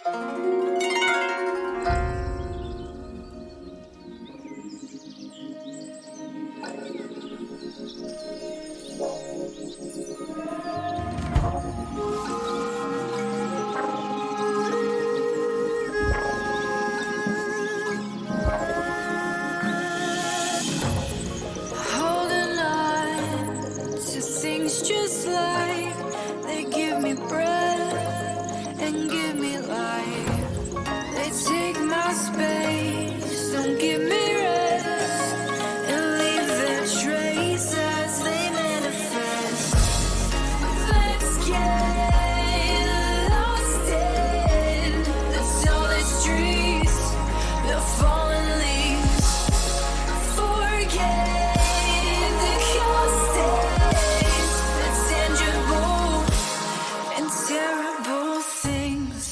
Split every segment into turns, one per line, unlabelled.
Holding on to things just like they give me breath and give me life. They take my space, don't give me rest, and leave their trace as they manifest. Let's get lost in the tallest trees, the fallen leaves. Forget the cost days, the tangible and terrible things.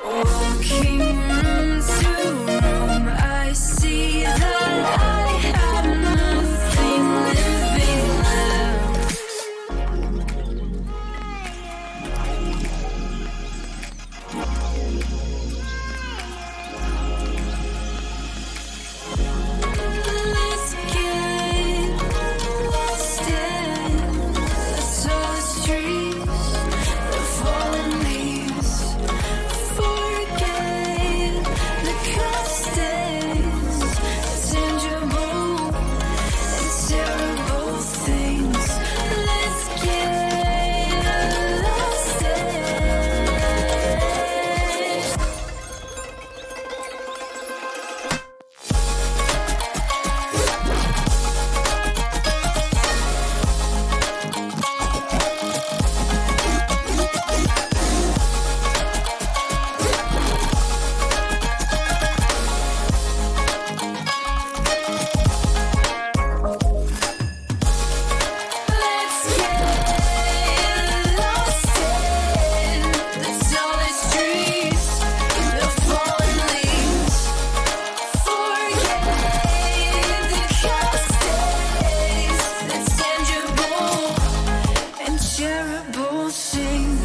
Walking room to room, I see that I have nothing living left. Let's get lost in the tallest trees, the fallen leaves. Forget the cost days, the tangible and terrible things. Let's get lost in. Let's get lost in the tallest trees, the fallen leaves. Forget the cost days, the tangible and terrible things.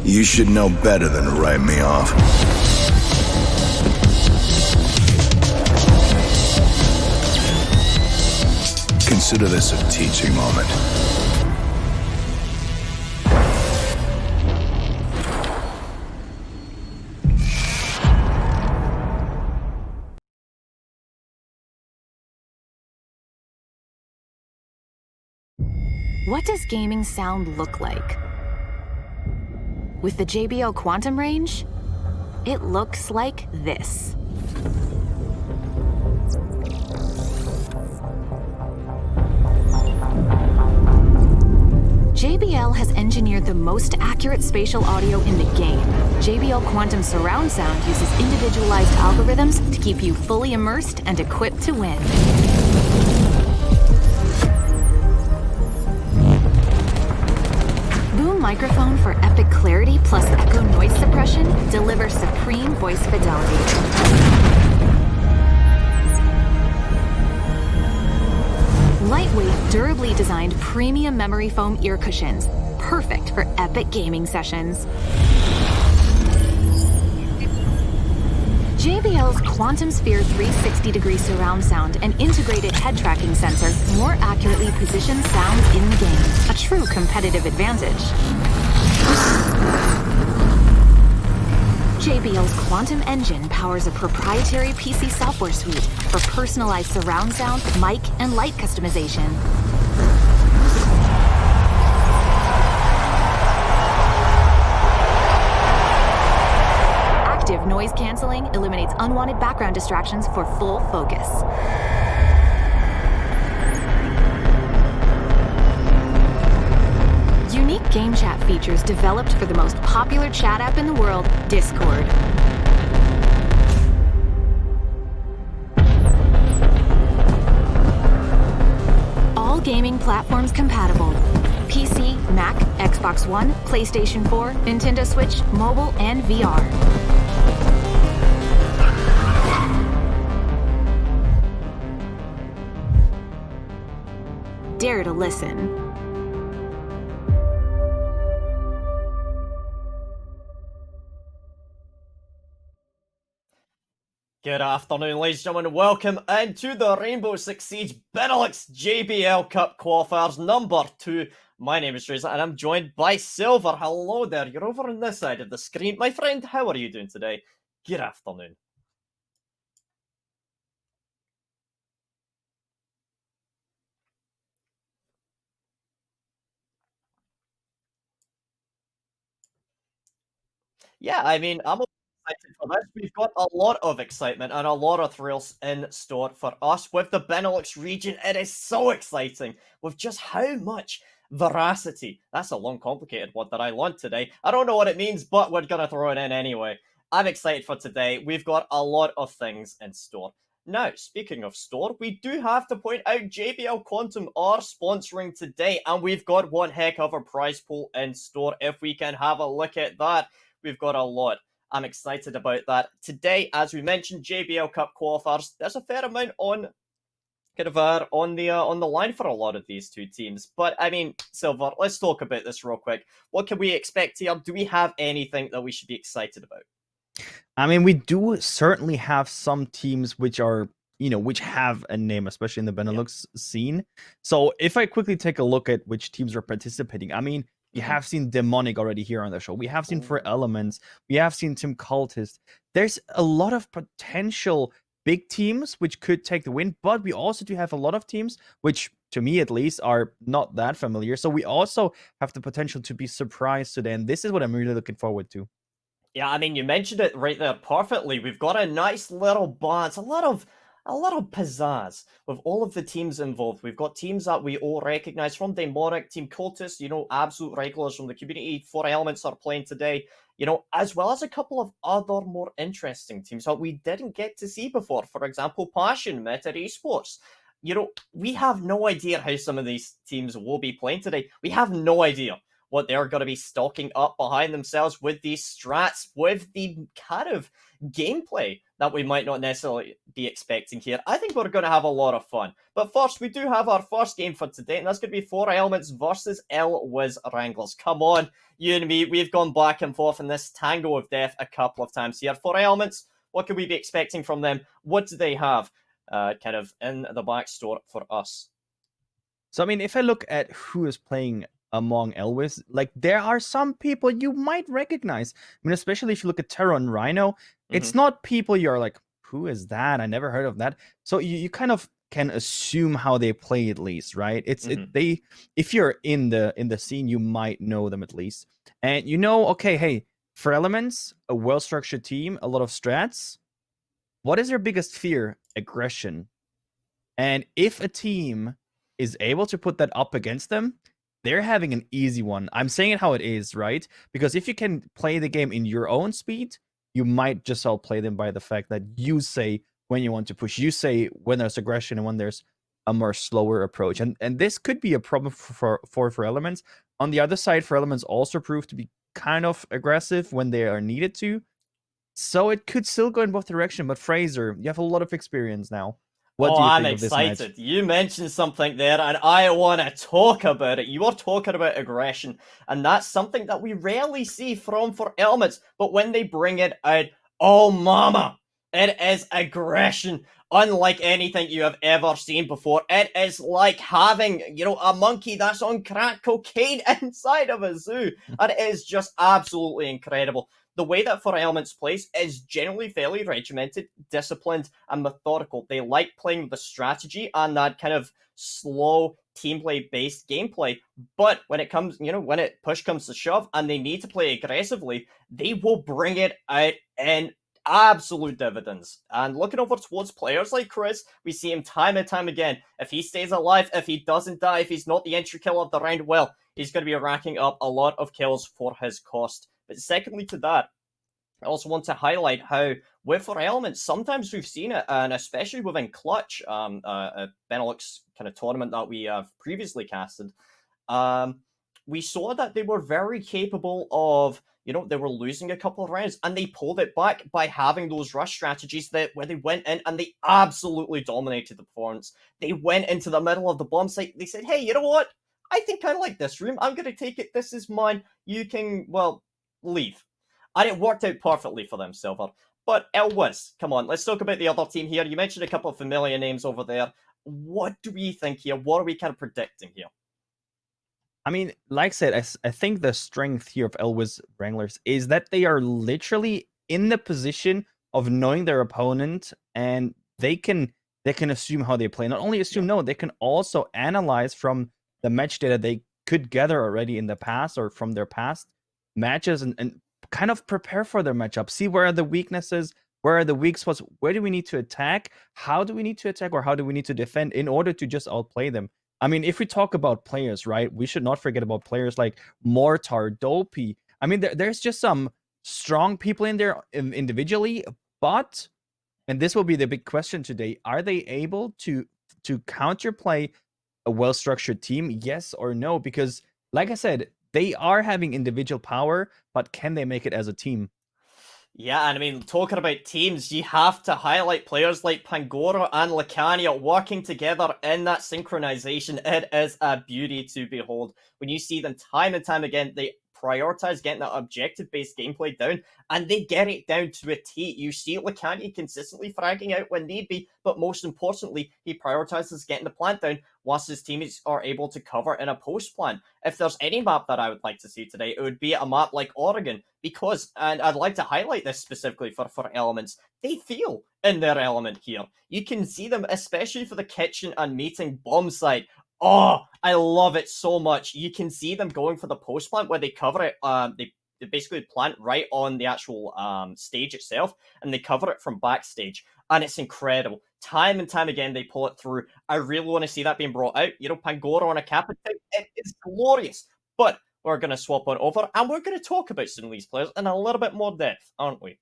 You should know better than to write me off. Consider this a teaching moment.
What does gaming sound look like? With the JBL Quantum range, it looks like this. JBL has engineered the most accurate spatial audio in the game. JBL Quantum Surround Sound uses individualized algorithms to keep you fully immersed and equipped to win. Boom microphone for epic clarity plus echo noise suppression delivers supreme voice fidelity. Lightweight, durably designed premium memory foam ear cushions, perfect for epic gaming sessions. JBL's Quantum Sphere 360-degree surround sound and integrated head tracking sensor more accurately positions sounds in the game, a true competitive advantage. JBL's Quantum Engine powers a proprietary PC software suite for personalized surround sound, mic, and light customization. Active noise canceling eliminates unwanted background distractions for full focus. Unique game chat features developed for the most popular chat app in the world, Discord. All gaming platforms compatible. PC, Mac, Xbox One, PlayStation 4, Nintendo Switch, mobile, and VR. Dare to listen.
Good afternoon, ladies and gentlemen. Welcome into the Rainbow Six Siege Benelux JBL Cup Qualifiers number 2. My name is Tracer and I'm joined by Silver. Hello there. You're over on this side of the screen. My friend, how are you doing today? Good afternoon. Yeah, I mean, I'm excited for this. We've got a lot of excitement and a lot of thrills in store for us with the Benelux region. It is so exciting with just how much veracity. That's a long, complicated word that I learned today. I don't know what it means, but we're going to throw it in anyway. I'm excited for today. We've got a lot of things in store. Now, speaking of store, we do have to point out JBL Quantum are sponsoring today, and we've got one heck of a prize pool in store. If we can have a look at that, we've got a lot. I'm excited about that. Today, as we mentioned, JBL Cup Qualifiers, there's a fair amount on on the line for a lot of these two teams. But I mean, Silver, let's talk about this real quick. What can we expect here? Do we have anything that we should be excited about?
I mean, we do certainly have some teams which are, which have a name, especially in the Benelux scene. So if I quickly take a look at which teams are participating, I mean, you have seen Demonic already here on the show. We have seen For Elements. We have seen Team Cultist. There's a lot of potential big teams which could take the win, but we also do have a lot of teams which, to me at least, are not that familiar. So we also have the potential to be surprised today, and this is what I'm really looking forward to.
Yeah, I mean, you mentioned it right there perfectly. We've got a nice little balance, a lot of pizzazz with all of the teams involved. We've got teams that we all recognize from Demonic, Team Cultist, absolute regulars from the community. 4 Elements are playing today, as well as a couple of other more interesting teams that we didn't get to see before. For example, Passion, Meta Esports. We have no idea how some of these teams will be playing today. We have no idea what they're going to be stocking up behind themselves with these strats, with the kind of gameplay that we might not necessarily be expecting here. I think we're going to have a lot of fun. But first, we do have our first game for today, and that's going to be 4 Elements versus Wiz Wranglers. Come on, you and me, we've gone back and forth in this tango of death a couple of times here. 4 Elements, what can we be expecting from them? What do they have kind of in the back store for us?
So, I mean, if I look at who is playing among Elvis, like there are some people you might recognize. I mean, especially if you look at Terror and Rhino, it's not people you're like, who is that? I never heard of that. So you kind of can assume how they play at least, right? If you're in the scene, you might know them at least. And okay, hey, For Elements, a well-structured team, a lot of strats. What is their biggest fear? Aggression. And if a team is able to put that up against them, they're having an easy one. I'm saying it how it is, right? Because if you can play the game in your own speed, you might just outplay them by the fact that you say when you want to push, you say when there's aggression and when there's a more slower approach. And this could be a problem for Elements. On the other side, for Elements also prove to be kind of aggressive when they are needed to. So it could still go in both directions. But Fraser, you have a lot of experience now. What
Oh,
do you
I'm
think of this match?
excited. You mentioned something there, and I want to talk about it. You are talking about aggression, and that's something that we rarely see from For Elements. But when they bring it out, oh mama, it is aggression unlike anything you have ever seen before. It is like having, a monkey that's on crack cocaine inside of a zoo, and it is just absolutely incredible. The way that For Elements plays is generally fairly regimented, disciplined, and methodical. They like playing the strategy and that kind of slow team play based gameplay. But when it comes, when it push comes to shove and they need to play aggressively, they will bring it out in absolute dividends. And looking over towards players like Chris, we see him time and time again. If he stays alive, if he doesn't die, if he's not the entry kill of the round, well, he's going to be racking up a lot of kills for his cost. But secondly to that, I also want to highlight how with For Elements, sometimes we've seen it, and especially within Clutch, a Benelux kind of tournament that we have previously casted, we saw that they were very capable of, they were losing a couple of rounds, and they pulled it back by having those rush strategies where they went in and they absolutely dominated the performance. They went into the middle of the bomb site. They said, hey, you know what? I think I like this room. I'm going to take it. This is mine. You can, leave. And it worked out perfectly for them, Silver. But Elwes, come on, let's talk about the other team here. You mentioned a couple of familiar names over there. What do we think here? What are we kind of predicting here?
I mean, like I said, I think the strength here of Elwes Wranglers is that they are literally in the position of knowing their opponent, and they can assume how they play. Not only assume, no, they can also analyze from the match data they could gather already in the past or from their past matches and kind of prepare for their matchup. See where are the weaknesses, where are the weak spots, where do we need to attack, how do we need to attack, or how do we need to defend in order to just outplay them. I mean, if we talk about players, right, we should not forget about players like Mortar, Dopey. I mean, there's just some strong people in there individually, but, and this will be the big question today, are they able to counterplay a well-structured team? Yes or no? Because, like I said, they are having individual power, but can they make it as a team?
Yeah, and I mean, talking about teams, you have to highlight players like Pangoro and Lacania working together in that synchronization. It is a beauty to behold. When you see them time and time again, they prioritize getting that objective-based gameplay down, and they get it down to a T. You see Lacania consistently fragging out when need be, but most importantly, he prioritizes getting the plant down whilst his teammates are able to cover in a post-plant. If there's any map that I would like to see today, it would be a map like Oregon, because, and I'd like to highlight this specifically for Elements, they feel in their element here. You can see them, especially for the kitchen and meeting bomb site. Oh, I love it so much. You can see them going for the post plant where they cover it. They basically plant right on the actual stage itself, and they cover it from backstage, and it's incredible. Time and time again, they pull it through. I really want to see that being brought out. Pangoro on a Kappa, it's glorious. But we're going to swap on over, and we're going to talk about some of these players in a little bit more depth, aren't we?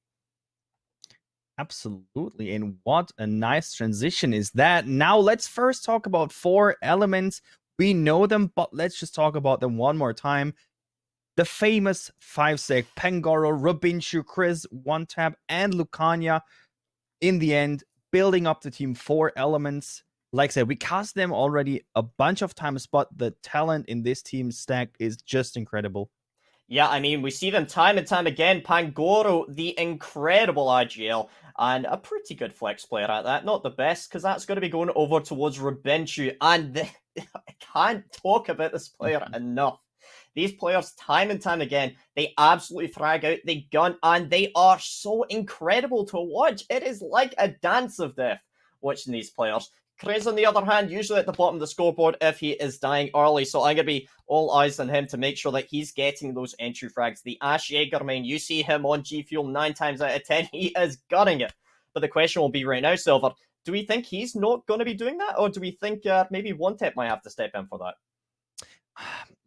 Absolutely. And what a nice transition is that. Now let's first talk about For Elements. We know them, but let's just talk about them one more time. The famous 5-sec Pangoro, Robinchu, Chris, One Tap, and Lucania. In the end, building up the team For Elements. Like I said, we cast them already a bunch of times, but the talent in this team stack is just incredible.
Yeah, I mean, we see them time and time again. Pangoro, the incredible IGL, and a pretty good flex player at that. Not the best, because that's going to be going over towards Robinchu. And I can't talk about this player enough. These players, time and time again, they absolutely frag out, they gun, and they are so incredible to watch. It is like a dance of death watching these players. Krez, on the other hand, usually at the bottom of the scoreboard if he is dying early, so I'm going to be all eyes on him to make sure that he's getting those entry frags. The Ash Jaeger main, you see him on G Fuel 9 times out of 10, he is gunning it. But the question will be right now, Silver, do we think he's not going to be doing that, or do we think maybe One Tap might have to step in for that?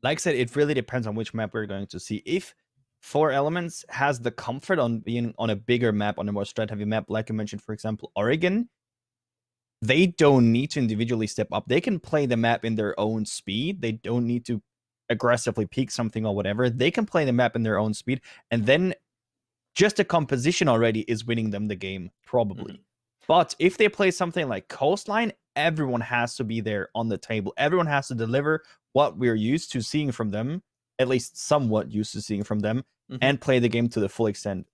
like I said, it really depends on which map we're going to see. If Four Elements has the comfort on being on a bigger map, on a more strat heavy map, like I mentioned, for example, Oregon, they don't need to individually step up. They can play the map in their own speed. They don't need to aggressively peek something or whatever. They can play the map in their own speed, and then just the composition already is winning them the game, probably. But if they play something like Coastline, everyone has to be there on the table. Everyone has to deliver what we're used to seeing from them, at least somewhat used to seeing from them, and play the game to the full extent.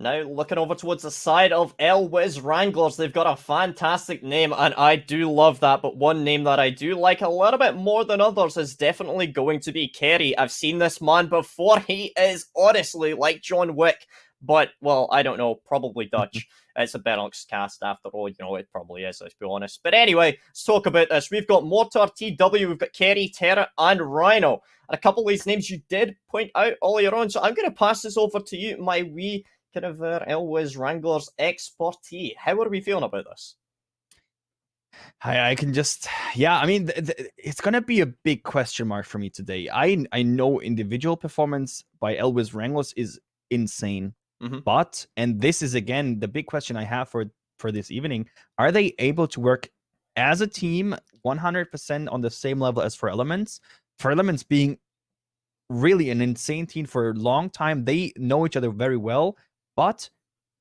Now, looking over towards the side of Elwiz Wranglers, they've got a fantastic name, and I do love that, but one name that I do like a little bit more than others is definitely going to be Kerry. I've seen this man before. He is honestly like John Wick, but, well, I don't know, probably Dutch. It's a Benelux cast after all, it probably is, let's be honest. But anyway, let's talk about this. We've got Mortar, TW, we've got Kerry, Terra, and Rhino. And a couple of these names you did point out earlier on, so I'm going to pass this over to you, my wee kind of Elwiz Wranglers expertise. How are we feeling about this?
I can just, I mean, it's gonna be a big question mark for me today. I know individual performance by Elwiz Wranglers is insane, but, and this is again the big question I have for this evening: are they able to work as a team 100% on the same level as For Elements? For Elements being really an insane team for a long time, they know each other very well. But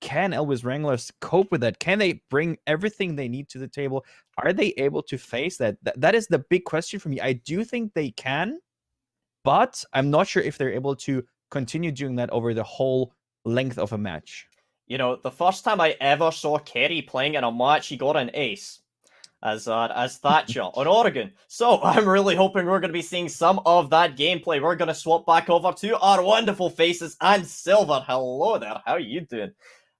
can Elwiz Wranglers cope with that? Can they bring everything they need to the table? Are they able to face that? That is the big question for me. I do think they can, but I'm not sure if they're able to continue doing that over the whole length of a match.
The first time I ever saw Kerry playing in a match, he got an ace as Thatcher on Oregon. So I'm really hoping we're going to be seeing some of that gameplay. We're going to swap back over to our wonderful faces and Silver. Hello there, how are you doing?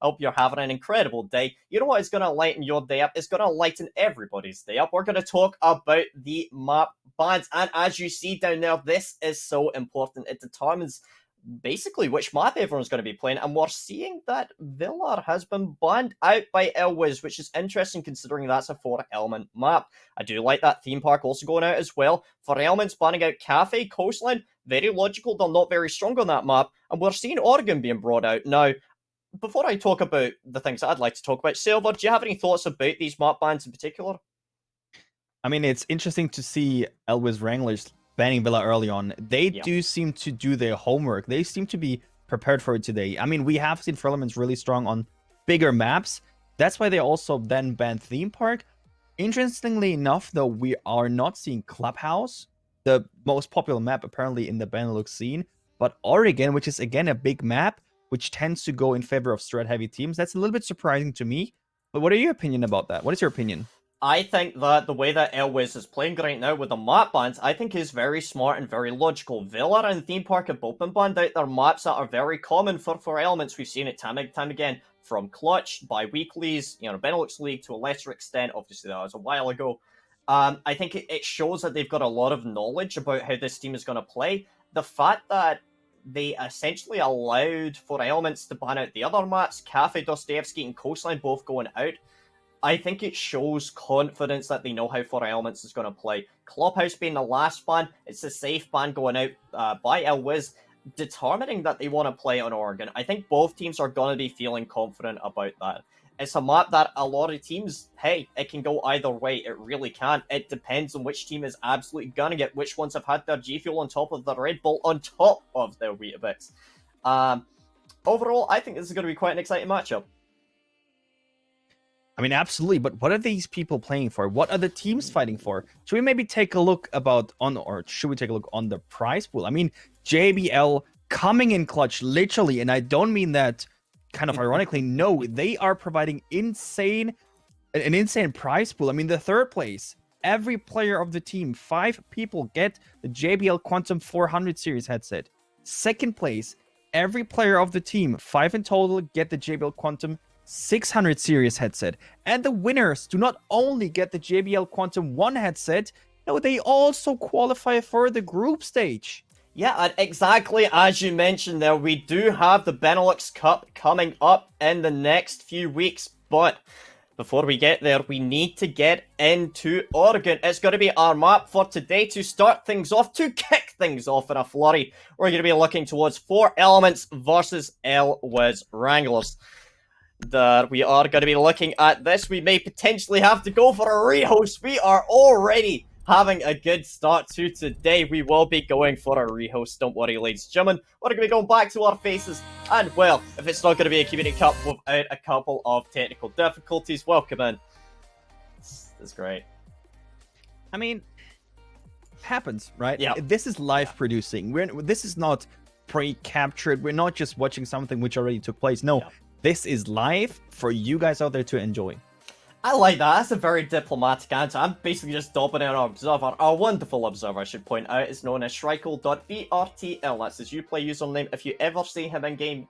I hope you're having an incredible day. You know what is going to lighten your day up? It's going to lighten everybody's day up. We're going to talk about the map bans. And as you see down there, this is so important. It determines basically which map everyone's going to be playing, and we're seeing that Villar has been banned out by Elwiz, which is interesting considering that's a 4-element map. I do like that theme park also going out as well. For Elements banning out Cafe, Coastline, very logical, they're not very strong on that map, and we're seeing Oregon being brought out. Now, before I talk about the things I'd like to talk about, Silver, do you have any thoughts about these map bans in particular?
I mean, it's interesting to see Elwiz Wranglers banning Villa early on. They do seem to do their homework. They seem to be prepared for it today. I mean, we have seen For Elements really strong on bigger maps. That's why they also then banned Theme Park. Interestingly enough, though, we are not seeing Clubhouse, the most popular map apparently in the Benelux scene, but Oregon, which is again a big map, which tends to go in favor of strat-heavy teams. That's a little bit surprising to me. But what are your opinion about that? What is your opinion?
I think that the way that Elwiz is playing right now with the map bans, I think is very smart and very logical. Villa and Theme Park have both been banned out their maps that are very common for Elements. We've seen it time and time again, from Clutch, bi-weeklies, Benelux League to a lesser extent. Obviously, that was a while ago. I think it shows that they've got a lot of knowledge about how this team is going to play. The fact that they essentially allowed For Elements to ban out the other maps, Cafe, Dostoevsky, and Coastline both going out, I think it shows confidence that they know how For Elements is going to play. Clubhouse being the last ban, it's a safe ban going out by Elwiz, determining that they want to play on Oregon. I think both teams are going to be feeling confident about that. It's a map that a lot of teams, hey, it can go either way. It really can. It depends on which team is absolutely going to get, which ones have had their G Fuel on top of their Red Bull on top of their Weetabix. Overall, I think this is going to be quite an exciting matchup.
I mean, absolutely. But what are these people playing for? What are the teams fighting for? Should we maybe take a look should we take a look on the prize pool? I mean, JBL coming in clutch, literally, and I don't mean that kind of ironically. No, they are providing an insane prize pool. I mean, the third place, every player of the team, 5 people get the JBL Quantum 400 series headset. Second place, every player of the team, 5 in total, get the JBL Quantum 600 series headset. And the winners do not only get the JBL Quantum 1 headset, no, they also qualify for the group stage.
Yeah, and exactly as you mentioned there, we do have the Benelux Cup coming up in the next few weeks, but before we get there, we need to get into Oregon. It's going to be our map for today to start things off, to kick things off in a flurry. We're going to be looking towards 4 Elements versus L-Wiz Wranglers. We are going to be looking at this. We may potentially have to go for a rehost. We are already having a good start to today. We will be going for a rehost. Don't worry, ladies and gentlemen. We're going to be going back to our faces. And, well, if it's not going to be a Community Cup without a couple of technical difficulties, welcome in. This is great.
I mean, happens, right?
Yeah.
This is live producing. This is not pre-captured. We're not just watching something which already took place. No, this is live for you guys out there to enjoy.
I like that. That's a very diplomatic answer. I'm basically just dobbing in our observer. Our wonderful observer, I should point out, is known as Shrikle.brtl. That's his Uplay username. If you ever see him in game,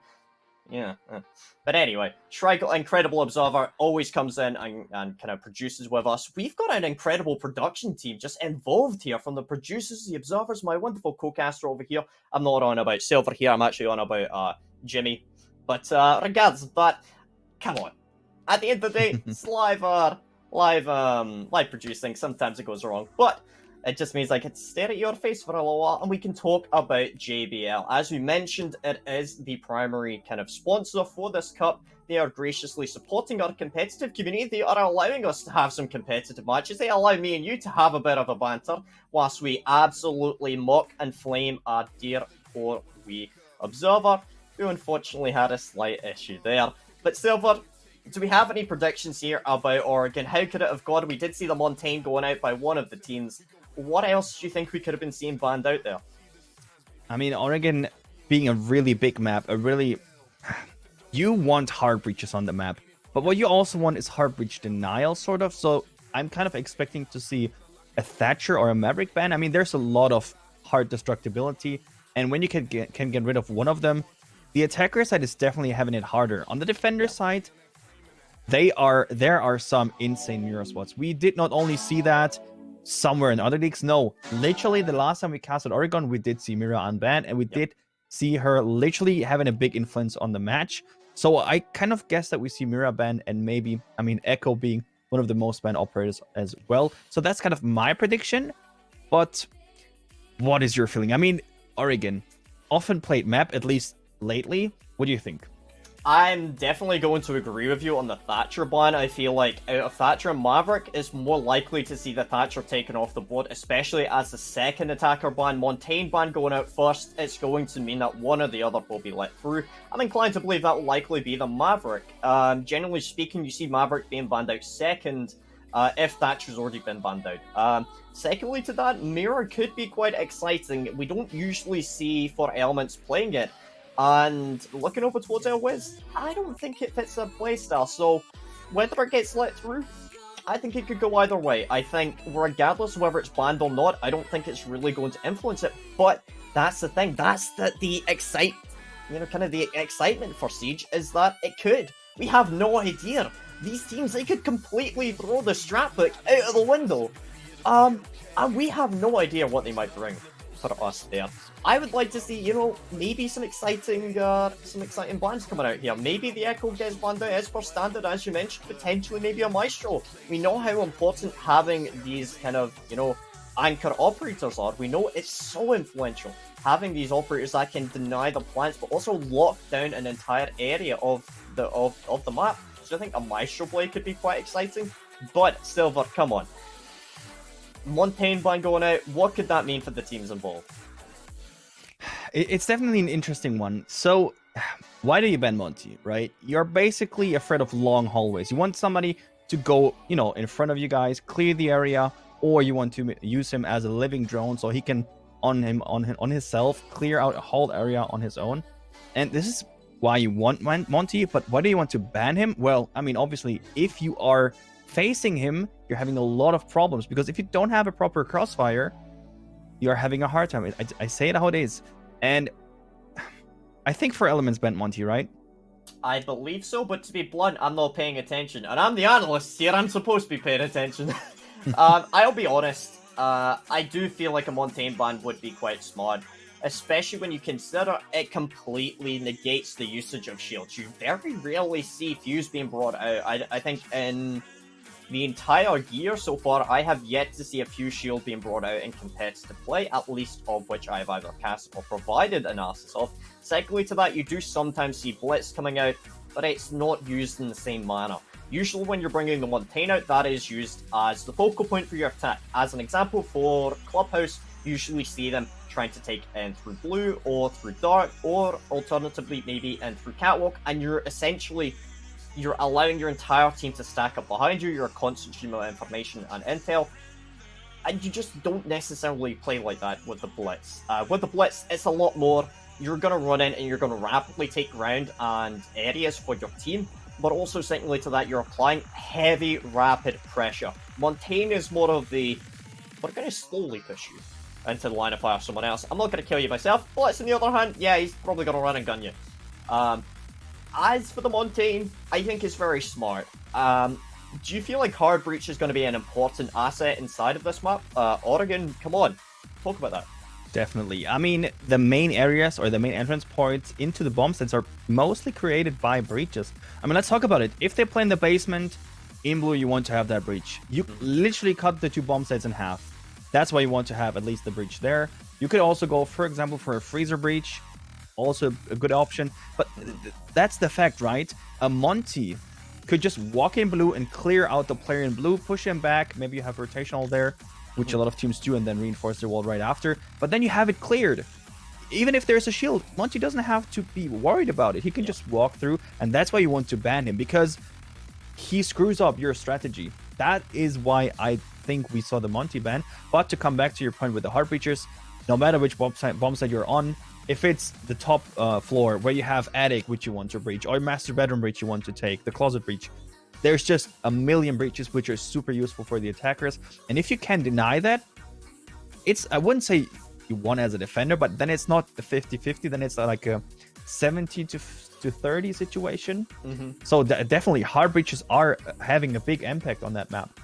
yeah. But anyway, Shrikle, incredible observer, always comes in and kind of produces with us. We've got an incredible production team just involved here, from the producers, the observers, my wonderful co-caster over here. I'm not on about Silver here. I'm actually on about Jimmy. But regardless of that, come on. At the end of the day, it's live producing. Sometimes it goes wrong, but it just means I can stare at your face for a little while and we can talk about JBL. As we mentioned, it is the primary kind of sponsor for this cup. They are graciously supporting our competitive community. They are allowing us to have some competitive matches. They allow me and you to have a bit of a banter whilst we absolutely mock and flame our dear poor wee observer, who unfortunately had a slight issue there. But Silver, do we have any predictions here about Oregon? How could it have gone? We did see the Montaigne going out by one of the teams. What else do you think we could have been seeing banned out there?
I mean, Oregon being a really big map, you want hard breaches on the map, but what you also want is hard breach denial, sort of. So I'm kind of expecting to see a Thatcher or a Maverick ban. I mean, there's a lot of hard destructibility, and when you can get rid of one of them, the attacker side is definitely having it harder. On the defender side, there are some insane mirror spots. We did not only see that somewhere in other leagues. No, literally the last time we casted Oregon, we did see Mira unbanned, and we did see her literally having a big influence on the match. So I kind of guess that we see Mira banned, and maybe, I mean, Echo being one of the most banned operators as well. So that's kind of my prediction. But what is your feeling? I mean, Oregon, often played map, at least lately. What do you think?
I'm definitely going to agree with you on the Thatcher ban. I feel like out of Thatcher and Maverick, it's more likely to see the Thatcher taken off the board, especially as the second attacker ban, Montaigne ban going out first. It's going to mean that one or the other will be let through. I'm inclined to believe that will likely be the Maverick. Generally speaking, you see Maverick being banned out second, if Thatcher's already been banned out. Secondly to that, Mirror could be quite exciting. We don't usually see 4 Elements playing it. And looking over towards L-Wiz, I don't think it fits their playstyle. So whether it gets let through, I think it could go either way. I think regardless of whether it's banned or not, I don't think it's really going to influence it. But that's the thing. That's the excitement for Siege, is that it could. We have no idea. These teams, they could completely throw the strat book out of the window. And we have no idea what they might bring for us there. I would like to see, maybe some exciting bans coming out here. Maybe the Echo gets banned out as per standard, as you mentioned. Potentially maybe a Maestro. We know how important having these kind of, anchor operators are. We know it's so influential. Having these operators that can deny the plants, but also lock down an entire area of the map. So I think a Maestro blade could be quite exciting. But Silver, come on. Montaigne ban going out, what could that mean for the teams involved?
It's definitely an interesting one. So, why do you ban Monty, right? You're basically afraid of long hallways. You want somebody to go, in front of you guys, clear the area, or you want to use him as a living drone so he can, on himself, clear out a whole area on his own. And this is why you want Monty, but why do you want to ban him? Well, I mean, obviously, if you are facing him, you're having a lot of problems, because if you don't have a proper crossfire, you're having a hard time. I say it how it is. And I think 4 Elements banned Monty, right?
I believe so, but to be blunt, I'm not paying attention. And I'm the analyst here, I'm supposed to be paying attention. I'll be honest, I do feel like a Montaigne ban would be quite smart. especially when you consider it completely negates the usage of shields. You very rarely see Fuse being brought out. I think in the entire year so far, I have yet to see a Fuse shield being brought out in competitive play, at least of which I have either cast or provided analysis of. Secondly to that, you do sometimes see Blitz coming out, but it's not used in the same manner. Usually when you're bringing the Montaigne out, that is used as the focal point for your attack. As an example, for Clubhouse, you usually see them trying to take in through blue or through dark, or alternatively maybe in through catwalk, and you're allowing your entire team to stack up behind you. You're a constant stream of information and intel, and you just don't necessarily play like that with the Blitz. With the Blitz, it's a lot more. You're going to run in and you're going to rapidly take ground and areas for your team, but also secondly to that, you're applying heavy, rapid pressure. Montaigne is more of the, we're going to slowly push you into the line of fire of someone else. I'm not going to kill you myself. Blitz, on the other hand, yeah, he's probably going to run and gun you. As for the Montaigne, I think it's very smart. Do you feel like Hard Breach is going to be an important asset inside of this map? Oregon, come on, talk about that.
Definitely. I mean, the main areas or the main entrance points into the bomb sets are mostly created by breaches. I mean, let's talk about it. If they play in the basement, in blue, you want to have that breach. You literally cut the two bomb sets in half. That's why you want to have at least the breach there. You could also go, for example, for a freezer breach. Also a good option. But that's the fact, right? A Monty could just walk in blue and clear out the player in blue, push him back. Maybe you have rotational there, which a lot of teams do, and then reinforce their wall right after. But then you have it cleared. Even if there's a shield, Monty doesn't have to be worried about it. He can just walk through, and that's why you want to ban him, because he screws up your strategy. That is why I think we saw the Monty ban. But to come back to your point with the Heart Breachers, no matter which bomb site you're on, if it's the top floor where you have attic which you want to breach, or master bedroom breach you want to take, the closet breach, there's just a million breaches which are super useful for the attackers. And if you can deny that, I wouldn't say you won as a defender, but then it's not a 50-50, then it's like a 70 to 30 situation. So definitely hard breaches are having a big impact on that map.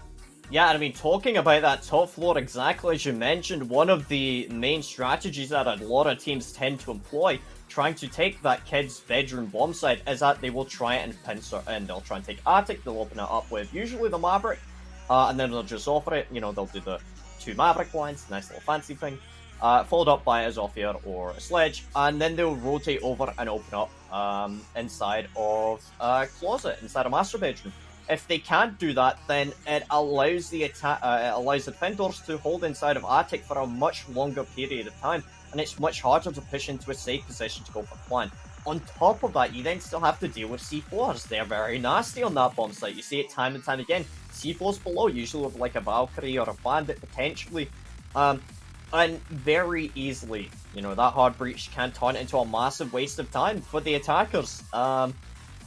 Yeah, I mean, talking about that top floor, exactly as you mentioned, one of the main strategies that a lot of teams tend to employ, trying to take that kid's bedroom bomb site, is that they will try and pincer, and they'll try and take attic, they'll open it up with usually the Maverick, and then they'll just offer it, they'll do the 2 Maverick blinds, nice little fancy thing, followed up by a Zofia or a Sledge, and then they'll rotate over and open up inside of a closet, inside a master bedroom. If they can't do that, then it allows the defenders to hold inside of attic for a much longer period of time, and it's much harder to push into a safe position to go for plan. On top of that, you then still have to deal with C4s. They're very nasty on that bomb site. You see it time and time again. C4s below, usually with like a Valkyrie or a Bandit potentially, and very easily, that hard breach can turn into a massive waste of time for the attackers.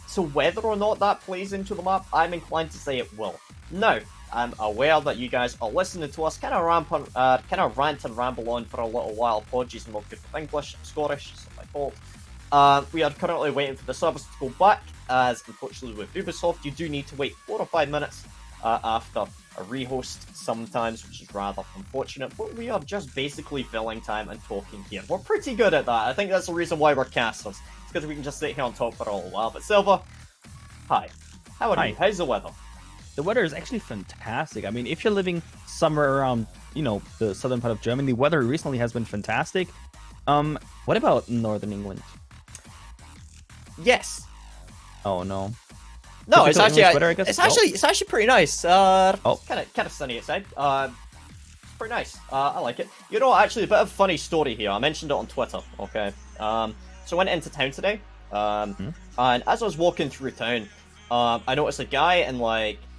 So whether or not that plays into the map, I'm inclined to say it will. Now, I'm aware that you guys are listening to us kind of rant and ramble on for a little while. Apologies, I'm not good with English, I'm Scottish, it's not my fault. We are currently waiting for the service to go back, as unfortunately with Ubisoft, you do need to wait 4 or 5 minutes after a rehost sometimes, which is rather unfortunate, but we are just basically filling time and talking here. We're pretty good at that. I think that's the reason why we're casters. It's because we can just sit here and talk for a little while. But Silver, hi. How are you? How's the weather?
The weather is actually fantastic. I mean, if you're living somewhere around, the southern part of Germany, the weather recently has been fantastic. What about northern England?
Yes.
Oh no.
No, it's actually
weather, I guess?
it's actually pretty nice. Kind of sunny outside. It's pretty nice. I like it. Actually, a bit of a funny story here. I mentioned it on Twitter. Okay. So I went into town today. And as I was walking through town, I noticed a guy in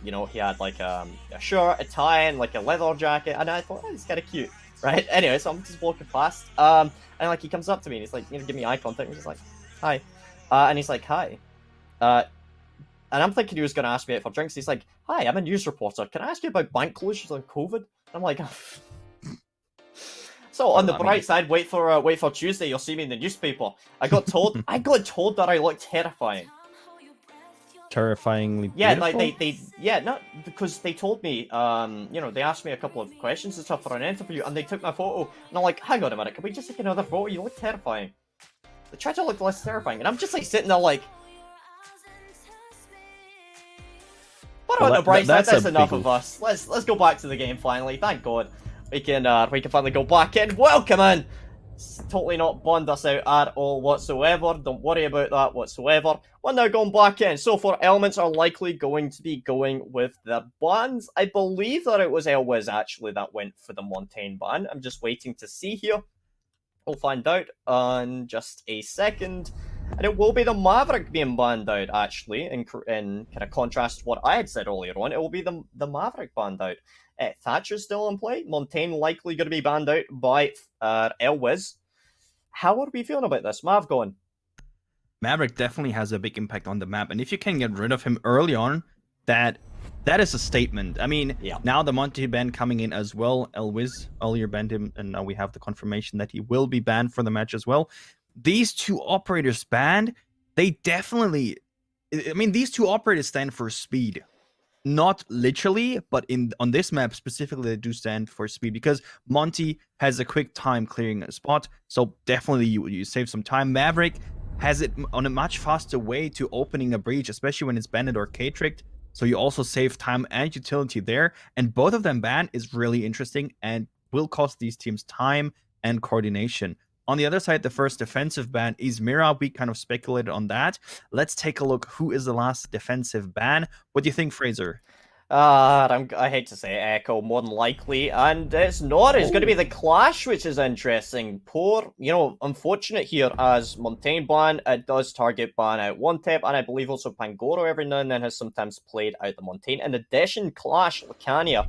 he had like a shirt, a tie, and like a leather jacket, and I thought, he's kind of cute, right? Anyway, so I'm just walking past, and he comes up to me and he's like, give me eye contact. And he's like, hi, and he's like, hi, and I'm thinking he was going to ask me out for drinks. He's like, hi, I'm a news reporter. Can I ask you about bank closures on COVID? I'm like, so on the bright side, wait for Tuesday. You'll see me in the newspaper. I got told that I look terrifying.
terrifyingly
Yeah,
beautiful.
like not because they told me, they asked me a couple of questions and stuff for an interview, and they took my photo, and I'm like, hang on a minute, can we just take another photo? You look terrifying. They tried to look less terrifying, and I'm just like sitting there like, but on the bright side, that's enough of us. Let's go back to the game finally. Thank God, we can finally go back in. Welcome in. It's totally not bummed us out at all whatsoever. Don't worry about that whatsoever. We're now going back in. So for elements are likely going to be going with their bans. I believe that it was Elwiz actually that went for the Montaigne ban. I'm just waiting to see here. We'll find out in just a second. And it will be the Maverick being banned out, actually, in kind of contrast to what I had said earlier on. It will be the Maverick banned out. Thatcher's still in play. Montaigne likely going to be banned out by Elwiz. How are we feeling about this? Mav, going.
Maverick definitely has a big impact on the map, and if you can get rid of him early on, that is a statement. I mean, now the Monty ban coming in as well. Elwiz earlier banned him, and now we have the confirmation that he will be banned for the match as well. These two operators banned, they definitely... I mean, these two operators stand for speed. Not literally, but on this map specifically, they do stand for speed because Monty has a quick time clearing a spot, so definitely you save some time. Maverick has it on a much faster way to opening a breach, especially when it's banded or K-tricked, so you also save time and utility there, and both of them ban is really interesting and will cost these teams time and coordination. On the other side, the first defensive ban is Mira. We kind of speculated on that. Let's take a look. Who is the last defensive ban? What do you think, Fraser?
I hate to say it, Echo, more than likely. And it's not. It's going to be the Clash, which is interesting. Poor, unfortunate here as Montaigne ban. It does target ban out one tap, and I believe also Pangoro every now and then has sometimes played out the Montaigne. In addition, Clash, Lacania,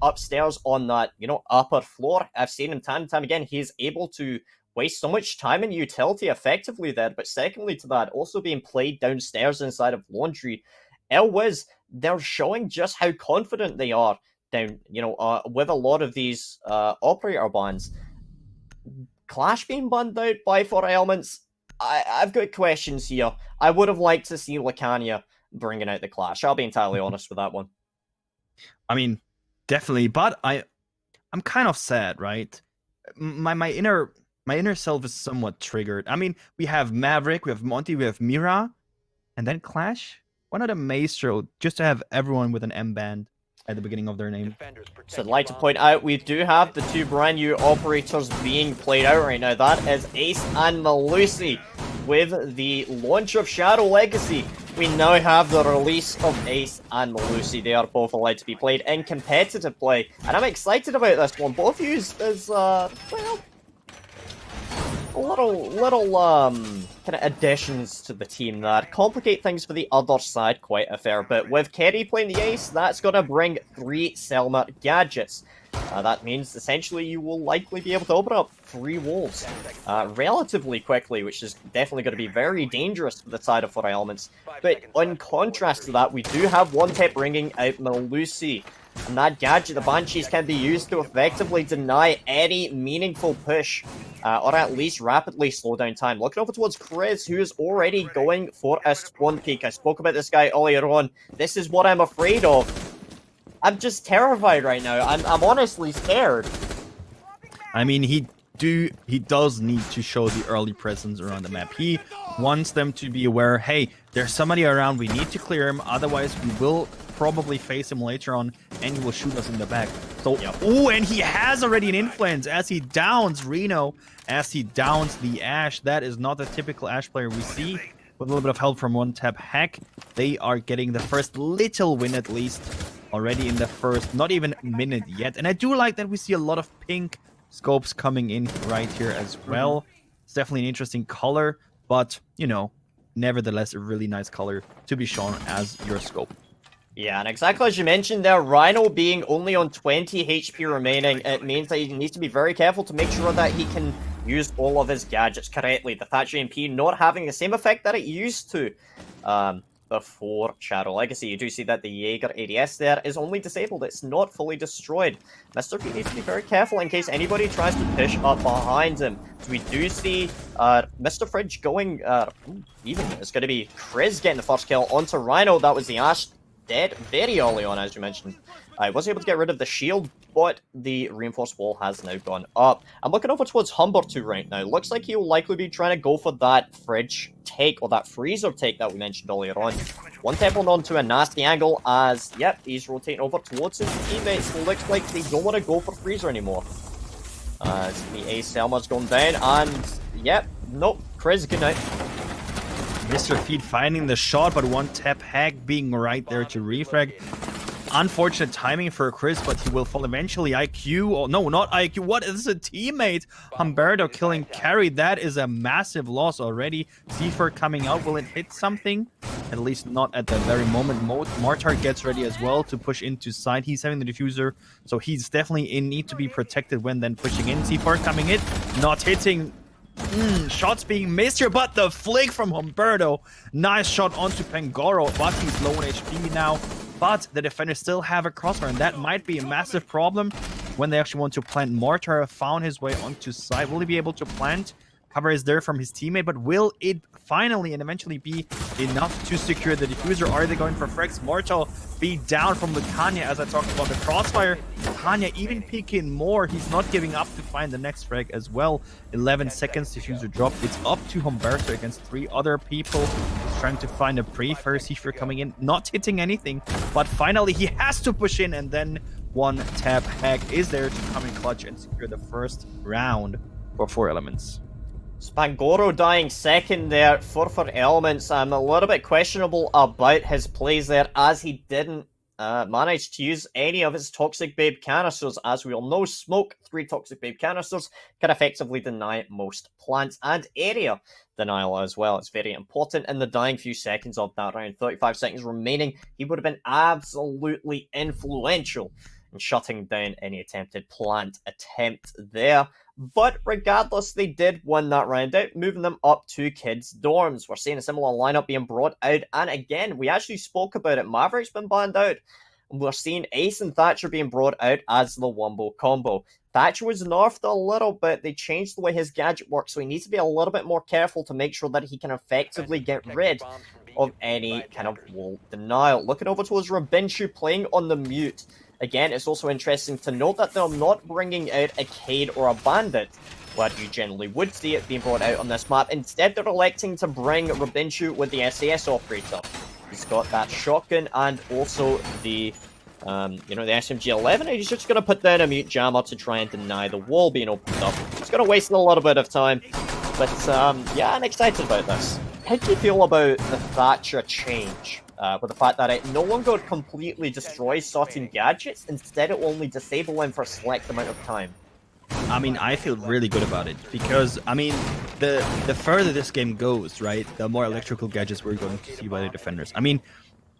upstairs on that, upper floor. I've seen him time and time again. He's able to waste so much time and utility effectively there, but secondly to that, also being played downstairs inside of Laundry. Elwiz, they're showing just how confident they are down, with a lot of these operator bans. Clash being banned out by 4 elements, I've got questions here. I would have liked to see Lacania bringing out the Clash. I'll be entirely honest with that one.
I mean, definitely, but I'm kind of sad, right? My inner self is somewhat triggered. I mean, we have Maverick, we have Monty, we have Mira, and then Clash. Why not a Maestro, just to have everyone with an M band at the beginning of their name?
So I'd like to point out, we do have the 2 brand new operators being played out right now. That is Ace and Malusi. With the launch of Shadow Legacy, we now have the release of Ace and Malusi. They are both allowed to be played in competitive play, and I'm excited about this one. Both use is little kind of additions to the team that complicate things for the other side quite a fair bit. With Kerry playing the Ace, that's going to bring 3 Selma gadgets. That means essentially you will likely be able to open up 3 walls relatively quickly, which is definitely going to be very dangerous for the side of 4 elements. But in contrast to that, we do have one tap bringing out Malusi. And that gadget, the Banshees, can be used to effectively deny any meaningful push, or at least rapidly slow down time. Looking over towards Chris, who is already going for a spawn peek. I spoke about this guy earlier on. This is what I'm afraid of. I'm just terrified right now. I'm honestly scared.
I mean, he does need to show the early presence around the map. He wants them to be aware, hey, there's somebody around, we need to clear him, otherwise we will probably face him later on and he will shoot us in the back. So, oh, and he has already an influence as he downs Reno, as he downs the Ashe. That is not the typical Ashe player we see. With a little bit of help from one tap Hack, they are getting the first little win at least already in the first, not even minute yet. And I do like that we see a lot of pink scopes coming in right here as well. It's definitely an interesting color, but, nevertheless, a really nice color to be shown as your scope.
Yeah, and exactly as you mentioned there, Rhino being only on 20 HP remaining, it means that he needs to be very careful to make sure that he can use all of his gadgets correctly. The Thatcher MP not having the same effect that it used to. before Shadow Legacy. You do see that the Jaeger ADS there is only disabled. It's not fully destroyed. Mr. P needs to be very careful in case anybody tries to push up behind him. So we do see Mr. Fridge going even. It's going to be Chris getting the first kill onto Rhino. That was the Ash dead very early on, as you mentioned. I was able to get rid of the shield, but the reinforced wall has now gone up. I'm looking over towards Humberto right now. Looks like he'll likely be trying to go for that Fridge take, or that freezer take that we mentioned earlier on. One temple onto a nasty angle as, yep, he's rotating over towards his teammates. Looks like they don't want to go for freezer anymore. As the Ace Selma's gone down, and, yep, nope, Chris, good night.
Mr. Feed finding the shot, but one tap hack being right there to refrag. Unfortunate timing for Chris, but he will fall eventually. IQ, oh no, not IQ. What is a teammate? Humberto killing Carry. That is a massive loss already. C4 coming out. Will it hit something? At least not at the very moment. Martar gets ready as well to push into side. He's having the diffuser, so he's definitely in need to be protected when then pushing in. C4 coming in, not hitting. Shots being missed here, but the flick from Humberto. Nice shot onto Pangoro, but he's low on HP now. But the defenders still have a crossfire, and that might be a massive problem when they actually want to plant. Mortar found his way onto site. Will he be able to plant? Cover is there from his teammate, but will it finally and eventually be enough to secure the diffuser? Are they going for frags? Mortal be down from Lucania as I talked about the crossfire. Lucania even peeking more. He's not giving up to find the next frag as well. 11 seconds, diffuser drop. It's up to Humberto against 3 other people. He's trying to find a pre-first Seafer coming in, not hitting anything, but finally he has to push in, and then one tap hack is there to come in clutch and secure the first round for 4 Elements.
Spangoro dying second there for Elements. I'm a little bit questionable about his plays there, as he didn't manage to use any of his Toxic Babe canisters. As we all know, smoke 3 Toxic Babe canisters can effectively deny most plants, and area denial as well. It's very important in the dying few seconds of that round. 35 seconds remaining. He would have been absolutely influential in shutting down any attempted plant attempt there. But regardless, they did win that round out, moving them up to kids' dorms. We're seeing a similar lineup being brought out, and again, we actually spoke about it. Maverick's been banned out, and we're seeing Ace and Thatcher being brought out as the Wombo combo. Thatcher was nerfed a little bit. They changed the way his gadget works, so he needs to be a little bit more careful to make sure that he can effectively get rid of any kind of wall denial. Looking over towards Rabinshu playing on the mute. Again, it's also interesting to note that they're not bringing out a Cade or a Bandit, where you generally would see it being brought out on this map. Instead, they're electing to bring Rabinshu with the SAS operator. He's got that shotgun and also the, the SMG-11, and he's just going to put down a mute jammer to try and deny the wall being opened up. It's going to waste a little bit of time, but yeah, I'm excited about this. How do you feel about the Thatcher change? With the fact that it no longer completely destroys certain gadgets, instead it will only disable them for a select amount of time.
I mean, I feel really good about it, because, I mean, the further this game goes, right, the more electrical gadgets we're going to see by the defenders. I mean,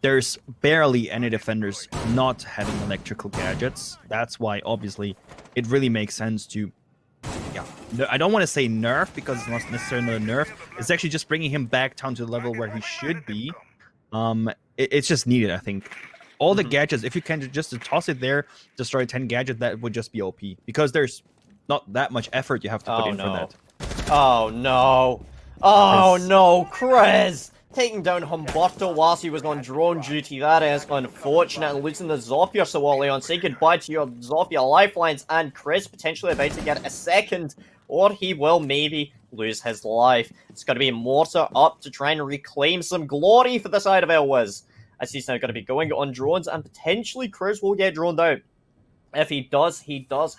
there's barely any defenders not having electrical gadgets. That's why, obviously, it really makes sense to, yeah, I don't want to say nerf, because it's not necessarily a nerf. It's actually just bringing him back down to the level where he should be. It's just needed, I think. All the gadgets, if you can just toss it there, destroy 10 gadgets, that would just be OP. Because there's not that much effort you have to put in for that.
Oh no. Oh no, Chris! Taking down Humberto whilst he was on drone duty. That is unfortunate. Losing the Zofia so early on. Say goodbye to your Zofia lifelines, and Chris potentially about to get a second, or he will maybe lose his life. It's going to be Mortar up to try and reclaim some glory for the side of Elwiz, as he's now going to be going on drones, and potentially Chris will get droned out. If he does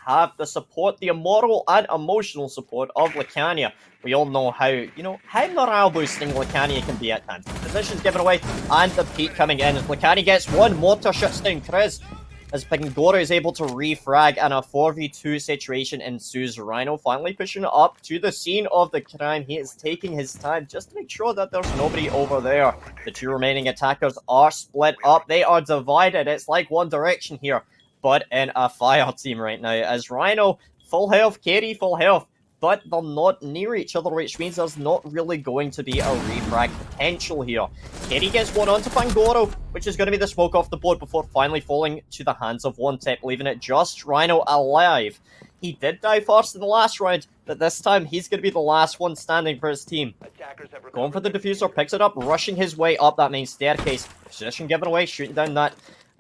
have the support, the moral and emotional support of Lucania. We all know how morale boosting Lucania can be at times. Positions given away, and the peak coming in as Lucania gets one. Mortar shuts down Chris, as Pangoro is able to refrag, and a 4v2 situation ensues. Rhino finally pushing it up to the scene of the crime. He is taking his time just to make sure that there's nobody over there. The 2 remaining attackers are split up. They are divided. It's like One Direction here, but in a fire team right now, as Rhino, full health, Katie, full health, but they're not near each other, which means there's not really going to be a refrag potential here. Kerry gets one onto Pangoro, which is going to be the smoke off the board before finally falling to the hands of One Tap, leaving it just Rhino alive. He did die first in the last round, but this time he's going to be the last one standing for his team. Going for the diffuser, picks it up, rushing his way up that main staircase. Position given away, shooting down that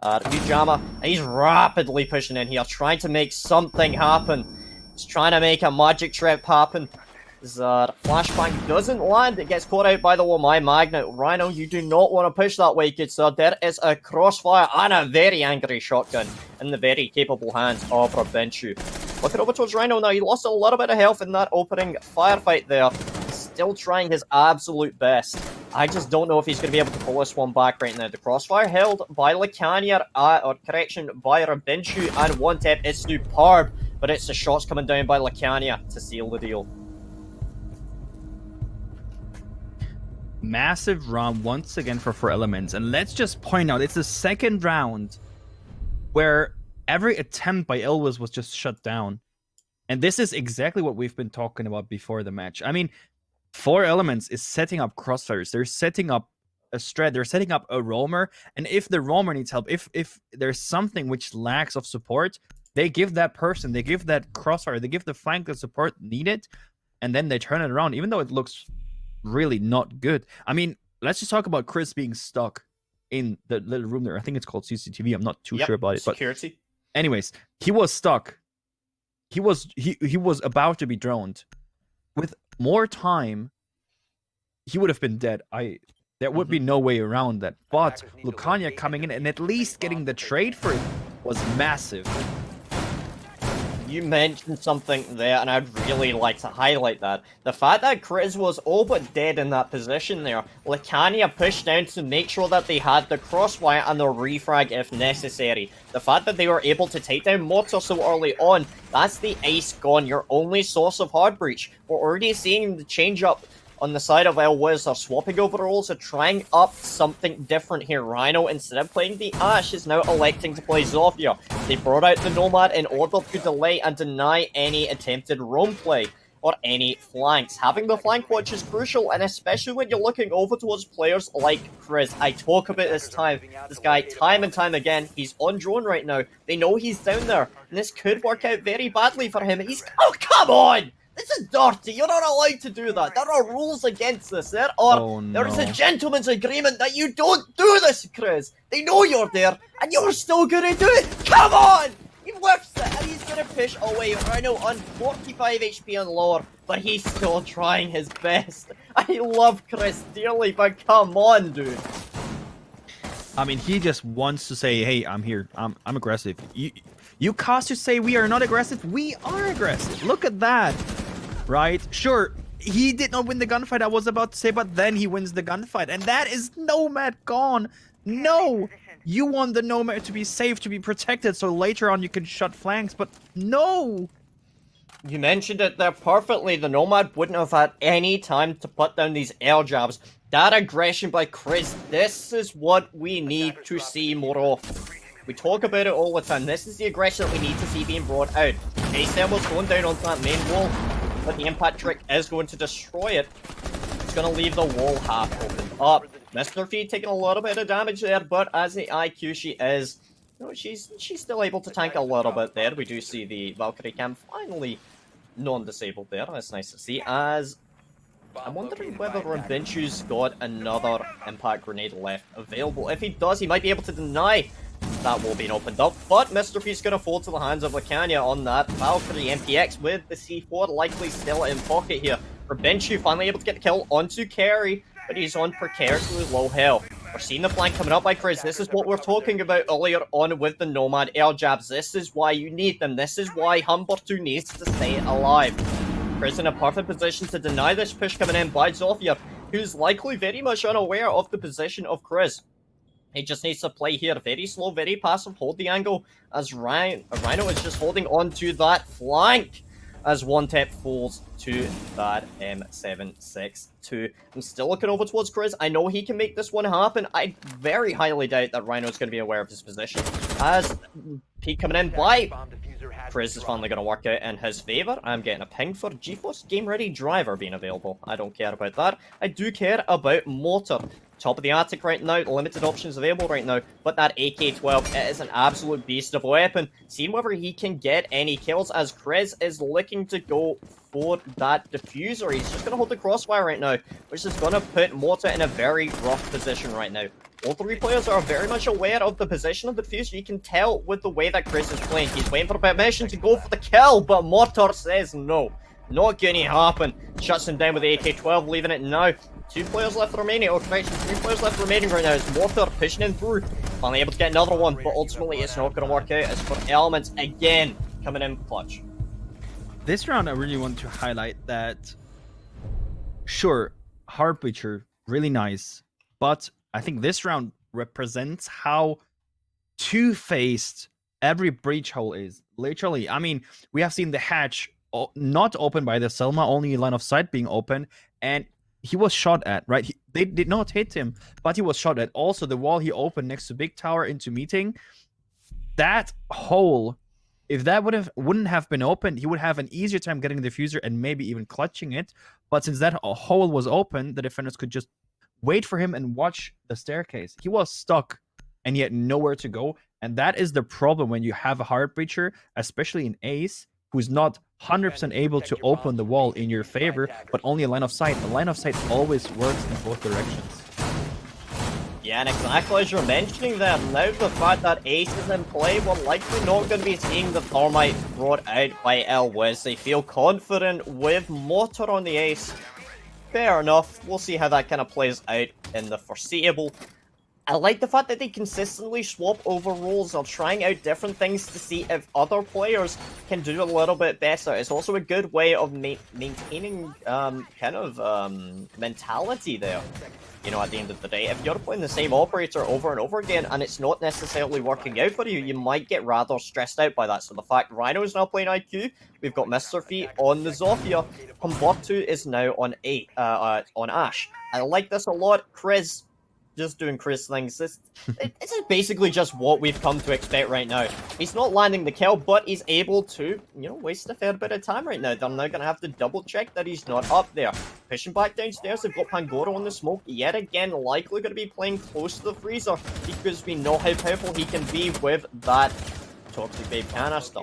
Ujama, and he's rapidly pushing in here, trying to make something happen. He's trying to make a magic trip happen. His flashbang doesn't land, it gets caught out by the Wamai Magnet. Rhino, you do not want to push that way, good sir. There is a crossfire and a very angry shotgun in the very capable hands of Rabenchu. Looking over towards Rhino now, he lost a little bit of health in that opening firefight there. Still trying his absolute best. I just don't know if he's going to be able to pull this one back right now. The crossfire held by Lacanier, by Rabenchu and One Tap. It's superb, but it's the shots coming down by Lacania to seal the deal.
Massive round once again for 4 Elements, and let's just point out it's the second round where every attempt by Elvis was just shut down, and this is exactly what we've been talking about before the match. I mean, 4 Elements is setting up crossfires, they're setting up a strat, they're setting up a roamer, and if the roamer needs help, if there's something which lacks of support, they give that person, they give that crossfire, they give the flank the support needed, and then they turn it around, even though it looks really not good. I mean, let's just talk about Chris being stuck in the little room there. I think it's called CCTV. I'm not too sure about it.
Security.
But anyways, he was stuck. He was about to be droned. With more time, he would have been dead. There would be no way around that. But Lucania coming in and at least getting the trade for it was massive.
You mentioned something there, and I'd really like to highlight that. The fact that Chris was all but dead in that position there, Lacania pushed down to make sure that they had the crossfire and the refrag if necessary. The fact that they were able to take down Mortar so early on, that's the ace gone, your only source of hard breach. We're already seeing the change up on the side of Elwiz. Are swapping over roles, are trying up something different here. Rhino, instead of playing the Ash, is now electing to play Zofia. They brought out the Nomad in order to delay and deny any attempted roam play or any flanks. Having the flank watch is crucial, and especially when you're looking over towards players like Chris. I talk about this guy time and time again. He's on drone right now. They know he's down there, and this could work out very badly for him. Oh, come on! This is dirty. You're not allowed to do that. There are rules against this. There is a gentleman's agreement that you don't do this, Chris. They know you're there, and you're still gonna do it. Come on! He whiffs it, and he's gonna push away. Rhino on 45 HP and lower, but he's still trying his best. I love Chris dearly, but come on, dude.
I mean, he just wants to say, hey, I'm here. I'm aggressive. You cast to say we are not aggressive. We are aggressive. Look at that. Right? Sure, he did not win the gunfight, I was about to say, but then he wins the gunfight. And that is Nomad gone. No! You want the Nomad to be safe, to be protected, so later on you can shut flanks, but no!
You mentioned it there perfectly. The Nomad wouldn't have had any time to put down these air jabs. That aggression by Chris, this is what we need to see more of. We talk about it all the time. This is the aggression that we need to see being brought out. Base Thermal's going down onto that main wall, but the impact trick is going to destroy it. It's going to leave the wall half opened up. Mr. Fee taking a little bit of damage there, but as the IQ she is, you know, she's still able to tank a little bit there. We do see the Valkyrie cam finally non-disabled there. That's nice to see. As I'm wondering whether Rabenchu's got another impact grenade left available. If he does, he might be able to deny that wall being opened up, but Mr. P's going to fall to the hands of Lacania on that Valkyrie MPX with the C4 likely still in pocket here. Rabenchu finally able to get the kill onto Kerry, but he's on precariously low health. We're seeing the flank coming up by Chris. This is what we're talking about earlier on with the Nomad air jabs. This is why you need them. This is why Humber2 needs to stay alive. Chris in a perfect position to deny this push coming in by Zofia, who's likely very much unaware of the position of Chris. He just needs to play here very slow, very passive, hold the angle as Rhino is just holding on to that flank as One Tap falls to that M762. I'm still looking over towards Chris. I know he can make this one happen. I very highly doubt that Rhino is going to be aware of his position. as peek coming in by Chris is finally going to work out in his favor. I'm getting a ping for GeForce Game Ready Driver being available. I don't care about that. I do care about Mortar. Top of the attic right now, limited options available right now, but that AK-12, it is an absolute beast of a weapon. Seeing whether he can get any kills as Chris is looking to go for that diffuser. He's just going to hold the crossfire right now, which is going to put Mortar in a very rough position right now. All three players are very much aware of the position of the diffuser. You can tell with the way that Chris is playing. He's waiting for permission to go for the kill, but Mortar says no. Not gonna happen. Shuts him down with the AK-12, leaving it now. 2 players left remaining, or correction, 3 players left remaining right now. It's Mortar pushing in through. Finally able to get another one, but ultimately it's not going to work out. As for Elements, again, coming in clutch.
This round, I really want to highlight that, sure, Heartbreacher, really nice, but I think this round represents how two-faced every breach hole is. Literally, I mean, we have seen the hatch not open by the Selma, only line of sight being open, and he was shot at, right? They did not hit him, but he was shot at. Also, the wall he opened next to Big Tower into meeting, that hole, if that wouldn't have been open, he would have an easier time getting the diffuser and maybe even clutching it. But since that hole was open, the defenders could just wait for him and watch the staircase. He was stuck and yet nowhere to go. And that is the problem when you have a Heartbreacher, especially in Ace, who's not 100% able to open the wall in your favor, but only a line of sight. The line of sight always works in both directions.
Yeah, and exactly as you're mentioning there, now the fact that Ace is in play, we're likely not going to be seeing the Thermite brought out by Elwiz. They feel confident with Mortar on the Ace. Fair enough. We'll see how that kind of plays out in the foreseeable. I like the fact that they consistently swap over roles. They're trying out different things to see if other players can do a little bit better. It's also a good way of maintaining mentality there. You know, at the end of the day, if you're playing the same operator over and over again and it's not necessarily working out for you, you might get rather stressed out by that. So the fact Rhino is now playing IQ, we've got Mr. Feet on the Zofia, Humberto is now on on Ash. I like this a lot. Chris, just doing Chris things. This is basically just what we've come to expect right now. He's not landing the kill, but he's able to, you know, waste a fair bit of time right now. They're now going to have to double check that he's not up there. Pushing back downstairs, they've got Pangoro on the smoke. Yet again, likely going to be playing close to the freezer because we know how powerful he can be with that Toxic Babe canister.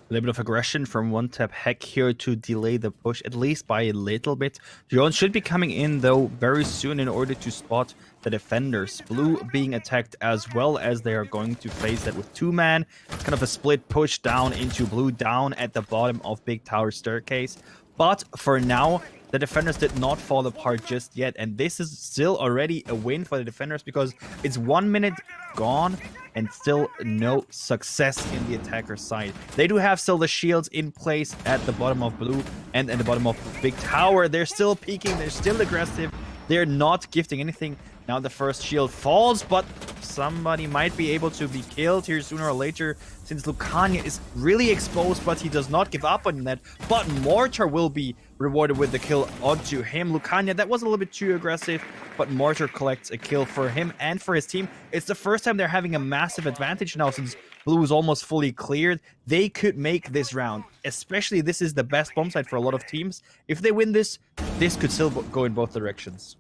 A little bit of aggression from one tap Heck here to delay the push, at least by a little bit. Drones should be coming in, though, very soon in order to spot the defenders. Blue being attacked as well, as they are going to face that with 2-man. It's kind of a split push down into Blue, down at the bottom of Big Tower staircase. But for now, the defenders did not fall apart just yet, and this is still already a win for the defenders because it's 1 minute gone and still no success in the attacker side. They do have still the shields in place at the bottom of Blue and at the bottom of Big Tower. They're still peeking, they're still aggressive, they're not gifting anything. Now the first shield falls, but somebody might be able to be killed here sooner or later, since Lucania is really exposed, but he does not give up on that. But Mortar will be rewarded with the kill onto him. Lucania, that was a little bit too aggressive, but Mortar collects a kill for him and for his team. It's the first time they're having a massive advantage now, since Blue is almost fully cleared. They could make this round, especially this is the best bomb site for a lot of teams. If they win this, this could still go in both directions.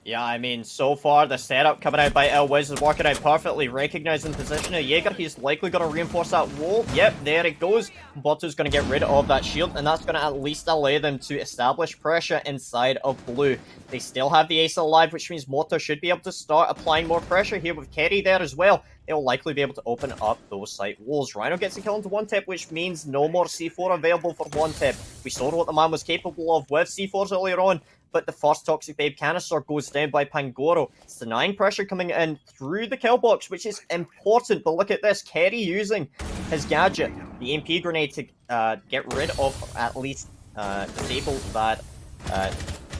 Yeah, I mean, so far, the setup coming out by Elwiz is working out perfectly. Recognizing the position of Jaeger, he's likely going to reinforce that wall. Yep, there it goes. Boto's going to get rid of that shield, and that's going to at least allow them to establish pressure inside of Blue. They still have the ace alive, which means Moto should be able to start applying more pressure here with Kerry there as well. They'll likely be able to open up those site walls. Rhino gets a kill into one tip, which means no more C4 available for one tip. We saw what the man was capable of with C4s earlier on, but the first Toxic Babe canister goes down by Pangoro. It's denying pressure coming in through the kill box, which is important. But look at this, Kerry using his gadget, the EMP grenade, to get rid of, at least disable that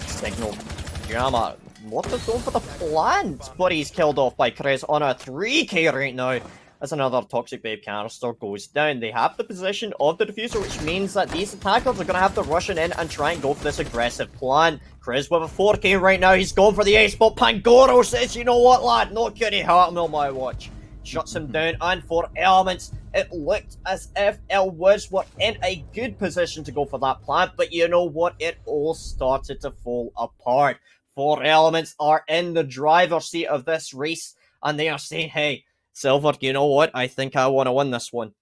signal jammer. Mortar's going for the plant, but he's killed off by Chris on a 3k right now. As another Toxic Babe canister goes down. They have the position of the diffuser, which means that these attackers are going to have to rush in and try and go for this aggressive plan. Chris with a 4k right now, he's going for the ace, but Pangoro says, you know what, lad, not gonna hurt him on my watch. shuts him down, and for Elements, it looked as if Elwiz were in a good position to go for that plant, but you know what? It all started to fall apart. 4 Elements are in the driver's seat of this race, and they are saying, hey, Silver, you know what? I think I want to win this one.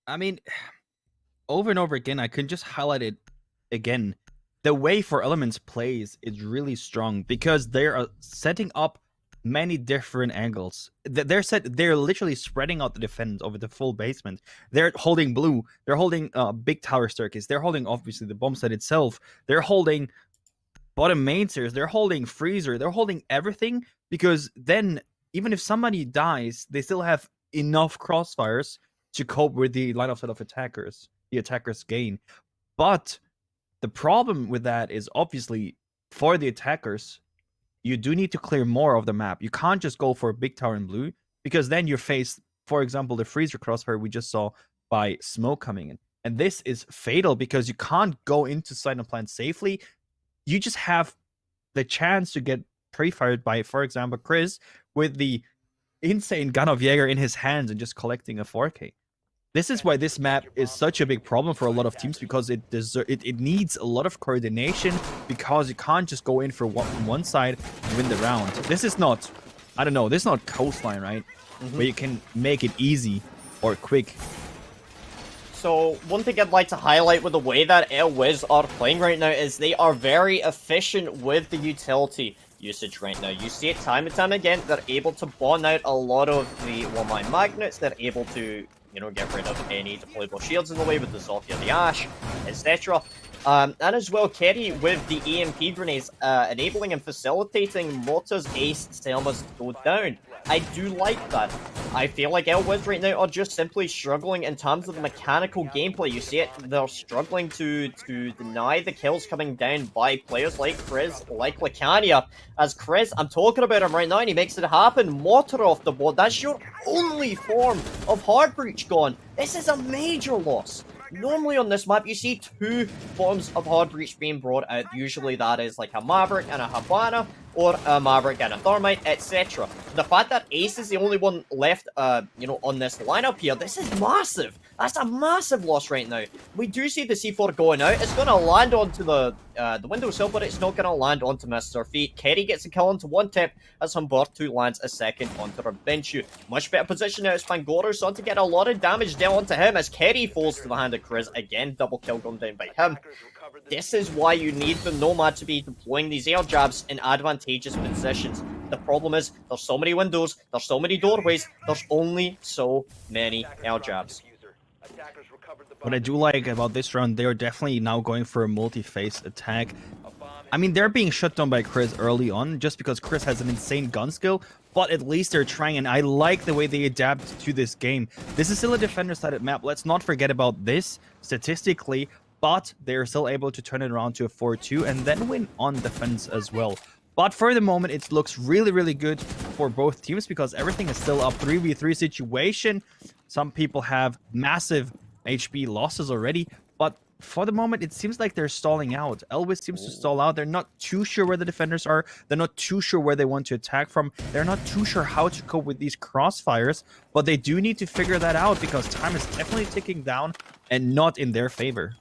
I mean, over and over again, I can just highlight it again. The way 4 Elements plays is really strong because they are setting up many different angles. They're literally spreading out the defense over the full basement. They're holding blue. They're holding big tower staircase. They're holding obviously the bomb site itself. They're holding bottom main stairs. They're holding freezer. They're holding everything because then even if somebody dies, they still have enough crossfires to cope with the line of sight of attackers. The attackers gain, but the problem with that is obviously for the attackers, you do need to clear more of the map. You can't just go for a big tower in blue because then you're faced, for example, the freezer crossfire we just saw by smoke coming in. And this is fatal because you can't go into site and plant safely. You just have the chance to get pre-fired by, for example, Chris with the insane gun of Jaeger in his hands and just collecting a 4K. This is why this map is such a big problem for a lot of teams because it needs a lot of coordination because you can't just go in from one side and win the round. This is not, I don't know, this is not coastline, right? Where you can make it easy or quick.
So, one thing I'd like to highlight with the way that Elwiz are playing right now is they are very efficient with the utility usage right now. You see it time and time again. They're able to bond out a lot of the one-line magnets. They're able to, you know, get rid of any deployable shields in the way with the Zofia, the Ash, etc. And as well, Kerry with the EMP grenades, enabling and facilitating Mortar's Ace Selmas to go down. I do like that. I feel like Elwiz right now are just simply struggling in terms of the mechanical gameplay. You see it, they're struggling to deny the kills coming down by players like Chris, like Lacania. As Chris, I'm talking about him right now and he makes it happen. Mortar off the board. That's your only form of hard breach gone. This is a major loss. Normally on this map, you see 2 forms of hard breach being brought out. Usually that is like a Maverick and a Habana, or a Maverick and a Thermite, etc. The fact that Ace is the only one left, you know, on this lineup here, this is massive. That's a massive loss right now. We do see the C4 going out. It's going to land onto the windowsill, but it's not going to land onto Mr. Feet. Kerry gets a kill onto one tip as Humberto lands a second onto Rabenchu. Much better position now as Pangoro starting to get a lot of damage down onto him as Kerry falls to the hand of Chris. Again, double kill going down by him. This is why you need the Nomad to be deploying these air jabs in advantageous positions. The problem is, there's so many windows, there's so many doorways, there's only so many air jabs.
What I do like about this round, they are definitely now going for a multi-phase attack. I mean, they're being shut down by Chris early on just because Chris has an insane gun skill, but at least they're trying, and I like the way they adapt to this game. This is still a defender-sided map. Let's not forget about this statistically, but they're still able to turn it around to a 4-2 and then win on defense as well. But for the moment, it looks really, really good for both teams because everything is still up 3v3 situation. Some people have massive HP losses already, but for the moment, it seems like they're stalling out. Elwiz seems to stall out. They're not too sure where the defenders are. They're not too sure where they want to attack from. They're not too sure how to cope with these crossfires, but they do need to figure that out because time is definitely ticking down and not in their favor.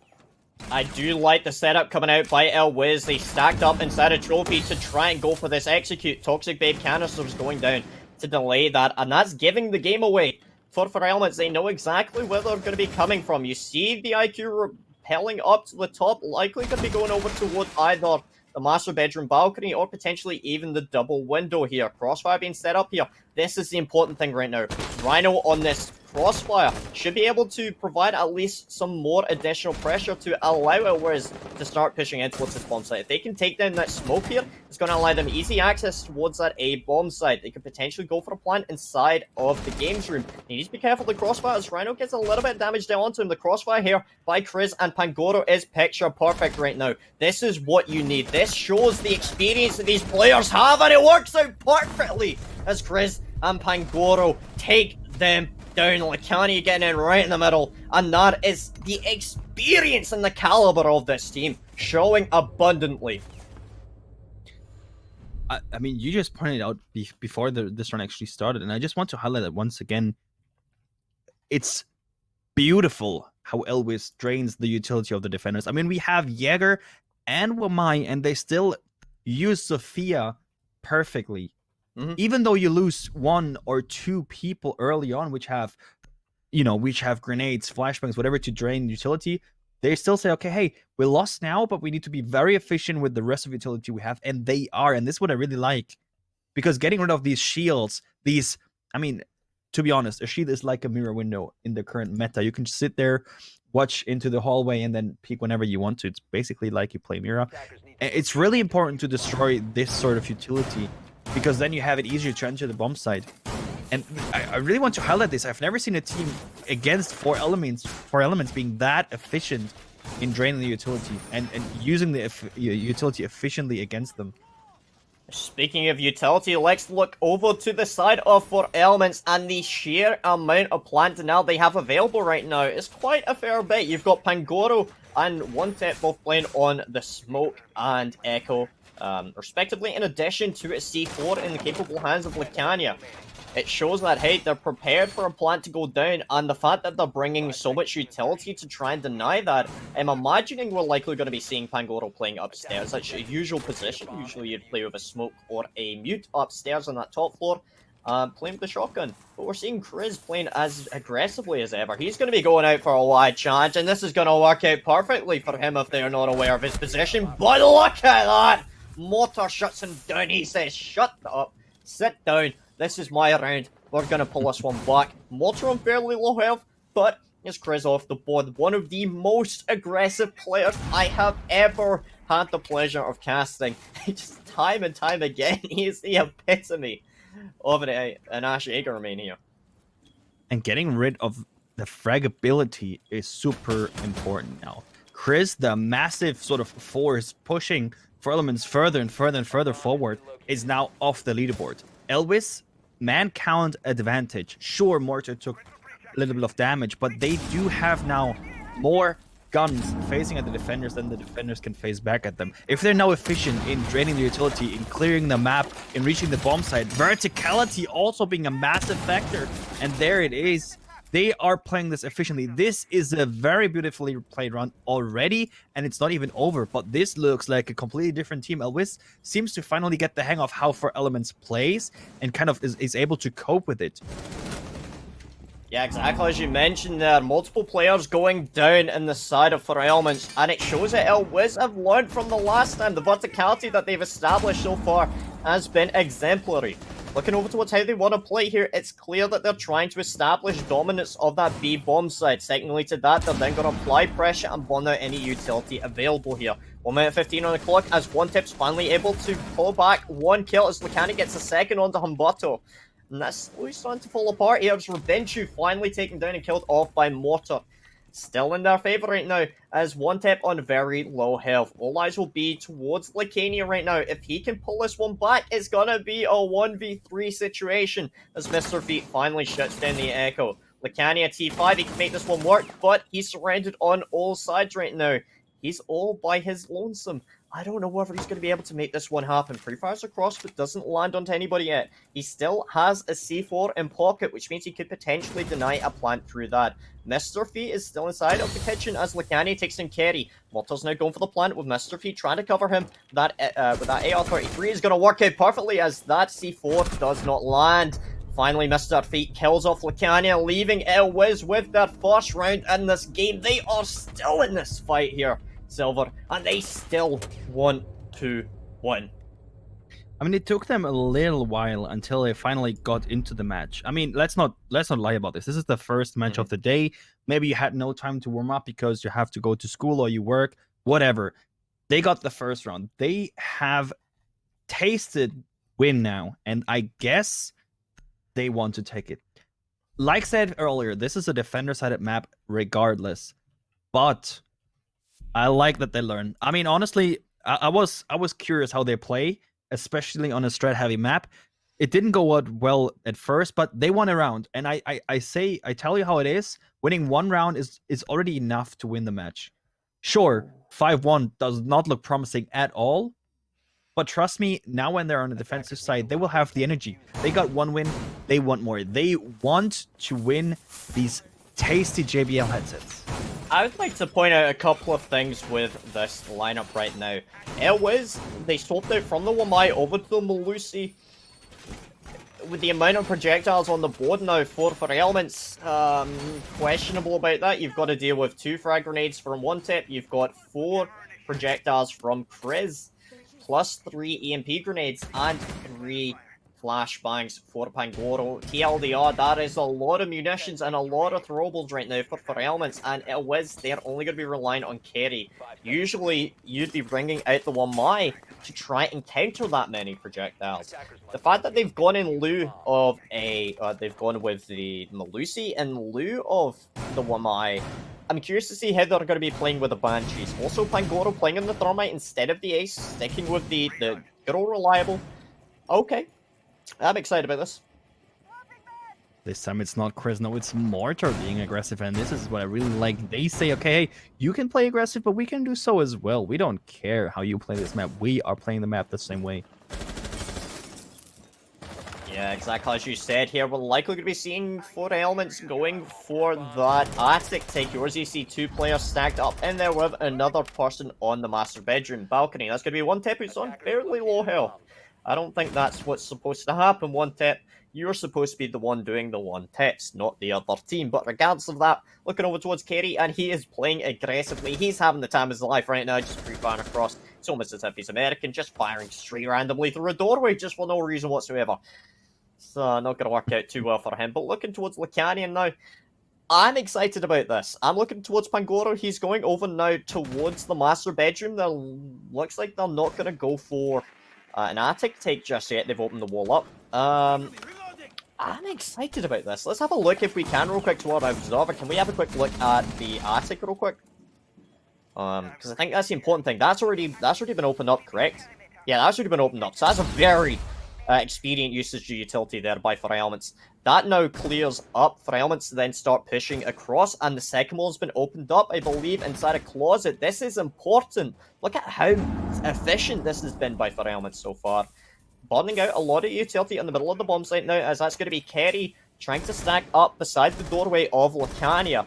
I do like the setup coming out by Elwiz. They stacked up inside a trophy to try and go for this execute. Toxic Babe canisters going down to delay that, and that's giving the game away. For Elements, they know exactly where they're going to be coming from. You see the IQ repelling up to the top, likely going to be going over toward either the master bedroom balcony or potentially even the double window here. Crossfire being set up here. This is the important thing right now. Rhino on this crossfire should be able to provide at least some more additional pressure to allow Elwiz to start pushing in towards this bomb site. If they can take down that smoke here, it's going to allow them easy access towards that A bomb site. They could potentially go for a plant inside of the games room. He needs to be careful of the crossfire as Rhino gets a little bit of damage down onto him. The crossfire here by Chris and Pangoro is picture perfect right now. This is what you need. This shows the experience that these players have, and it works out perfectly as Chris and Pangoro take them down. Lacani getting in right in the middle, and that is the experience and the caliber of this team showing abundantly.
I mean, you just pointed out before this run actually started, and I just want to highlight that once again. It's beautiful how Elvis drains the utility of the defenders. I mean, we have Jäger and Wamai, and they still use Sophia perfectly.
Mhm.
Even though you lose one or two people early on, which have grenades, flashbangs, whatever to drain utility, they still say, okay, hey, we lost now, but we need to be very efficient with the rest of utility we have, and they are. And this is what I really like, because getting rid of these shields, I mean, to be honest, a shield is like a mirror window in the current meta. You can sit there, watch into the hallway, and then peek whenever you want to. It's basically like you play Mira. It's really important to destroy this sort of utility, because then you have it easier to enter the bomb site. And I really want to highlight this. I've never seen a team against four elements being that efficient in draining the utility and using the utility efficiently against them.
Speaking of utility, let's look over to the side of 4 Elements, and the sheer amount of plant now they have available right now is quite a fair bit. You've got Pangoro and OneTap both playing on the Smoke and Echo, respectively, in addition to a C4 in the capable hands of Licania. It shows that, hey, they're prepared for a plant to go down, and the fact that they're bringing so much utility to try and deny that, I'm imagining we're likely going to be seeing Pangoro playing upstairs. That's a usual position. Usually you'd play with a Smoke or a Mute upstairs on that top floor, playing with the shotgun. But we're seeing Chris playing as aggressively as ever. He's going to be going out for a wide charge, and this is going to work out perfectly for him if they're not aware of his position. But look at that! Mortar shuts him down. He says, shut up, sit down. This is my round. We're going to pull this one back. Mortar on fairly low health, but it's Chris off the board. One of the most aggressive players I have ever had the pleasure of casting. Just time and time again, he is the epitome of an Ash Jaeger main here.
And getting rid of the fragability is super important now. Chris, the massive sort of force pushing 4 Elements further and further and further forward, is now off the leaderboard. Elvis, man count advantage. Sure, Mortar took a little bit of damage, but they do have now more guns facing at the defenders than the defenders can face back at them. If they're now efficient in draining the utility, in clearing the map, in reaching the bomb site, verticality also being a massive factor, and there it is. They are playing this efficiently. This is a very beautifully played run already, and it's not even over, but this looks like a completely different team. Elvis seems to finally get the hang of how 4 Elements plays and kind of is able to cope with it.
Yeah, exactly as you mentioned there. Multiple players going down in the side of 4 Elements, and it shows that Elvis have learned from the last time. The verticality that they've established so far has been exemplary. Looking over towards how they want to play here, it's clear that they're trying to establish dominance of that B bomb side. Secondly to that, they're then going to apply pressure and burn out any utility available here. 1 minute 15 on the clock as OneTap's finally able to pull back 1 kill as Licani gets a second onto Humberto. And that's slowly starting to fall apart here as Rebenchu finally taken down and killed off by Mortar. Still in their favor right now, as OneTap on very low health. All eyes will be towards Licania right now. If he can pull this one back, it's gonna be a 1v3 situation, as Mr. Feet finally shuts down the Echo. Licania T5, he can make this one work, but he's surrounded on all sides right now. He's all by his lonesome. I don't know whether he's going to be able to make this one happen. Pre-fires across, but doesn't land onto anybody yet. He still has a C4 in pocket, which means he could potentially deny a plant through that. Mr. Feet is still inside of the kitchen as Licani takes in carry. Mortar's now going for the plant with Mr. Feet trying to cover him. That with that AR-33 is going to work out perfectly as that C4 does not land. Finally, Mr. Feet kills off Licania, leaving Elwiz with their first round in this game. They are still in this fight here, Silver, and they still want to win.
I mean, it took them a little while until they finally got into the match. I mean, let's not lie about this. This is the first match of the day. Maybe you had no time to warm up because you have to go to school or you work, whatever. They got the first round. They have tasted win now, and I guess they want to take it. Like said earlier, this is a defender-sided map regardless, but I like that they learn. I mean, honestly, I was curious how they play, especially on a strat-heavy map. It didn't go out well at first, but they won a round. And I tell you how it is. Winning one round is already enough to win the match. Sure, 5-1 does not look promising at all, But trust me, now when they're on the defensive side, they will have the energy. They got one win, they want more. They want to win these tasty JBL headsets.
I would like to point out a couple of things with this lineup right now. Elwiz, they swapped out from the Wamai over to the Malusi. With the amount of projectiles on the board now, 4 for elements, questionable about that. You've got to deal with 2 frag grenades from one tip. You've got 4 projectiles from Kriz, plus 3 EMP grenades and 3 flashbangs for Pangoro. TLDR, that is a lot of munitions and a lot of throwables right now for elements, and it was, they're only going to be relying on carry. Usually, you'd be bringing out the Wamai to try and counter that many projectiles. The fact that they've gone in lieu of they've gone with the Malusi in lieu of the Wamai, I'm curious to see how they're going to be playing with the Banshees. Also, Pangoro playing in the Thermite instead of the Ace, sticking with the good old reliable. Okay. I'm excited about this.
This time it's not Chris, no, it's Mortar being aggressive, and this is what I really like. They say, okay, hey, you can play aggressive, but we can do so as well. We don't care how you play this map. We are playing the map the same way.
Yeah, exactly as you said here. We're likely going to be seeing 4 elements going for that attic take. Yours, you see 2 players stacked up in there with another person on the master bedroom balcony. That's going to be one tip who's on fairly low health. I don't think that's what's supposed to happen. One tip, you're supposed to be the one doing the one tips, not the other team. But regardless of that, looking over towards Kerry, and he is playing aggressively. He's having the time of his life right now, just free-firing across. It's almost as if he's American, just firing straight randomly through a doorway, just for no reason whatsoever. So, not going to work out too well for him. But looking towards Lacanian now, I'm excited about this. I'm looking towards Pangoro. He's going over now towards the master bedroom. There looks like they're not going to go for an attic take just yet. They've opened the wall up. I'm excited about this. Let's have a look if we can real quick to our observer. Can we have a quick look at the attic real quick? Because I think that's the important thing. That's already been opened up, correct? Yeah, that's already been opened up. So that's a very expedient usage of utility there by For Elements. That now clears up For Elements to then start pushing across, and the second wall has been opened up, I believe, inside a closet. This is important. Look at how efficient this has been by For Elements so far. Burning out a lot of utility in the middle of the bomb site now, as that's going to be Kerry trying to stack up beside the doorway of Lacania.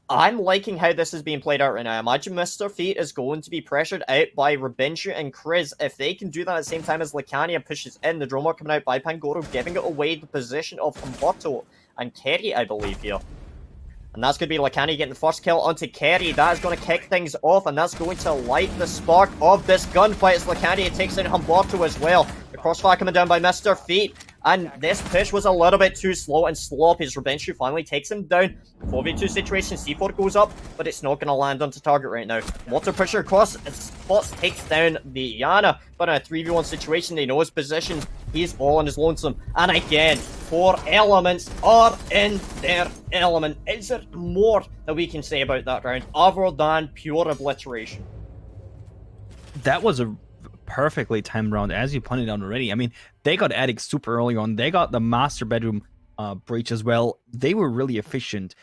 I'm liking how this is being played out right now. I imagine Mr. Feet is going to be pressured out by Rabinshu and Kriz. If they can do that at the same time as Lacania pushes in, the drone mark coming out by Pangoro, giving it away the position of Humberto and Kerry, I believe, here. And that's going to be Lacania getting the first kill onto Kerry. That is going to kick things off, and that's going to light the spark of this gunfight as Lacania takes in Humberto as well. The crossfire coming down by Mr. Feet. And this push was a little bit too slow and sloppy as Rabinshu finally takes him down. 4v2 situation, C4 goes up, but it's not going to land onto target right now. Water pusher across, spots takes down the Yana, but in a 3v1 situation, they know his position. He's all on his lonesome. And again, 4 elements are in their element. Is there more that we can say about that round other than pure obliteration?
That was a perfectly timed round, as you pointed out already. I mean, they got attic super early on. They got the master bedroom breach as well. They were really efficient,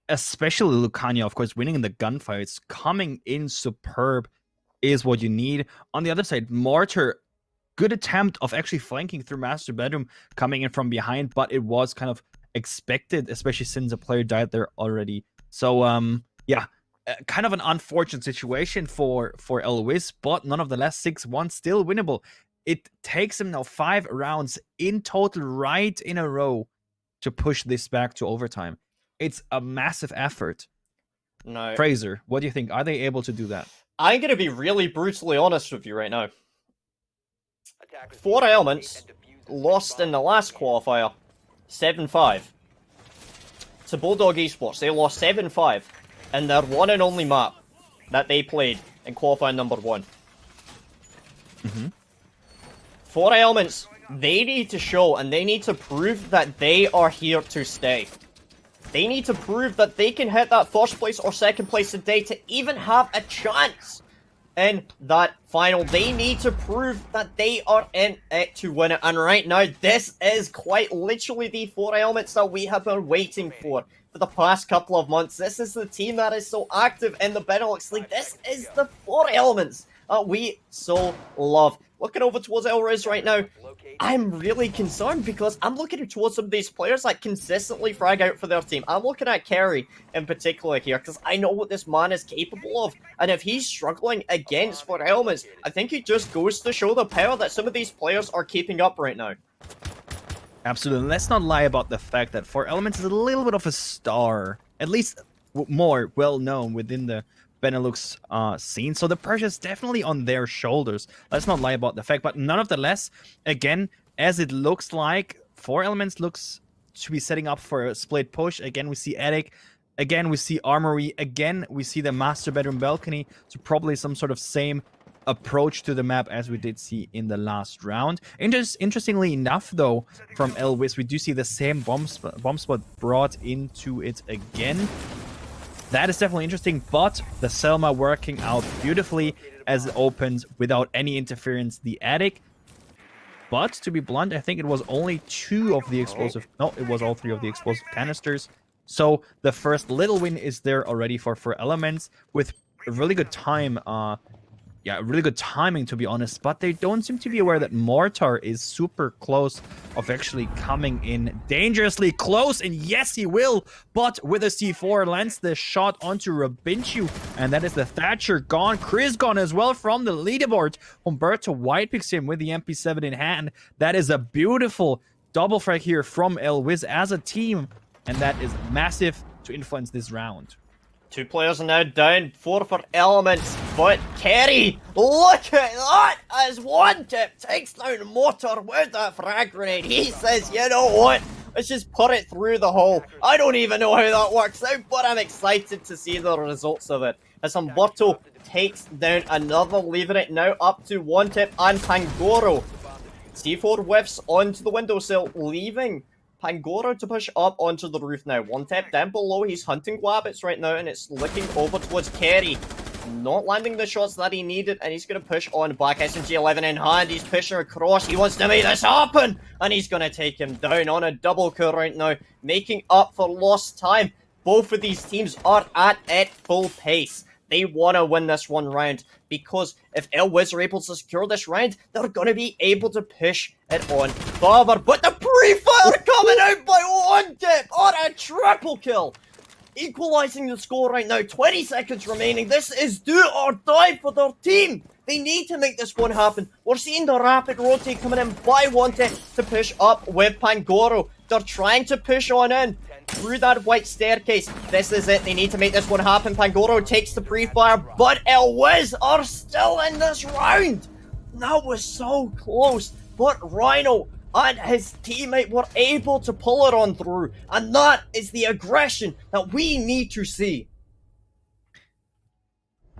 especially Lucania, of course, winning in the gunfights. Coming in superb is what you need. On the other side, Mortar, good attempt of actually flanking through master bedroom, coming in from behind, but it was kind of expected, especially since a player died there already. So, yeah. Kind of an unfortunate situation for Elwis, but nonetheless, 6-1 still winnable. It takes him now 5 rounds in total right in a row to push this back to overtime. It's a massive effort.
No.
Fraser, what do you think? Are they able to do that?
I'm going to be really brutally honest with you right now. 4 elements lost in the last qualifier 7-5 to Bulldog Esports. They lost 7-5. In their one and only map that they played in qualifying number 1. 4 elements, they need to show and they need to prove that they are here to stay. They need to prove that they can hit that first place or second place today to even have a chance in that final. They need to prove that they are in it to win it. And right now, this is quite literally the 4 elements that we have been waiting for the past couple of months. This is the team that is so active in the Benelux League. This is the 4 elements that we so love. looking over towards Elriz right now, I'm really concerned because I'm looking towards some of these players that consistently frag out for their team. I'm looking at Kerry in particular here because I know what this man is capable of. And if he's struggling against 4 Elements, I think it just goes to show the power that some of these players are keeping up right now.
Absolutely. Let's not lie about the fact that 4 Elements is a little bit of a star, at least more well known within the Benelux scene. So the pressure is definitely on their shoulders. Let's not lie about the fact. But nonetheless, again, as it looks like 4 Elements looks to be setting up for a split push. Again, we see Attic. Again, we see Armory. Again, we see the master bedroom balcony. So probably some sort of same approach to the map as we did see in the last round. Interestingly enough, though, from Elvis, we do see the same bomb spot brought into it again. That is definitely interesting, but the Selma working out beautifully as it opens without any interference the attic. But to be blunt, I think it was only 2 of the explosive... No, it was all 3 of the explosive canisters. So the first little win is there already for 4 Elements with a really good time. Really good timing, to be honest, but they don't seem to be aware that Mortar is super close of actually coming in dangerously close, and yes, he will, but with a C4 lands the shot onto Rabinchu, and that is the Thatcher gone. Chris gone as well from the leaderboard. Humberto White picks him with the MP7 in hand. That is a beautiful double frag here from Elwiz as a team, and that is massive to influence this round.
2 players are now down, 4 for Elements, but Kerry, look at that, as one tip takes down Mortar with that frag grenade. He says, you know what, let's just put it through the hole. I don't even know how that works out, but I'm excited to see the results of it. As Humberto takes down another, leaving it now up to one tip and Pangoro. C4 whiffs onto the windowsill, leaving Pangoro to push up onto the roof now. One tap down below. He's hunting wabbits right now, and it's looking over towards Kerry. Not landing the shots that he needed, and he's going to push on back. SMG-11 in hand. He's pushing across. He wants to make this happen, and he's going to take him down on a double kill right now, making up for lost time. Both of these teams are at full pace. They want to win this one round, because if Elwiz are able to secure this round, they're going to be able to push it on further. But the pre-fire coming out by one tip on a triple kill. Equalizing the score right now, 20 seconds remaining. This is do or die for their team. They need to make this one happen. We're seeing the rapid rotate coming in by one tip to push up with Pangoro. They're trying to push on in through that white staircase. This is it. They need to make this one happen. Pangoro takes the pre-fire, but Elwiz are still in this round. That was so close, but Rhino and his teammate were able to pull it on through, and that is the aggression that we need to see.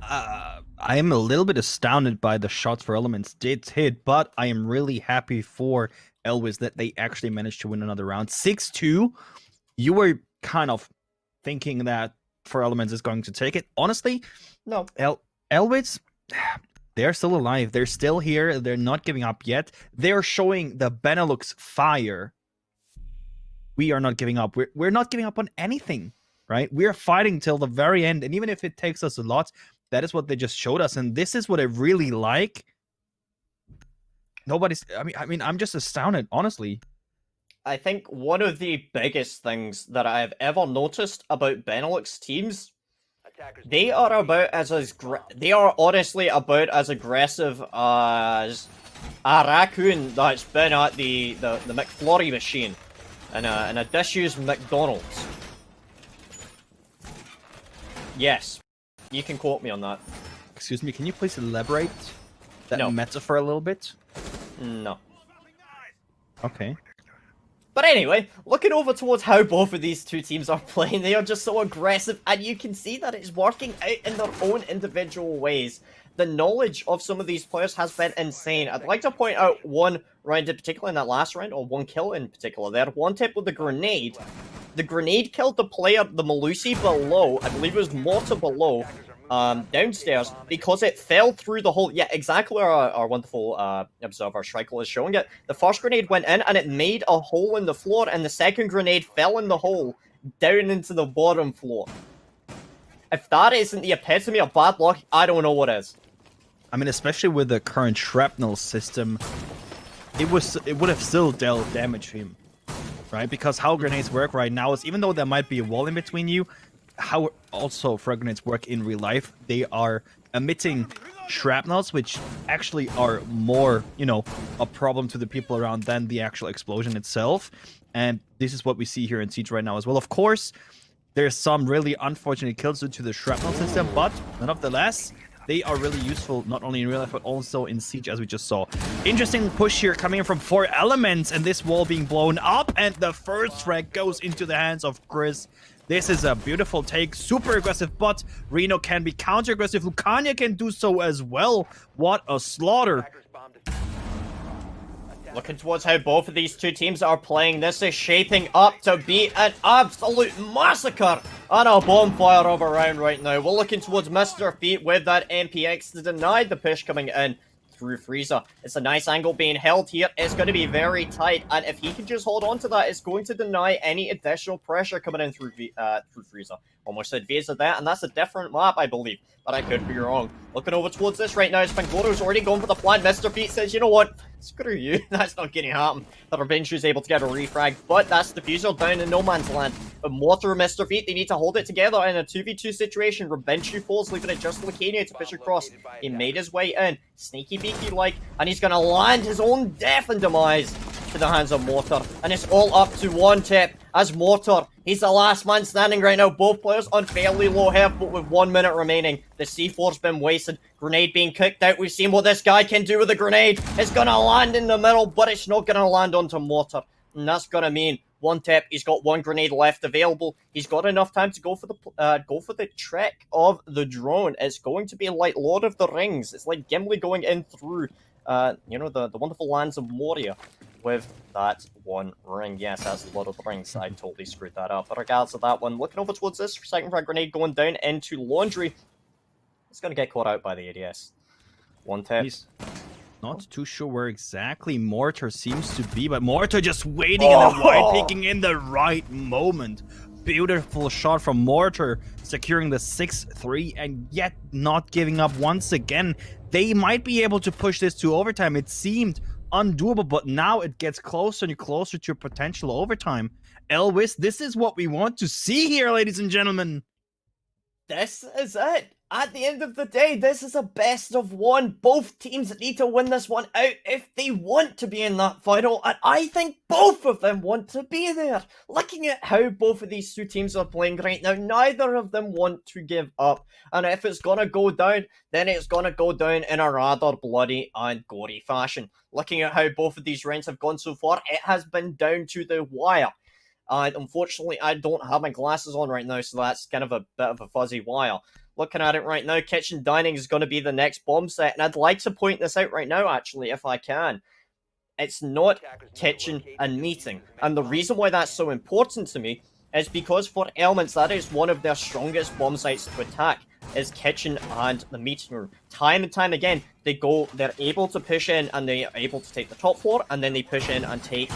I am a little bit astounded by the shots for Elements did hit, but I am really happy for Elwiz that they actually managed to win another round. 6-2. You were kind of thinking that 4 Elements is going to take it. Honestly,
no.
Elwiz, they're still alive. They're still here. They're not giving up yet. They're showing the Benelux fire. We are not giving up. We're not giving up on anything, right? We're fighting till the very end. And even if it takes us a lot, that is what they just showed us. And this is what I really like. I mean, I'm just astounded, honestly.
I think one of the biggest things that I've ever noticed about Benelux teams, they are honestly about as aggressive as a raccoon that's been at the McFlurry machine in a disused McDonald's. Yes, you can quote me on that.
Excuse me, can you please elaborate that
No.
metaphor a little bit?
No.
Okay.
But anyway, looking over towards how both of these two teams are playing, they are just so aggressive, and you can see that it's working out in their own individual ways. The knowledge of some of these players has been insane. I'd like to point out one round in particular in that last round, or one kill in particular. They had one tip with the grenade. The grenade killed the player, the Malusi below, I believe it was Mortar below, downstairs, because it fell through the hole. Yeah, exactly where our wonderful observer Schreikel is showing it. The first grenade went in and it made a hole in the floor, and the second grenade fell in the hole down into the bottom floor. If that isn't the epitome of bad luck, I don't know what is.
I mean, especially with the current shrapnel system, it would have still dealt damage to him, right? Because how grenades work right now is, even though there might be a wall in between you, how also frag grenades work in real life, they are emitting shrapnels, which actually are more, a problem to the people around than the actual explosion itself. And this is what we see here in Siege right now as well. Of course, there's some really unfortunate kills due to the shrapnel system, but nonetheless, they are really useful, not only in real life, but also in Siege, as we just saw. Interesting push here coming in from 4 elements, and this wall being blown up, and the first frag goes into the hands of Chris. This is a beautiful take, super aggressive, but Reno can be counter-aggressive. Lucania can do so as well. What a slaughter.
Looking towards how both of these two teams are playing, this is shaping up to be an absolute massacre and a bonfire of a round right now. We're looking towards Mr. Feet with that MPX to deny the push coming in through Frieza. It's a nice angle being held here. It's going to be very tight, and if he can just hold on to that, it's going to deny any additional pressure coming in through Frieza. Almost said Visa there, and that's a different map, I believe, but I could be wrong. Looking over towards this right now, Spangoro's already going for the plan. Mr. Feet says, you know what? Screw you. That's not going to happen. The Revenge is able to get a refrag, but that's the Diffuser down in no man's land. But Mortar, Mr. Feet, they need to hold it together in a 2v2 situation. Revenge falls, leaving it just Lucania to push across. He made his way in, sneaky beaky like, and he's going to land his own death and demise to the hands of Mortar. And it's all up to one tip as Mortar. He's the last man standing right now. Both players on fairly low health, but with 1 minute remaining. The C4's been wasted. Grenade being kicked out. We've seen what this guy can do with a grenade. It's going to land in the middle, but it's not going to land onto Mortar. And that's going to mean one tip. He's got 1 grenade left available. He's got enough time to go for the trick of the drone. It's going to be like Lord of the Rings. It's like Gimli going in through, the wonderful lands of Moria with that 1 ring. Yes, that's Lord of the Rings. I totally screwed that up. But regardless of that one, looking over towards this second frag grenade going down into Laundry. It's going to get caught out by the ADS. 1 tip.
He's not too sure where exactly Mortar seems to be, but Mortar just waiting in the wide, picking in the right moment. Beautiful shot from Mortar, securing the 6-3 and yet not giving up once again. They might be able to push this to overtime. It seemed undoable, but now it gets closer and closer to potential overtime. Elvis, this is what we want to see here, ladies and gentlemen.
This is it. At the end of the day, this is a best of 1. Both teams need to win this one out if they want to be in that final, and I think both of them want to be there. Looking at how both of these two teams are playing right now, neither of them want to give up, and if it's gonna go down, then it's gonna go down in a rather bloody and gory fashion. Looking at how both of these rounds have gone so far, it has been down to the wire. Unfortunately, I don't have my glasses on right now, so that's kind of a bit of a fuzzy wire. Looking at it right now, Kitchen Dining is going to be the next bomb set, and I'd like to point this out right now, actually, if I can. It's not Kitchen and Meeting, and the reason why that's so important to me is because for Elements, that is one of their strongest bomb sites to attack, is Kitchen and the Meeting Room. Time and time again, they're able to push in, and they're able to take the top floor, and then they push in and take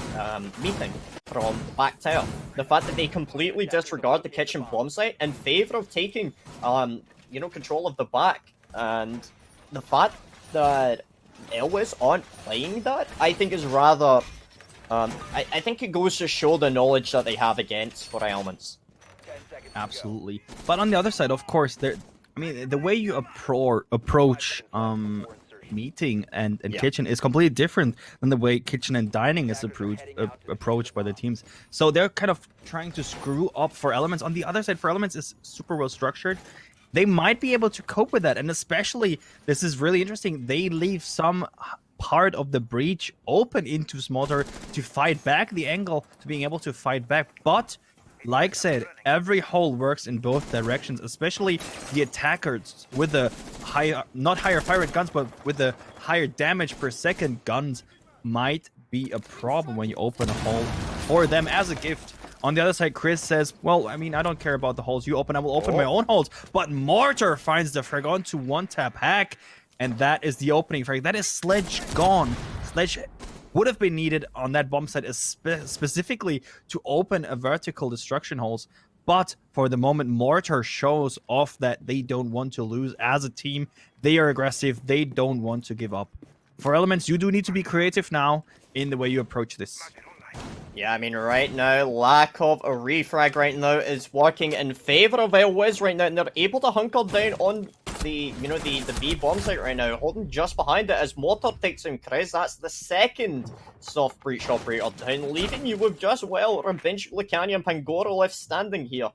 Meeting from the back tower. The fact that they completely disregard the Kitchen bomb site in favor of taking, control of the back, and the fact that Elvis aren't playing that, I think is rather, I think it goes to show the knowledge that they have against for Elements.
Absolutely. But on the other side, of course, the way you approach Meeting and Kitchen is completely different than the way Kitchen and Dining is approached by the teams. So they're kind of trying to screw up for Elements. On the other side, for Elements is super well structured. They might be able to cope with that, and especially, this is really interesting, they leave some part of the breach open into Smolder to fight back, the angle to being able to fight back. But like said, every hole works in both directions, especially the attackers with the not higher fire rate guns, but with the higher damage per second guns might be a problem when you open a hole for them as a gift. On the other side, Chris says, well, I don't care about the holes you open. I will open my own holes. But Mortar finds the frag onto 1-tap hack, and that is the opening frag. That is Sledge gone. Sledge would have been needed on that bomb site specifically to open a vertical destruction holes. But for the moment, Mortar shows off that they don't want to lose as a team. They are aggressive. They don't want to give up. For Elements, you do need to be creative now in the way you approach this.
Yeah, I mean, right now, lack of a refrag right now is working in favor of Elwiz right now, and they're able to hunker down on the, the B bomb site right now, holding just behind it as Mortar takes in Krez. That's the second soft breach operator down, leaving you with just, well, Rabinch, Lucania, and Pangoro left standing here.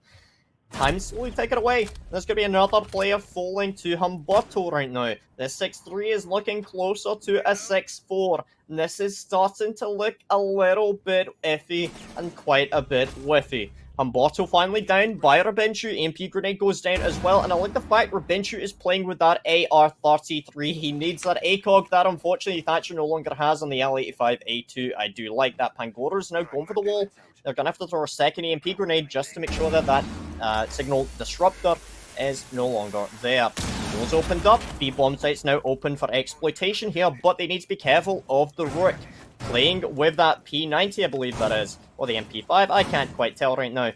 Time slowly taken away. There's going to be another player falling to Humberto right now. The 6-3 is looking closer to a 6-4. And this is starting to look a little bit iffy and quite a bit whiffy. Humberto finally down by Rabinchu. EMP grenade goes down as well. And I like the fact Rabinchu is playing with that AR-33. He needs that ACOG that unfortunately Thatcher no longer has on the L85A2. I do like that. Pangoro's now going for the wall. They're going to have to throw a second EMP grenade just to make sure that that signal disruptor is no longer there. Doors opened up. B bomb site's now open for exploitation here, but they need to be careful of the Rook. Playing with that P90, I believe that is, or the MP5. I can't quite tell right now.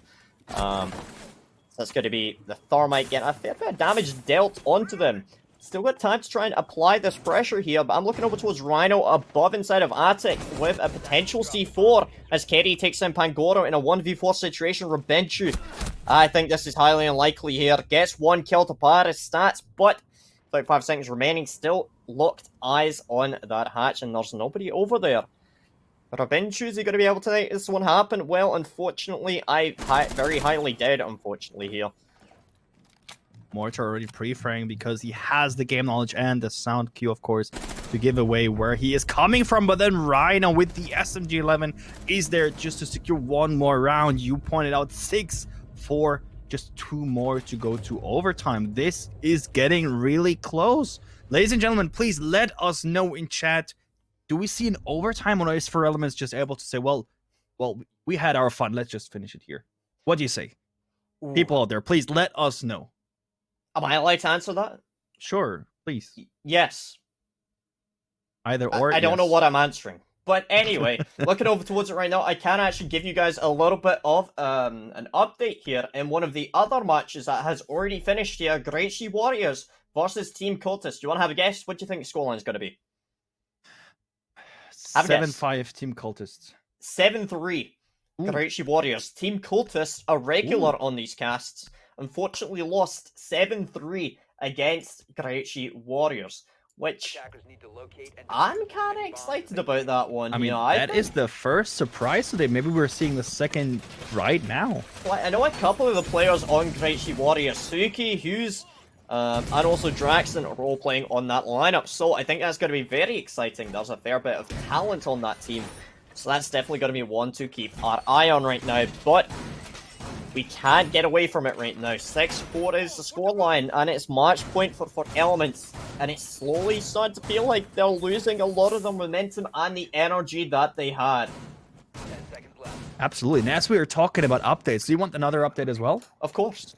So that's going to be the Thermite getting a fair bit of damage dealt onto them. Still got time to try and apply this pressure here, but I'm looking over towards Rhino above inside of Attic with a potential C4 as Kerry takes in Pangoro in a 1v4 situation. Rabinchu, I think this is highly unlikely here. Gets one kill to par his stats, but 35 seconds remaining. Still locked eyes on that hatch, and there's nobody over there. Rabinchu, is he going to be able to make this one happen? Well, unfortunately, I very highly doubt it, unfortunately, here.
Mortar already pre-fraying because he has the game knowledge and the sound cue, of course, to give away where he is coming from. But then Rhino with the SMG-11 is there just to secure one more round. You pointed out 6-4, just 2 more to go to overtime. This is getting really close. Ladies and gentlemen, please let us know in chat. Do we see an overtime, or is For Elements just able to say, well, we had our fun. Let's just finish it here. What do you say?
Ooh.
People out there, please let us know.
Am I allowed to answer that?
Sure, please.
Yes.
Either or.
I don't
yes.
know what I'm answering. But anyway, looking over towards it right now, I can actually give you guys a little bit of an update here in one of the other matches that has already finished here. Great She Warriors versus Team Cultist. Do you want to have a guess? What do you think the scoreline is going to be?
7-5 Team Cultists.
7-3. Great She Warriors. Team Cultists, a regular on these casts, unfortunately lost 7-3 against Great She Warriors, which I'm kind of excited about that one.
I mean, that is the first surprise today. Maybe we're seeing the second right now.
Like, I know a couple of the players on Great She Warriors, Suki, Hughes, and also Draxton are all playing on that lineup, so I think that's going to be very exciting. There's a fair bit of talent on that team, so that's definitely going to be one to keep our eye on right now, but we can't get away from it right now. 6-4 is the scoreline, and it's match point for Elements, and it's slowly starting to feel like they're losing a lot of the momentum and the energy that they had.
Absolutely. And as we were talking about updates, do you want another update as well?
Of course.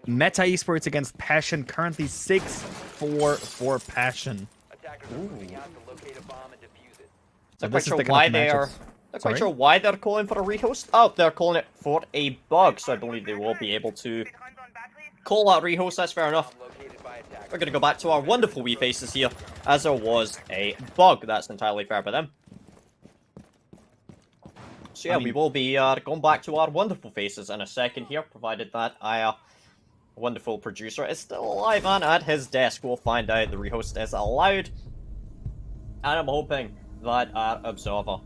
Meta Esports against Passion, currently 6-4 for Passion.
Not quite sure why they're sure why they're calling for a rehost. Oh, they're calling it for a bug, so I believe they will be able to call out rehost. That's fair enough. We're gonna go back to our wonderful wee faces here, as there was a bug. That's entirely fair for them. So yeah, we will be going back to our wonderful faces in a second here, provided that our wonderful producer is still alive and at his desk. We'll find out the rehost is allowed, and I'm hoping that our observer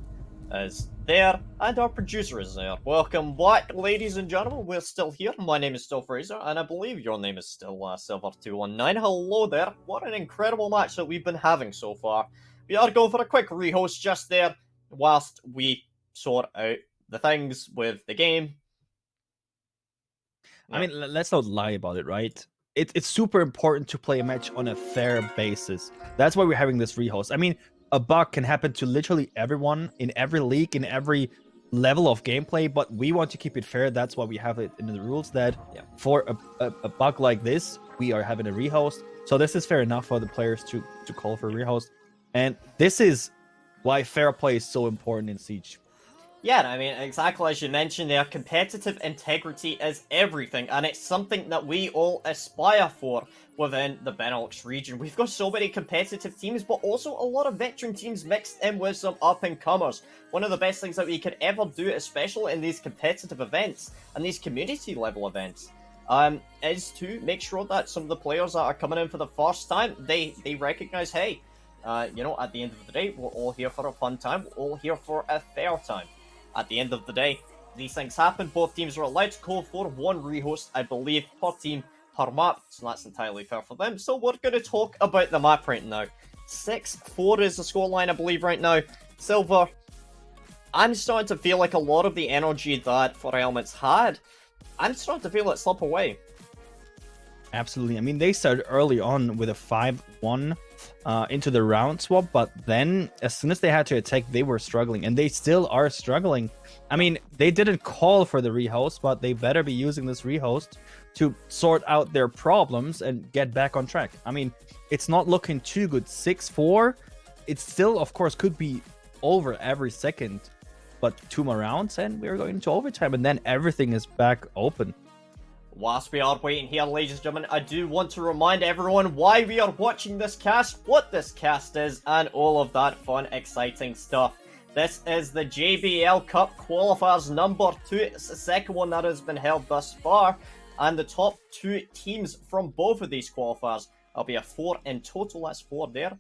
is there and our producer is there. Welcome back, ladies and gentlemen. We're still here. My name is still Fraser, and I believe your name is still Silver219. Hello there. What an incredible match that we've been having so far. We are going for a quick rehost just there whilst we sort out the things with the game.
I mean, let's not lie about it, right? It's super important to play a match on a fair basis. That's why we're having this rehost. I mean, a bug can happen to literally everyone in every league, in every level of gameplay, but we want to keep it fair. That's why we have it in the rules that for a bug like this, we are having a rehost. So this is fair enough for the players to call for a rehost. And this is why fair play is so important in Siege.
Yeah, I mean, exactly as you mentioned there, competitive integrity is everything, and it's something that we all aspire for within the Benelux region. We've got so many competitive teams, but also a lot of veteran teams mixed in with some up-and-comers. One of the best things that we could ever do, especially in these competitive events and these community-level events, is to make sure that some of the players that are coming in for the first time, they recognize, hey, you know, at the end of the day, we're all here for a fun time, we're all here for a fair time. At the end of the day, these things happen. Both teams are allowed to call for one rehost, I believe, per team, per map, so that's entirely fair for them. So we're going to talk about the map right now. 6-4 is the scoreline, I believe, right now. Silver, I'm starting to feel like a lot of the energy that For Elements had, I'm starting to feel it slip away.
Absolutely. I mean, they started early on with a 5-1 into the round swap, but then as soon as they had to attack, they were struggling, and they still are struggling. I mean, they didn't call for the rehost, but they better be using this rehost to sort out their problems and get back on track. I mean, it's not looking too good. 6-4, it still, of course, could be over every second, but 2 more rounds, and we're going into overtime, and then everything is back open.
Whilst we are waiting here, ladies and gentlemen, I do want to remind everyone why we are watching this cast, what this cast is, and all of that fun, exciting stuff. This is the JBL Cup Qualifiers number 2. It's the second one that has been held thus far, and the top 2 teams from both of these qualifiers, there'll be a 4 in total, that's 4 there,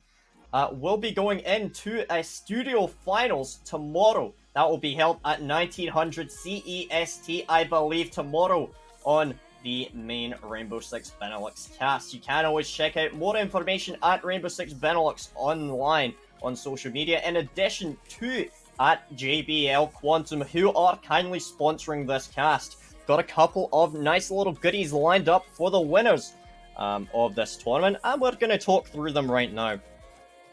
will be going into a studio finals tomorrow. That will be held at 1900 CEST, I believe, tomorrow on the main Rainbow Six Benelux cast. You can always check out more information at Rainbow Six Benelux online on social media, in addition to at JBL Quantum, who are kindly sponsoring this cast. Got a couple of nice little goodies lined up for the winners of this tournament, and we're going to talk through them right now.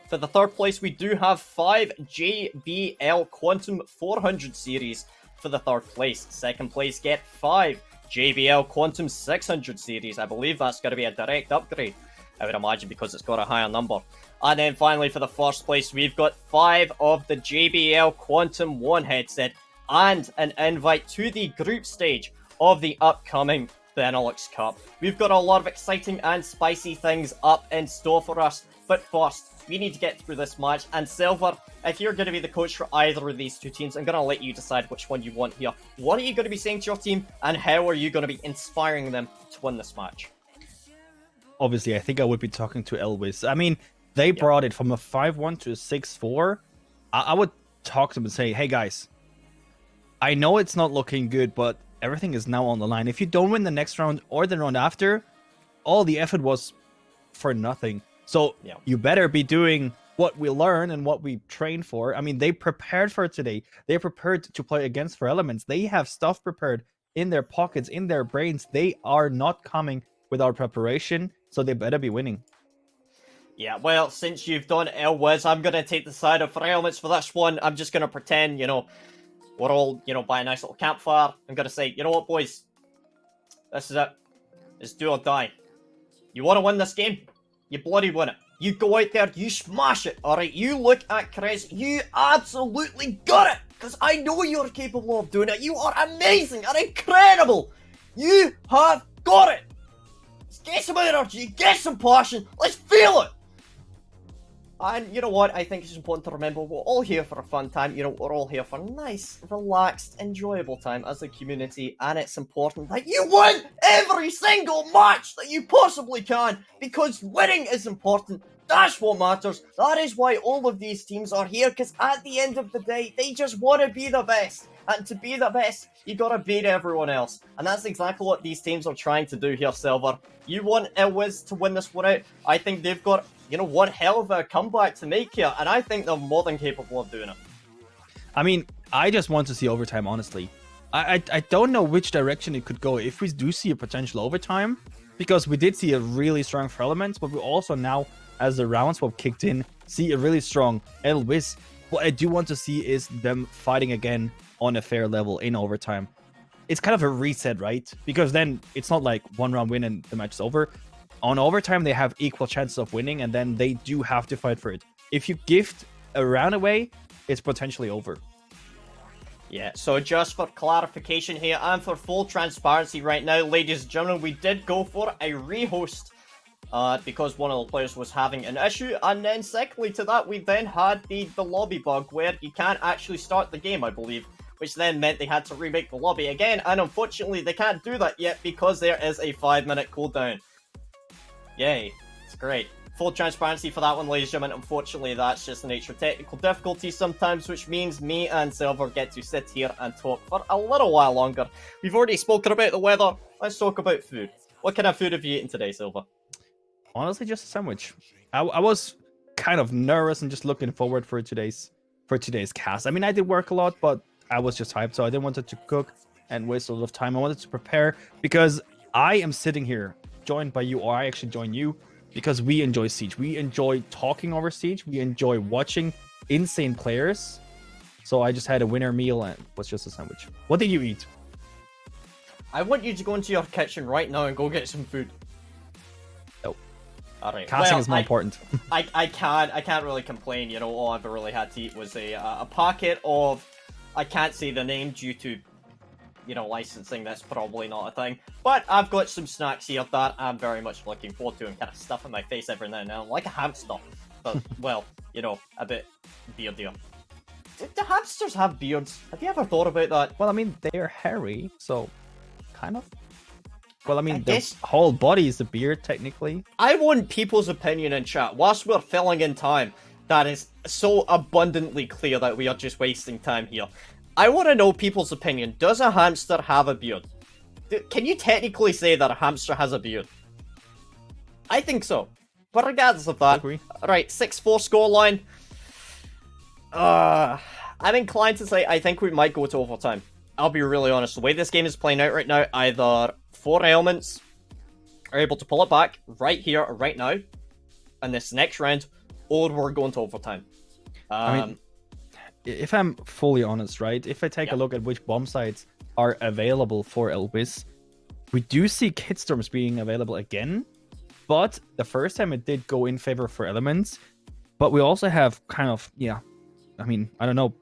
For the third place, we do have 5 JBL Quantum 400 series for the third place. Second place, get 5 JBL Quantum 600 series. I believe that's going to be a direct upgrade, I would imagine, because it's got a higher number. And then finally, for the first place, we've got 5 of the JBL Quantum 1 headset and an invite to the group stage of the upcoming Benelux Cup. We've got a lot of exciting and spicy things up in store for us, but first, we need to get through this match. And Silver, if you're going to be the coach for either of these two teams, I'm going to let you decide which one you want here. What are you going to be saying to your team, and how are you going to be inspiring them to win this match?
Obviously, I think I would be talking to Elvis. I mean, they brought it from a 5-1 to a 6-4. I would talk to them and say, hey guys, I know it's not looking good, but everything is now on the line. If you don't win the next round or the round after, all the effort was for nothing. So you better be doing what we learn and what we train for. I mean, they prepared for it today. They prepared to play against For Elements. They have stuff prepared in their pockets, in their brains. They are not coming without preparation, so they better be winning.
Yeah, well, since you've done Elwiz, I'm going to take the side of For Elements for this one. I'm just going to pretend, you know, we're all, you know, by a nice little campfire. I'm going to say, you know what, boys? This is it. It's do or die. You want to win this game? You bloody win it. You go out there, you smash it, alright? You look at Chris, you absolutely got it! Because I know you're capable of doing it. You are amazing and incredible! You have got it! Let's get some energy, get some passion, let's feel it! And you know what, I think it's important to remember we're all here for a fun time. You know, we're all here for a nice, relaxed, enjoyable time as a community, and it's important that you win every single match that you possibly can, because winning is important. That's what matters. That is why all of these teams are here, because at the end of the day, they just want to be the best. And to be the best, you gotta beat everyone else. And that's exactly what these teams are trying to do here, Silver. You want Elwiz to win this one out. I think they've got, you know, one hell of a comeback to make here, and I think they're more than capable of doing it.
I mean, I just want to see overtime, honestly. I don't know which direction it could go if we do see a potential overtime, because we did see a really strong For Elements, but we also now, as the round swap kicked in, see a really strong Elwiz. What I do want to see is them fighting again on a fair level in overtime. It's kind of a reset, right? Because then it's not like one round win and the match is over. On overtime, they have equal chances of winning, and then they do have to fight for it. If you gift a round away, it's potentially over.
Yeah, so just for clarification here and for full transparency right now, ladies and gentlemen, we did go for a rehost because one of the players was having an issue, and then secondly to that, we then had the lobby bug where you can't actually start the game, I believe, which then meant they had to remake the lobby again, and unfortunately they can't do that yet because there is a 5-minute cooldown. Yay, it's great. Full transparency for that one, ladies and gentlemen. Unfortunately, that's just the nature of technical difficulties sometimes, which means me and Silver get to sit here and talk for a little while longer. We've already spoken about the weather. Let's talk about food. What kind of food have you eaten today, Silver?
Honestly, just a sandwich. I was kind of nervous and just looking forward for today's cast. I mean, I did work a lot, but I was just hyped, so I didn't want to cook and waste a lot of time. I wanted to prepare because I am sitting here joined by you, or I actually join you, because we enjoy Siege. We enjoy talking over Siege. We enjoy watching insane players. So I just had a winter meal and it was just a sandwich. What did you eat?
I want you to go into your kitchen right now and go get some food.
No.
Alright.
Casting is more important.
I can't really complain, you know. All I've really had to eat was a packet of, I can't say the name due to, you know, licensing. That's probably not a thing. But I've got some snacks here that I'm very much looking forward to and kind of stuff in my face every now and then, like a hamster. But, well, you know, a bit beardier. Do hamsters have beards? Have you ever thought about that?
Well, I mean, they're hairy, so kind of. Well, I mean,
I
their
guess
whole body is a beard, technically.
I want people's opinion in chat. Whilst we're filling in time, that is so abundantly clear that we are just wasting time here. I want to know people's opinion. Does a hamster have a beard? Can you technically say that a hamster has a beard? I think so. But regardless of that,
Agree.
right, 6-4 scoreline. I'm inclined to say I think we might go to overtime. I'll be really honest. The way this game is playing out right now, either 4 elements are able to pull it back right here, right now, in this next round, or we're going to overtime.
I mean, if I'm fully honest, right? If I take a look at which bomb sites are available for Elvis, we do see Kitstorms being available again, but the first time it did go in favor for elements. But we also have kind of, I mean, I don't know,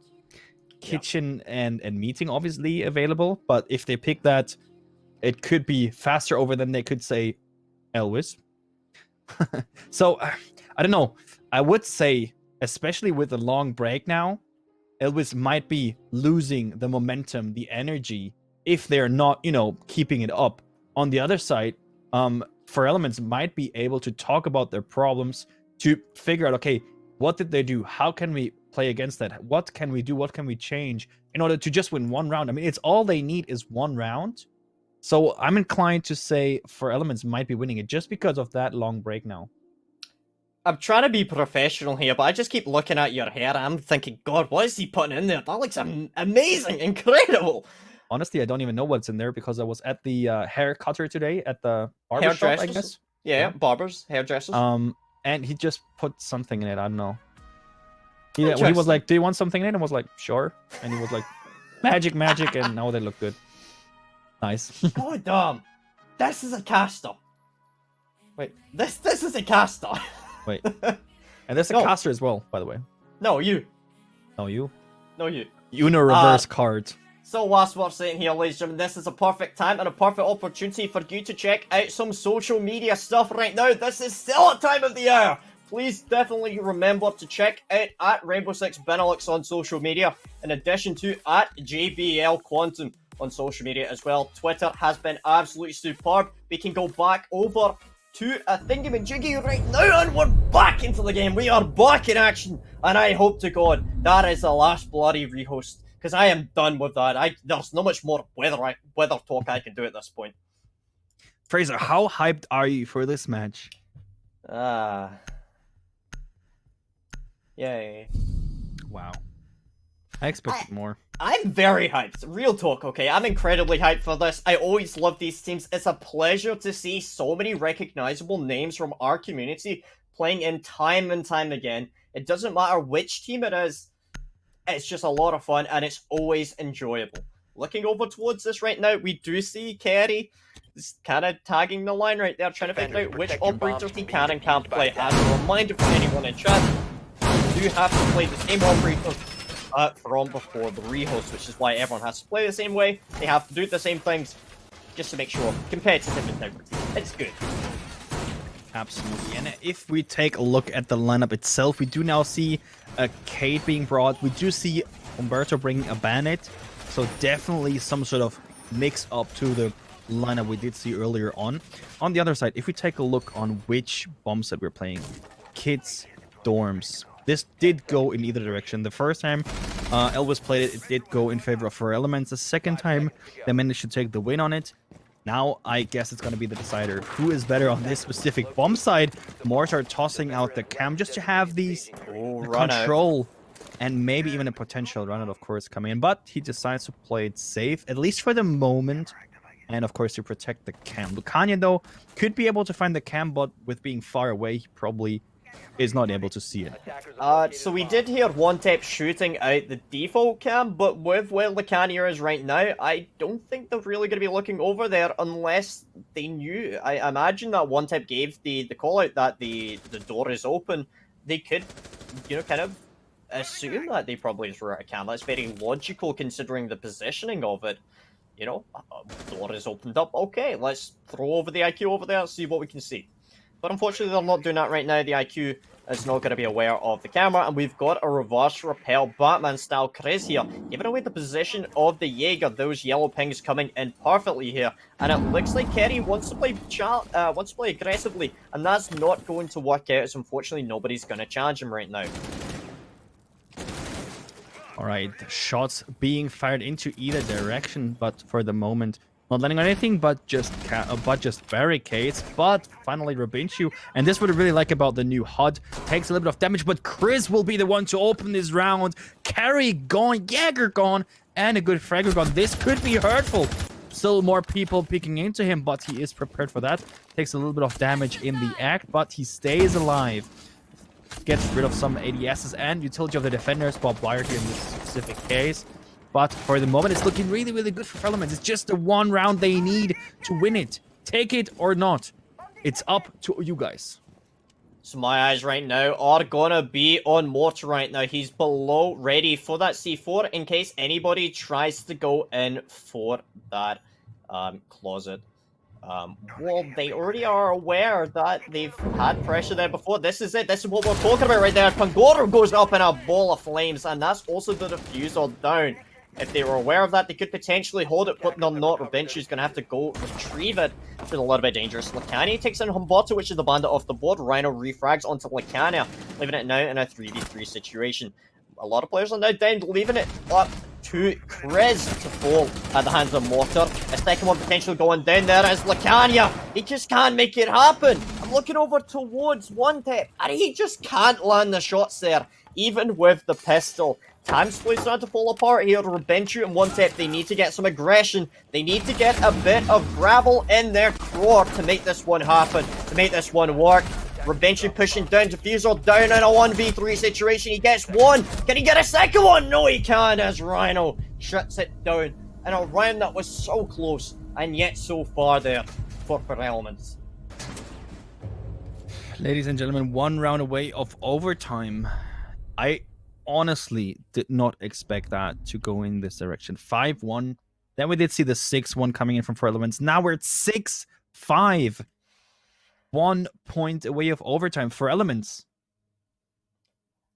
kitchen and meeting obviously available, but if they pick that, it could be faster over than they could say Elvis. So I don't know. I would say, especially with the long break now, Elvis might be losing the momentum, the energy, if they're not, keeping it up. On the other side, For Elements might be able to talk about their problems to figure out, okay, what did they do? How can we play against that? What can we do? What can we change in order to just win one round? I mean, it's all they need is one round. So I'm inclined to say For Elements might be winning it just because of that long break now.
I'm trying to be professional here, but I just keep looking at your hair and I'm thinking, God, what is he putting in there? That looks amazing, incredible.
Honestly, I don't even know what's in there because I was at the hair cutter today at the barber shop, I guess.
Yeah, barbers, hairdressers.
And he just put something in it. I don't know. He was like, "Do you want something in it?" And I was like, "Sure." And he was like, "Magic," and now they look good. Nice.
God damn, this is a caster. Wait, this is a caster.
Wait, and there's a caster as well, by the way.
No, you.
No, you.
No, you.
Uno reverse card.
So whilst we're sitting here, ladies and gentlemen, this is a perfect time and a perfect opportunity for you to check out some social media stuff right now. This is still a time of the year. Please definitely remember to check out at Rainbow Six Benelux on social media, in addition to at JBL Quantum on social media as well. Twitter has been absolutely superb. We can go back over to a thingamajiggy right now, and we're back into the game. We are back in action, and I hope to God that is the last bloody rehost, because I am done with that. There's not much more weather talk I can do at this point.
Fraser, how hyped are you for this match?
Yay.
Wow. I expected more.
I'm very hyped. Real talk, okay? I'm incredibly hyped for this. I always love these teams. It's a pleasure to see so many recognizable names from our community playing in time and time again. It doesn't matter which team it is. It's just a lot of fun, and it's always enjoyable. Looking over towards this right now, we do see Kerry kind of tagging the line right there, trying to figure out which operators he can and can't play. As a reminder for anyone in chat, you do have to play the same operator from before the rehost, which is why everyone has to play the same way. They have to do the same things just to make sure competitive integrity. It's good.
Absolutely. And if we take a look at the lineup itself, we do now see a Kate being brought. We do see Umberto bringing a Bandit. So definitely some sort of mix up to the lineup we did see earlier on. On the other side, if we take a look on which bombs that we're playing, kids, dorms, this did go in either direction. The first time Elvis played it, it did go in favor of 4 elements. The second time, they managed to take the win on it. Now, I guess it's going to be the decider. Who is better on this specific bomb side? Mortar tossing out the cam just to have these control and maybe even a potential run out, of course, come in. But he decides to play it safe, at least for the moment. And, of course, to protect the cam. Lucania, though, could be able to find the cam, but with being far away, he probably is not able to see it.
So we did hear one tap shooting out the default cam, but with where Lucania is right now, I don't think they're really going to be looking over there unless they knew. I imagine that one tap gave the call out that the door is open. They could, you know, kind of assume that they probably just were at a cam. That's very logical considering the positioning of it. You know, door is opened up. Okay, let's throw over the IQ over there and see what we can see. But unfortunately, they're not doing that right now. The IQ is not going to be aware of the camera, and we've got a reverse repel Batman-style Chris here, giving away the position of the Jaeger. Those yellow pings coming in perfectly here, and it looks like Kerry wants to play aggressively, and that's not going to work out. As unfortunately, nobody's going to challenge him right now.
All right, shots being fired into either direction, but for the moment, not landing on anything but just barricades. But finally, Robinchu, and this is what I really like about the new HUD, takes a little bit of damage, but Chris will be the one to open this round. Carry gone, Jaeger gone, and a good fragger gone. This could be hurtful. Still more people peeking into him, but he is prepared for that. Takes a little bit of damage in the act, but he stays alive. Gets rid of some ADSs and utility of the defenders, Bob Wire here in this specific case. But for the moment, it's looking really, really good for Elements. It's just the one round they need to win it. Take it or not. It's up to you guys.
So my eyes right now are gonna be on Mortar right now. He's below, ready for that C4 in case anybody tries to go in for that closet. Well, they already are aware that they've had pressure there before. This is it. This is what we're talking about right there. Pangoro goes up in a ball of flames, and that's also the diffusal down. If they were aware of that, they could potentially hold it, but they're not. Robinchu's going to have to go retrieve it, which is a little bit dangerous. Lacania takes in Humberto, which is the bandit off the board. Rhino refrags onto Lacania, leaving it now in a 3v3 situation. A lot of players are now down, leaving it up to Chris to fall at the hands of Mortar. A second one potentially going down there is Lacania. He just can't make it happen. I'm looking over towards one tap, and he just can't land the shots there, even with the pistol. Time split's starting to fall apart here. Robinchu and one tap, they need to get some aggression. They need to get a bit of gravel in their core to make this one happen, to make this one work. Robinchu pushing down, Diffusor down in a 1v3 situation. He gets one. Can he get a second one? No, he can't, as Rhino shuts it down in a round that was so close and yet so far there for Elements.
Ladies and gentlemen, one round away of overtime. I honestly did not expect that to go in this direction. 5-1. Then we did see the 6-1 coming in from 4 Elements. Now we're at 6-5. 1 point away of overtime for Elements.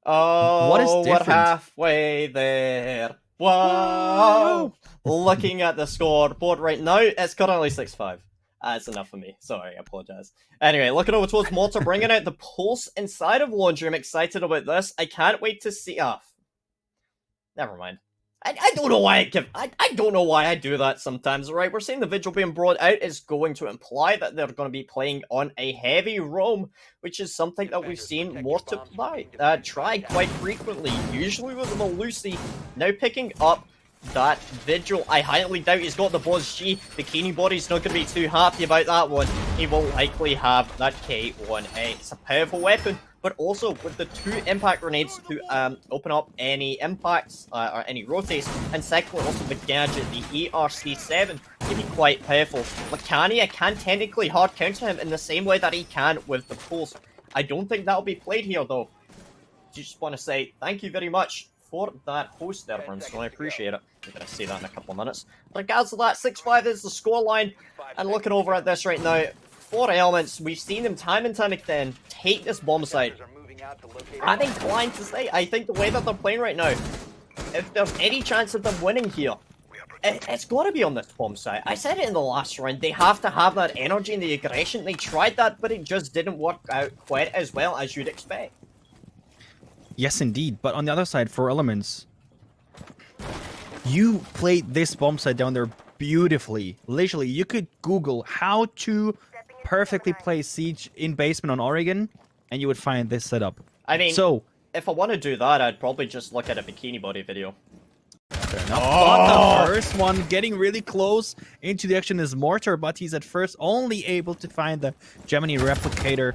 Oh,
what is different?
We're halfway there. Whoa! Looking at the scoreboard right now, it's currently 6-5. That's enough for me. Sorry, I apologize. Anyway, looking over towards Mortar, bringing out the pulse inside of Laundry. I'm excited about this. I can't wait to see... never mind. I don't know why I don't know why I do that sometimes, right? We're seeing the Vigil being brought out is going to imply that they're going to be playing on a heavy roam, which is something that we've seen Mortar try quite frequently, usually with the Melusi. Now picking up that Vigil, I highly doubt he's got the Boss G. Bikini Body's not going to be too happy about that one. He will likely have that K1A. It's a powerful weapon, but also with the 2 impact grenades to open up any impacts or any rotates, and secondly also the gadget, the ERC7, can be quite powerful. Lacania can technically hard counter him in the same way that he can with the pulse. I don't think that'll be played here though. Just want to say thank you very much for that host there, Brimstone. I appreciate it. I'm going to say that in a couple of minutes. Regards to that, 6-5 is the scoreline. And looking over at this right now, 4 Elements, we've seen them time and time again take this bomb site. I'm inclined to say, I think the way that they're playing right now, if there's any chance of them winning here, it's got to be on this bomb site. I said it in the last round, they have to have that energy and the aggression. They tried that, but it just didn't work out quite as well as you'd expect.
Yes, indeed. But on the other side, for Elements, you played this bomb site down there beautifully. Literally, you could Google how to perfectly play Siege in basement on Oregon, and you would find this setup.
I mean,
so
if I want to do that, I'd probably just look at a Bikini Body video.
fair enough. But the first one getting really close into the action is Mortar, but he's at first only able to find the Gemini replicator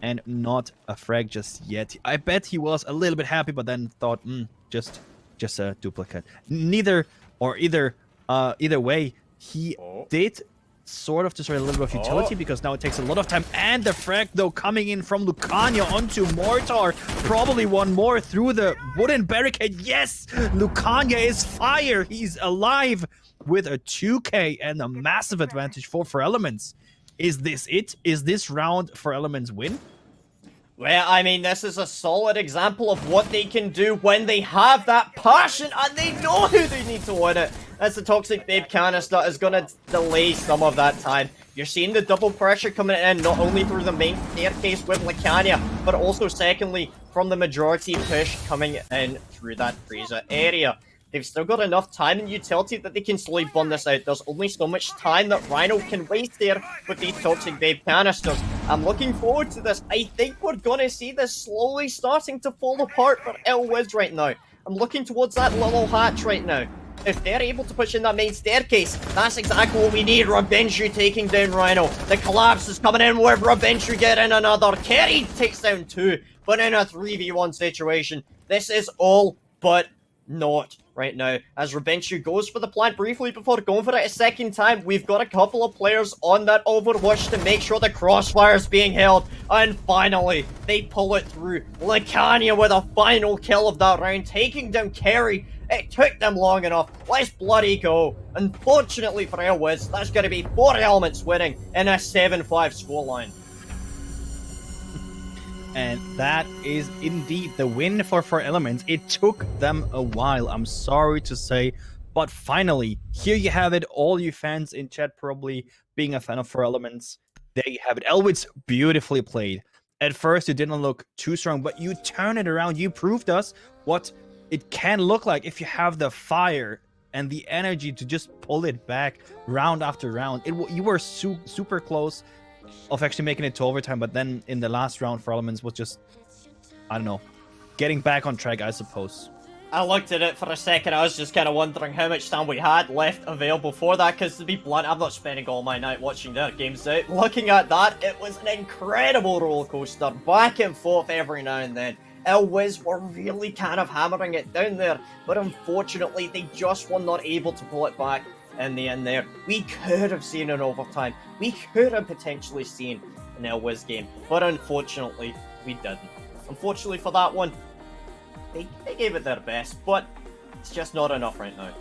and not a frag just yet. I bet he was a little bit happy, but then thought, just a duplicate. Either way, he did sort of destroy a little bit of utility because now it takes a lot of time. And the frag, though, coming in from Lucania onto Mortar. Probably one more through the wooden barricade. Yes! Lucania is fire! He's alive with a 2k and a massive advantage for Elements. Is this it? Is this round for Elements win?
Well, I mean, this is a solid example of what they can do when they have that passion and they know who they need to win it. As the Toxic Babe canister is going to delay some of that time. You're seeing the double pressure coming in, not only through the main staircase with Lucania, but also secondly from the majority push coming in through that freezer area. They've still got enough time and utility that they can slowly burn this out. There's only so much time that Rhino can waste there with these Toxic Babe canisters. I'm looking forward to this. I think we're going to see this slowly starting to fall apart for Elwiz right now. I'm looking towards that little hatch right now. If they're able to push in that main staircase, that's exactly what we need. Rabenshu taking down Rhino. The collapse is coming in with Rabenshu getting another. Kerry takes down 2, but in a 3v1 situation, this is all but not right now, as Rabenshu goes for the plant briefly before going for it a second time. We've got a couple of players on that Overwatch to make sure the crossfire is being held, and finally they pull it through. Lucania with a final kill of that round, taking down Kerry. It took them long enough. Let's bloody go. Unfortunately for Elwiz, that's going to be 4 Elements winning in a 7-5 scoreline.
And that is indeed the win for 4 Elements. It took them a while, I'm sorry to say. But finally, here you have it. All you fans in chat probably being a fan of 4 Elements. There you have it. Elwiz beautifully played. At first, it didn't look too strong, but you turn it around. You proved us what it can look like if you have the fire and the energy to just pull it back round after round. You were super close of actually making it to overtime, but then in the last round for Elements was just, I don't know, getting back on track, I suppose.
I looked at it for a second. I was just kind of wondering how much time we had left available for that, because to be blunt, I'm not spending all my night watching their games out. Looking at that, it was an incredible roller coaster, back and forth every now and then. Elwiz were really kind of hammering it down there, but unfortunately they just were not able to pull it back in the end there. We could have seen an overtime. We could have potentially seen an Elwiz game, but unfortunately we didn't. Unfortunately for that one, they gave it their best, but it's just not enough right now.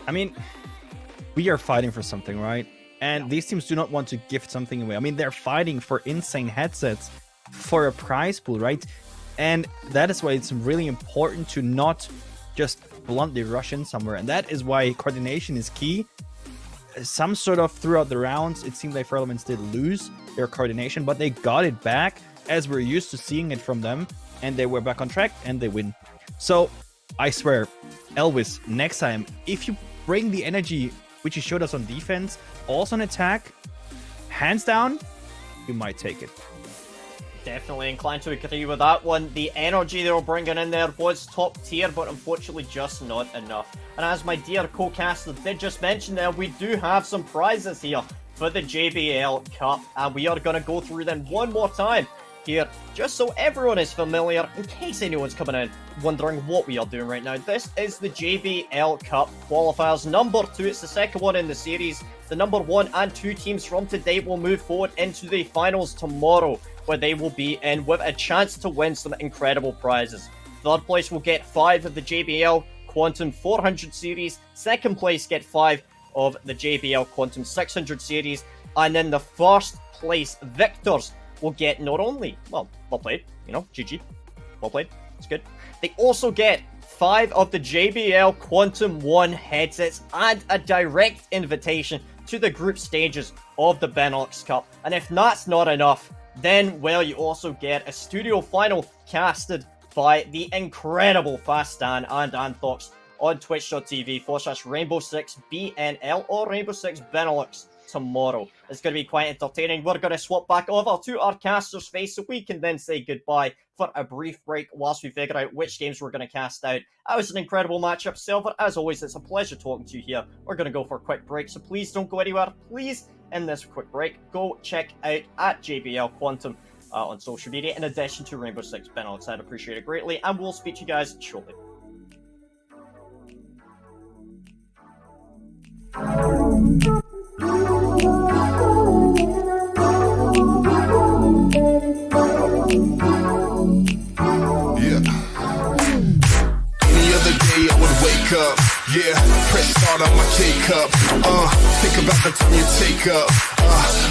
I mean, we are fighting for something, right? And these teams do not want to gift something away. I mean, they're fighting for insane headsets, for a prize pool, right? And that is why it's really important to not just bluntly rush in somewhere, and that is why coordination is key. Some sort of throughout the rounds, it seemed like 4 Elements did lose their coordination, but they got it back as we're used to seeing it from them, and they were back on track and they win. So I swear, Elwiz, next time, if you bring the energy which you showed us on defense also on attack, hands down, you might take it.
Definitely inclined to agree with that one. The energy they were bringing in there was top tier, but unfortunately just not enough. And as my dear co-caster did just mention there, we do have some prizes here for the JBL Cup, and we are going to go through them one more time here, just so everyone is familiar, in case anyone's coming in wondering what we are doing right now. This is the JBL Cup Qualifiers number 2. It's the second one in the series. The number 1 and 2 teams from today will move forward into the finals tomorrow, where they will be in with a chance to win some incredible prizes. Third place will get 5 of the JBL Quantum 400 series. Second place get 5 of the JBL Quantum 600 series. And then the first place victors will get not only, well played, GG, well played, it's good. They also get 5 of the JBL Quantum 1 headsets and a direct invitation to the group stages of the Benelux Cup. And if that's not enough, then, well, you also get a studio final casted by the incredible Fastan and Anthox on twitch.tv/Rainbow6BNL or Rainbow Six Benelux tomorrow. It's going to be quite entertaining. We're going to swap back over to our caster's face so we can then say goodbye for a brief break whilst we figure out which games we're going to cast out. That was an incredible matchup, Silver. As always, it's a pleasure talking to you here. We're going to go for a quick break, so please don't go anywhere. Please, in this quick break, go check out at JBL Quantum on social media in addition to Rainbow Six Benelux. I'd appreciate it greatly, and we'll speak to you guys shortly.
Up, yeah, press start on my K-cup. Think about the time you take up.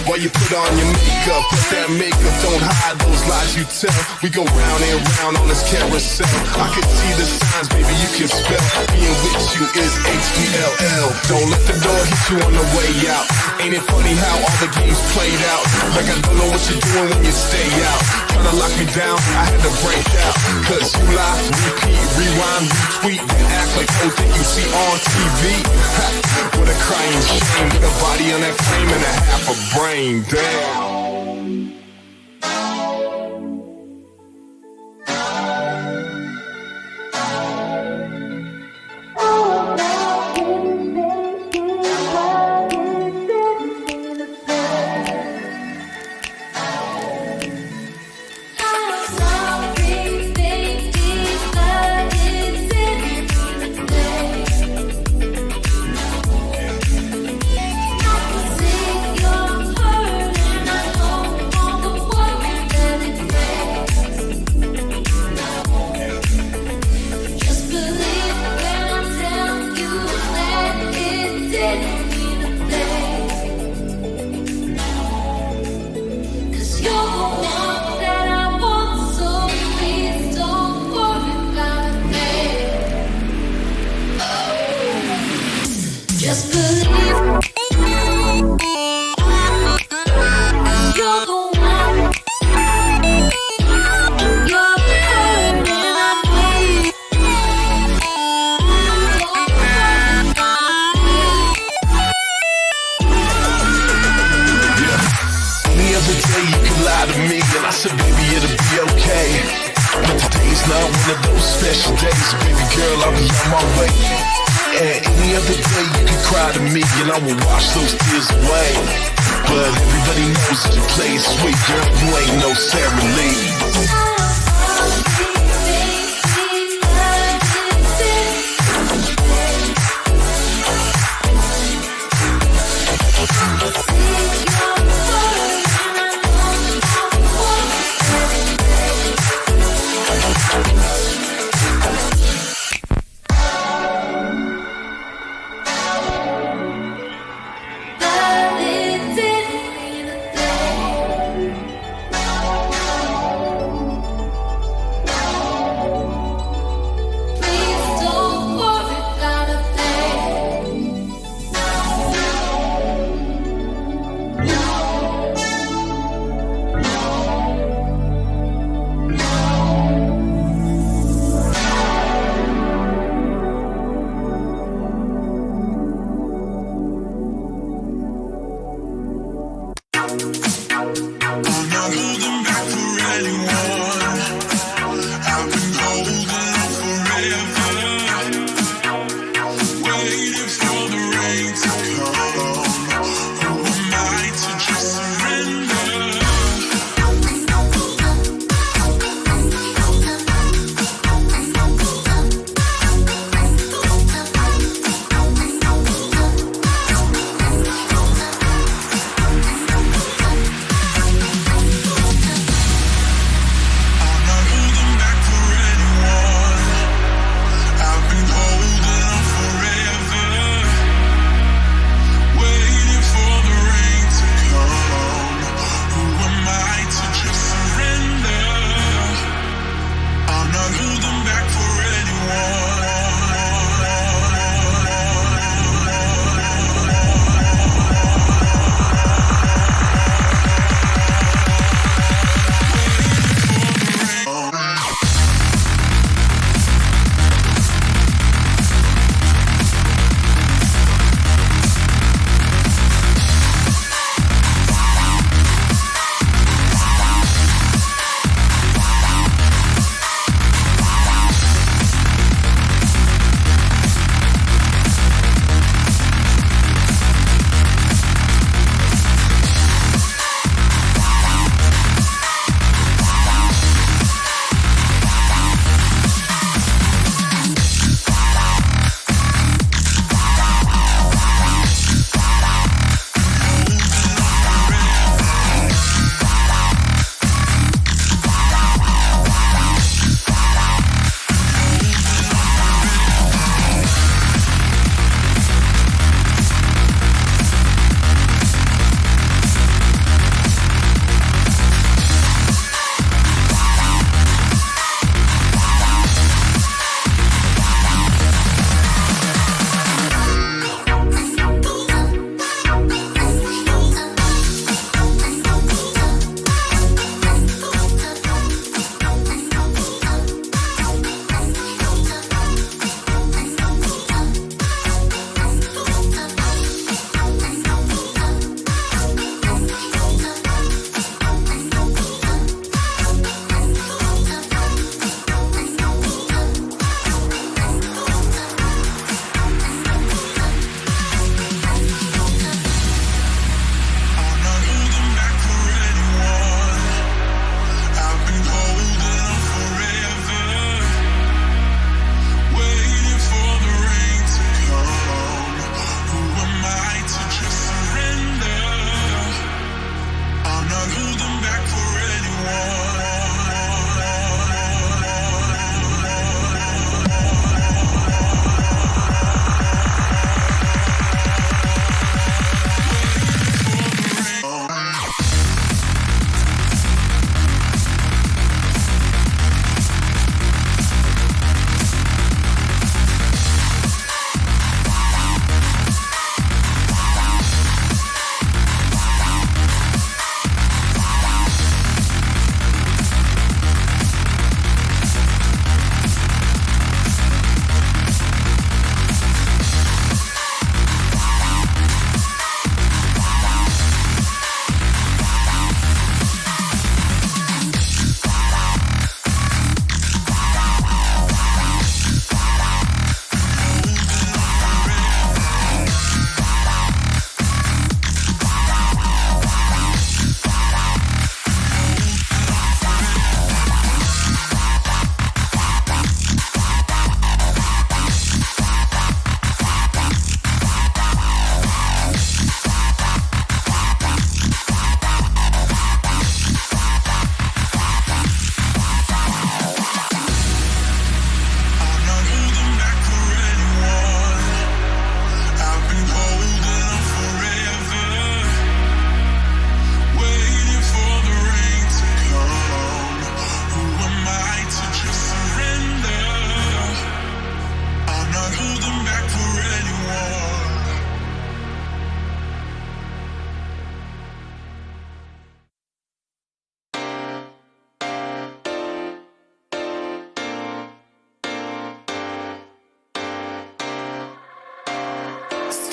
While you put on your makeup, put that makeup, don't hide those lies you tell. We go round and round on this carousel. I can see the signs, baby, you can spell. Being with you is H-E-L-L. Don't let the door hit you on the way out. Ain't it funny how all the games played out? Like I don't know what you're doing when you stay out. Trying to lock me down, I had to break out. Cause you lie, repeat, rewind, retweet, then act like those that you see on TV. What a crying shame, with a body on that frame and a half a brain, damn.
Just believe you're the one. You're hurting, I know.
Any other day you can lie to me and I said, baby, it'll be okay. But today's not one of those special days. Baby girl, I'll be on my way. And any other day you can cry to me and I will wash those tears away. But everybody knows that you play it sweet, girl, you ain't no Sarah Lee.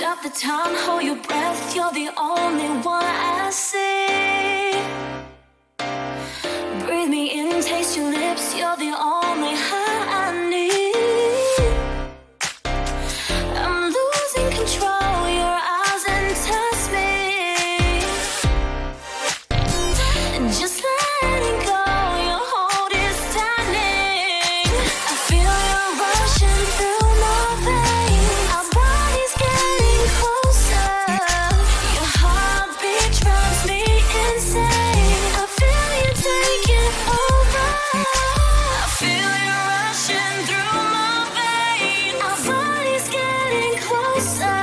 Stop the time, hold your breath. You're the only one I see. Breathe me in, taste your lips. You're the only high I need. I'm losing control. Your eyes entice me. Just letting go. Your hold is tightening. I feel you rushing through my veins. Our bodies getting closer. Your heartbeat drives me insane. I feel you taking over. I feel you rushing through my veins. Our bodies getting closer.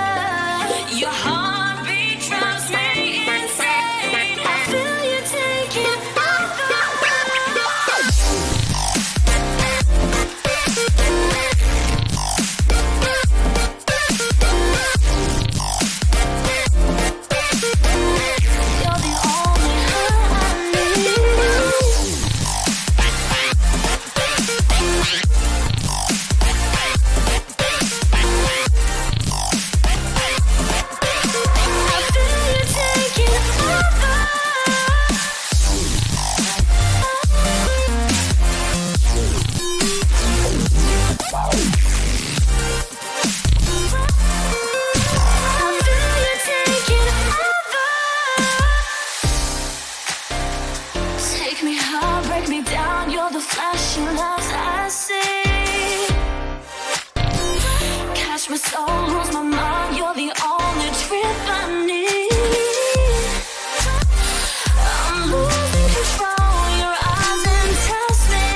Your heartbeat drives me insane. I feel you taking over. You're the only high I need. I feel you taking over. I feel you taking over. Take me high, break me down. You're the flashing lights I see. Catch my soul, lose my mind. You're the only trip I need. I'm losing control. Your eyes entice me.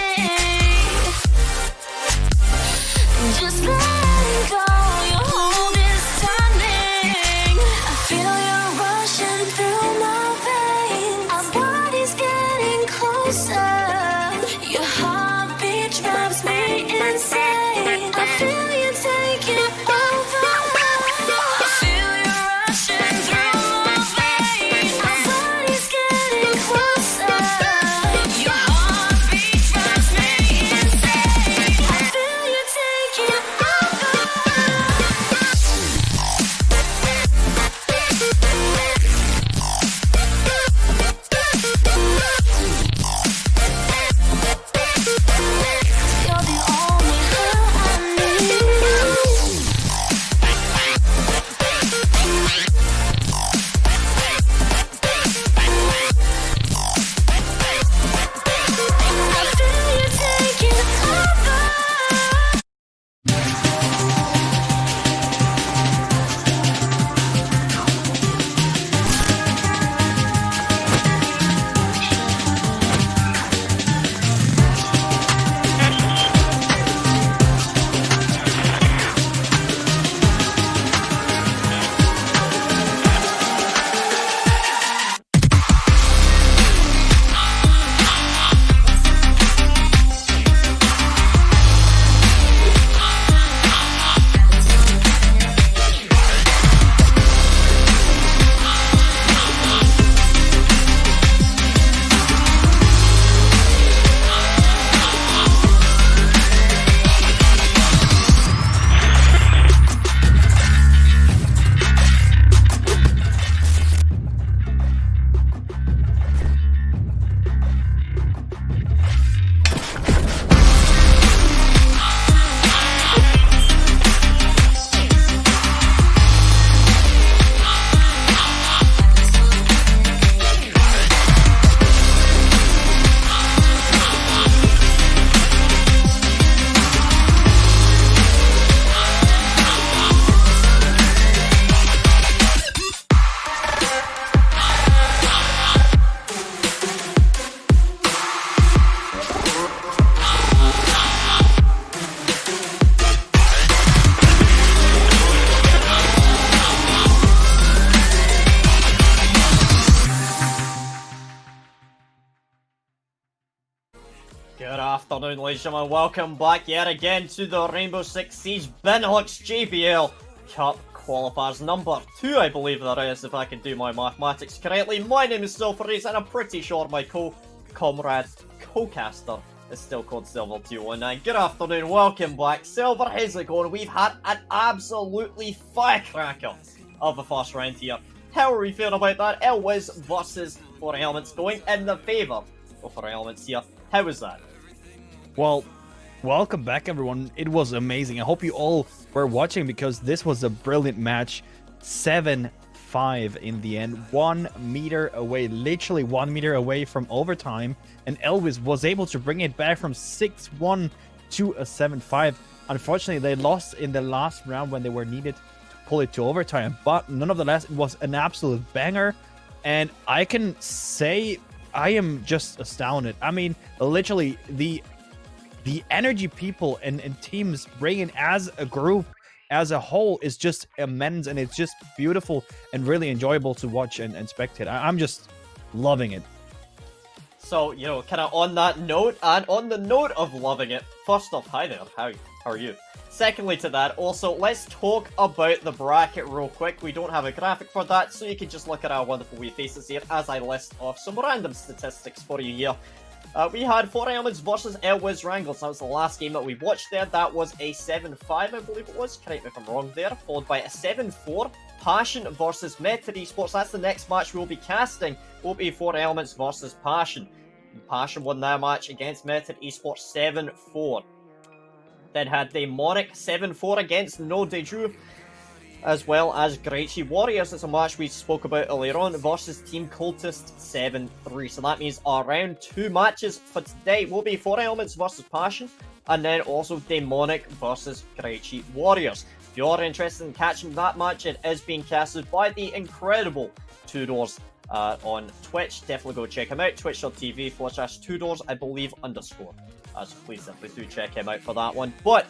Just letting go. Your hold is tightening. I feel you rushing through my veins. Our bodies getting closer. Your heartbeat drives me insane. I feel you taking over. I feel you rushing through my veins. Our bodies getting closer. Your heartbeat drives me insane. I feel you taking over. You're the only high I need. I feel you taking over.
Good afternoon, ladies and gentlemen. Welcome back yet again to the Rainbow Six Siege Binhawks JBL Cup Qualifiers number 2, I believe that is, if I can do my mathematics correctly. My name is Silveries, and I'm pretty sure my co-caster is still called Silver219. Good afternoon, welcome back. Silver, how's it going? We've had an absolutely firecracker of a first round here. How are we feeling about that? Elwiz versus Four Elements going in the favour of Four Elements here. How was that?
Well, welcome back, everyone. It was amazing. I hope you all were watching because this was a brilliant match. 7-5 in the end. 1 meter away, literally 1 meter away from overtime. And Elwiz was able to bring it back from 6-1 to a 7-5. Unfortunately, they lost in the last round when they were needed to pull it to overtime. But nonetheless, it was an absolute banger. And I can say I am just astounded. I mean, literally, the energy people and teams bringing as a group, as a whole, is just immense, and it's just beautiful and really enjoyable to watch and spectate. I'm just loving it.
So, you know, kind of on that note, and on the note of loving it, first off, hi there, how are you? Secondly to that, also, let's talk about the bracket real quick. We don't have a graphic for that, so you can just look at our wonderful wee faces here as I list off some random statistics for you here. We had Four Elements versus Elwiz Wranglers. That was the last game that we watched there. That was a 7-5, I believe it was. Correct me if I'm wrong there. Followed by a 7-4. Passion versus Method Esports. That's the next match we'll be casting. Will be Four Elements versus Passion. Passion won their match against Method Esports 7-4. Then had Demonic 7-4 against No Deju, as well as Graichi Warriors. It's a match we spoke about earlier on versus Team Cultist 7-3. So that means our round 2 matches for today will be Four Elements versus Passion, and then also Demonic versus Graichi Warriors. If you're interested in catching that match, it is being casted by the incredible Two Doors on Twitch. Definitely go check him out. Twitch.tv/2doors, I believe, _. So please simply do check him out for that one. But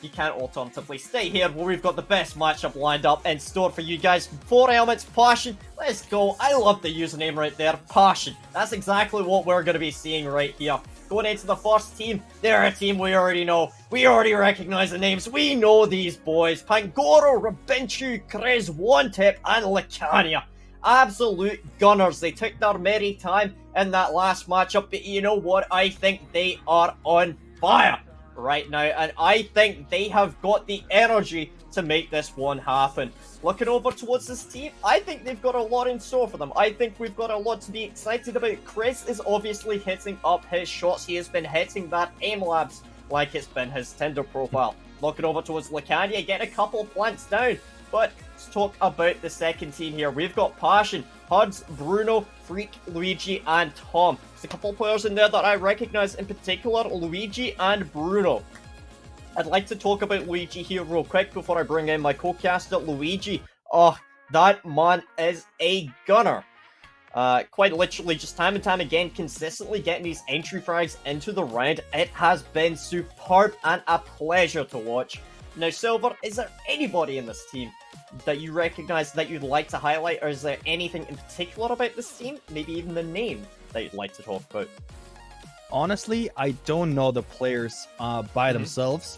you can't alternatively stay here where we've got the best matchup lined up in store for you guys. Four Elements, Passion. Let's go. I love the username right there, Passion. That's exactly what we're going to be seeing right here. Going into the first team, they're a team we already know. We already recognize the names. We know these boys. Pangoro, Rabinchu, Krez, One-Tip, and Licania. Absolute gunners. They took their merry time in that last matchup, but you know what? I think they are on fire right now, and I think they have got the energy to make this one happen. Looking over towards this team, I think they've got a lot in store for them. I think we've got a lot to be excited about. Chris is obviously hitting up his shots. He has been hitting that aim labs like it's been his Tinder profile. Looking over towards Licania, getting a couple plants down. But let's talk about the second team here. We've got Passion, Huds, Bruno, Freak, Luigi, and Tom. There's a couple players in there that I recognize, in particular Luigi and Bruno. I'd like to talk about Luigi here real quick before I bring in my co-caster, Luigi. Oh, that man is a gunner. Quite literally, just time and time again, consistently getting these entry frags into the round. It has been superb and a pleasure to watch. Now, Silver, is there anybody in this team that you recognize that you'd like to highlight, or is there anything in particular about this team, maybe even the name, that you'd like to talk about?
Honestly, I don't know the players by themselves.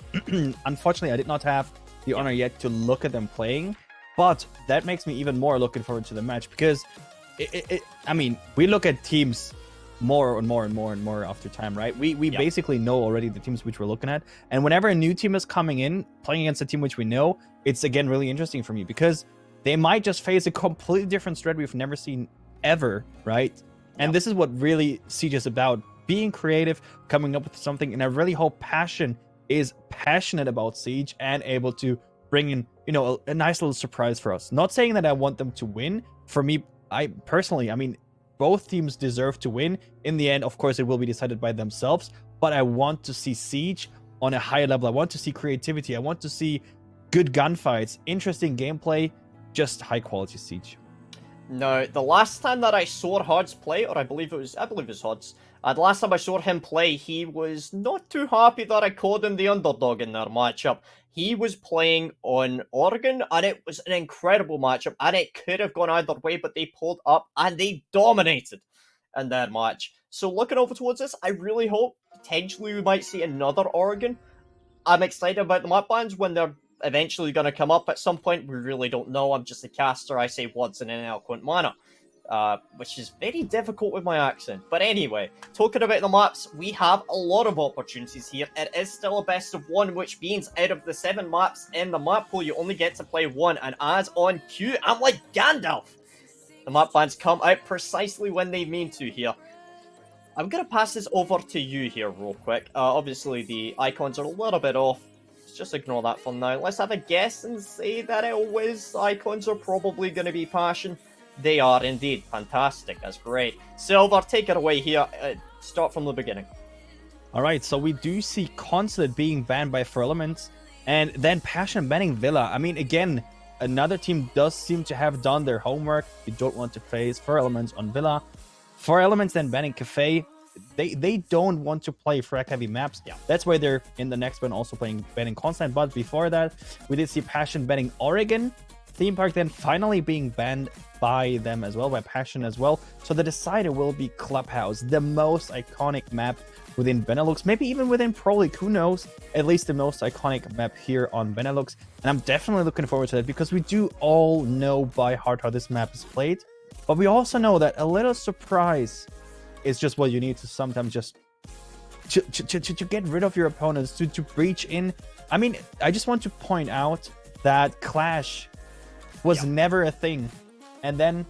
Unfortunately, I did not have the honor yet to look at them playing, but that makes me even more looking forward to the match because, I mean, we look at teams more and more after time, right? We basically know already the teams which we're looking at, and whenever a new team is coming in, playing against a team which we know, it's again really interesting for me because they might just face a completely different threat we've never seen ever, right? And this is what really Siege is about. Being creative, coming up with something, and I really hope Passion is passionate about Siege and able to bring in, you know, a nice little surprise for us. Not saying that I want them to win. For me, I mean, both teams deserve to win. In the end, of course, it will be decided by themselves, but I want to see Siege on a higher level. I want to see creativity. I want to see good gunfights, interesting gameplay, just high quality Siege.
Now, the last time that I saw Huds play, or I believe it was Huds, the last time I saw him play, he was not too happy that I called him the underdog in their matchup. He was playing on Oregon, and it was an incredible matchup, and it could have gone either way, but they pulled up, and they dominated in their match. So looking over towards this, I really hope, potentially, we might see another Oregon. I'm excited about the map bans when they're eventually going to come up at some point. We really don't know. I'm just a caster. I say words in an eloquent manner. which is very difficult with my accent. But anyway, talking about the maps, we have a lot of opportunities here. It is still a best of 1, which means out of the 7 maps in the map pool, you only get to play 1. And as on cue, I'm like Gandalf. The map bans come out precisely when they mean to here. I'm going to pass this over to you here real quick. Obviously, the icons are a little bit off. Just ignore that for now. Let's have a guess and say that Whiz icons are probably going to be Passion. They are indeed. Fantastic. That's great. Silver, take it away here. Start from the beginning.
All right, so we do see Consulate being banned by Firlaments, and then Passion banning Villa. I mean, again, another team does seem to have done their homework. You don't want to face Firlaments on Villa. Firlaments then banning Cafe. They don't want to play frag-heavy maps.
Yeah.
That's why they're in the next one also banning Constant. But before that, we did see Passion banning Oregon. Theme Park then finally being banned by them as well, by Passion as well. So the decider will be Clubhouse, the most iconic map within Benelux, maybe even within Pro League, who knows? At least the most iconic map here on Benelux. And I'm definitely looking forward to that because we do all know by heart how this map is played. But we also know that a little surprise is just what you need to sometimes just to get rid of your opponents, to breach in. I mean, I just want to point out that Clash was never a thing. And then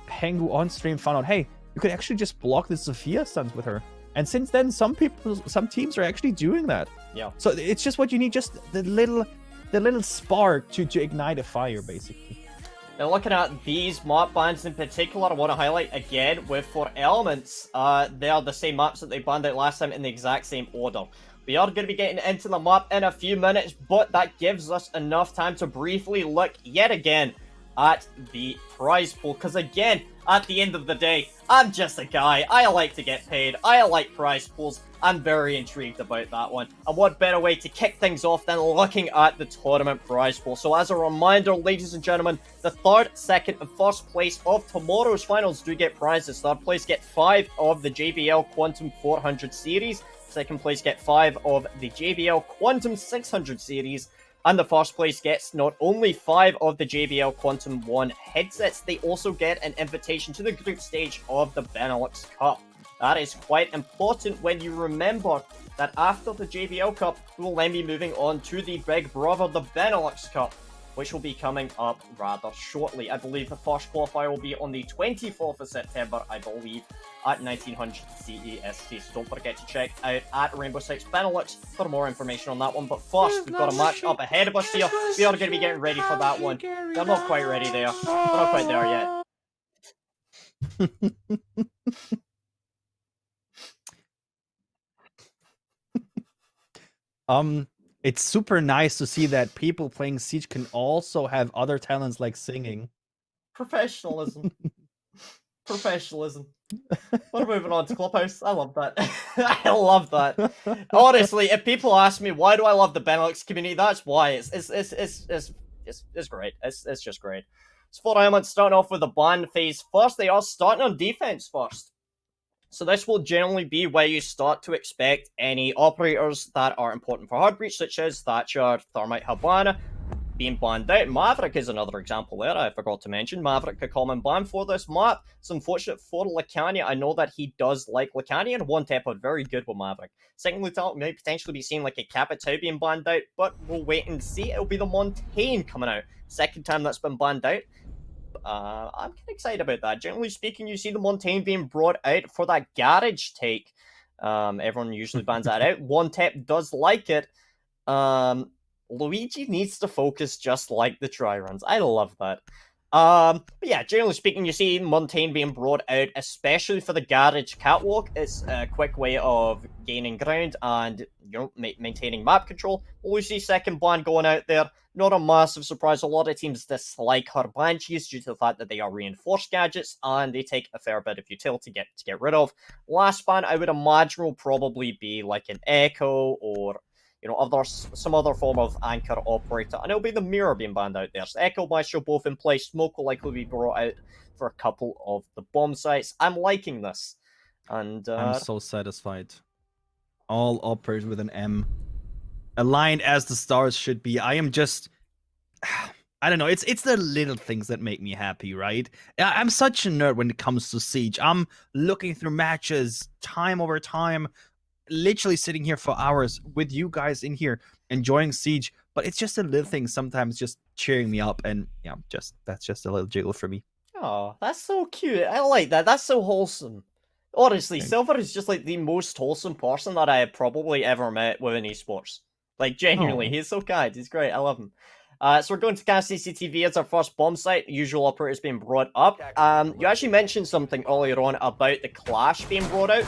Pengu on stream found out, hey, you could actually just block the Sophia stuns with her. And since then, some teams are actually doing that.
Yeah.
So it's just what you need, just the little spark to ignite a fire, basically.
Now, looking at these map bans in particular, I want to highlight again with 4 Elements. They are the same maps that they banned out last time in the exact same order. We are going to be getting into the map in a few minutes, but that gives us enough time to briefly look yet again at the prize pool. Because again, at the end of the day, I'm just a guy. I like to get paid. I like prize pools. I'm very intrigued about that one. And what better way to kick things off than looking at the tournament prize pool. So as a reminder, ladies and gentlemen, the 3rd, 2nd, and 1st place of tomorrow's finals do get prizes. 3rd place get 5 of the JBL Quantum 400 series. 2nd place get 5 of the JBL Quantum 600 series. And the 1st place gets not only 5 of the JBL Quantum 1 headsets, they also get an invitation to the group stage of the Benelux Cup. That is quite important when you remember that after the JBL Cup, we will then be moving on to the big brother, the Benelux Cup, which will be coming up rather shortly. I believe the first qualifier will be on the 24th of September, I believe, at 1900 CEST. So don't forget to check out at Rainbow Six Benelux for more information on that one. But first, we've got a match up ahead of us here. We are going to be getting ready for that one. They're not quite ready there. We're not quite there yet.
It's super nice to see that people playing Siege can also have other talents like singing.
Professionalism. Professionalism. We're moving on to Clubhouse. I love that. I love that. Honestly, if people ask me why do I love the Benelux community, that's why. It's great. It's just great. It's 4 elements starting off with the ban phase first. They are starting on defense first. So this will generally be where you start to expect any operators that are important for hard breach, such as Thatcher, Thermite, Habana, being banned out. Maverick is another example there. I forgot to mention Maverick, a common ban for this map. It's unfortunate for Lacania. I know that he does like Lacania, and one tap out very good with Maverick. Second Lieutenant may potentially be seen like a Capitao being banned out, but we'll wait and see. It'll be the Montaigne coming out. Second time that's been banned out. I'm kind of excited about that. Generally speaking, you see the Montaigne being brought out for that garage take. Everyone usually bans that out. One tap does like it. Luigi needs to focus just like the try runs. I love that. But yeah, generally speaking, you see Montaigne being brought out, especially for the garage catwalk. It's a quick way of gaining ground and maintaining map control. Lucy second ban going out there. Not a massive surprise. A lot of teams dislike her banshees due to the fact that they are reinforced gadgets and they take a fair bit of utility to get rid of. Last ban, I would imagine, will probably be like an Echo or some other form of anchor operator, and it'll be the mirror being banned out there. So Echo, Maestro both in place. Smoke will likely be brought out for a couple of the bomb sites. I'm liking this, and
I'm so satisfied. All operators with an M, aligned as the stars should be. I am just, I don't know. It's the little things that make me happy, right? I'm such a nerd when it comes to Siege. I'm looking through matches time over time, literally sitting here for hours with you guys in here enjoying Siege. But it's just a little thing sometimes just cheering me up, and yeah, that's just a little jiggle for me.
Oh, that's so cute. I like that. That's so wholesome. Honestly,
Thanks.
Silver is just like the most wholesome person that I have probably ever met within esports. Like, genuinely,
Oh.
he's so kind. He's great. I love him. So we're going to cast CCTV as our first bomb site. Usual operators being brought up. You actually mentioned something earlier on about the Clash being brought out,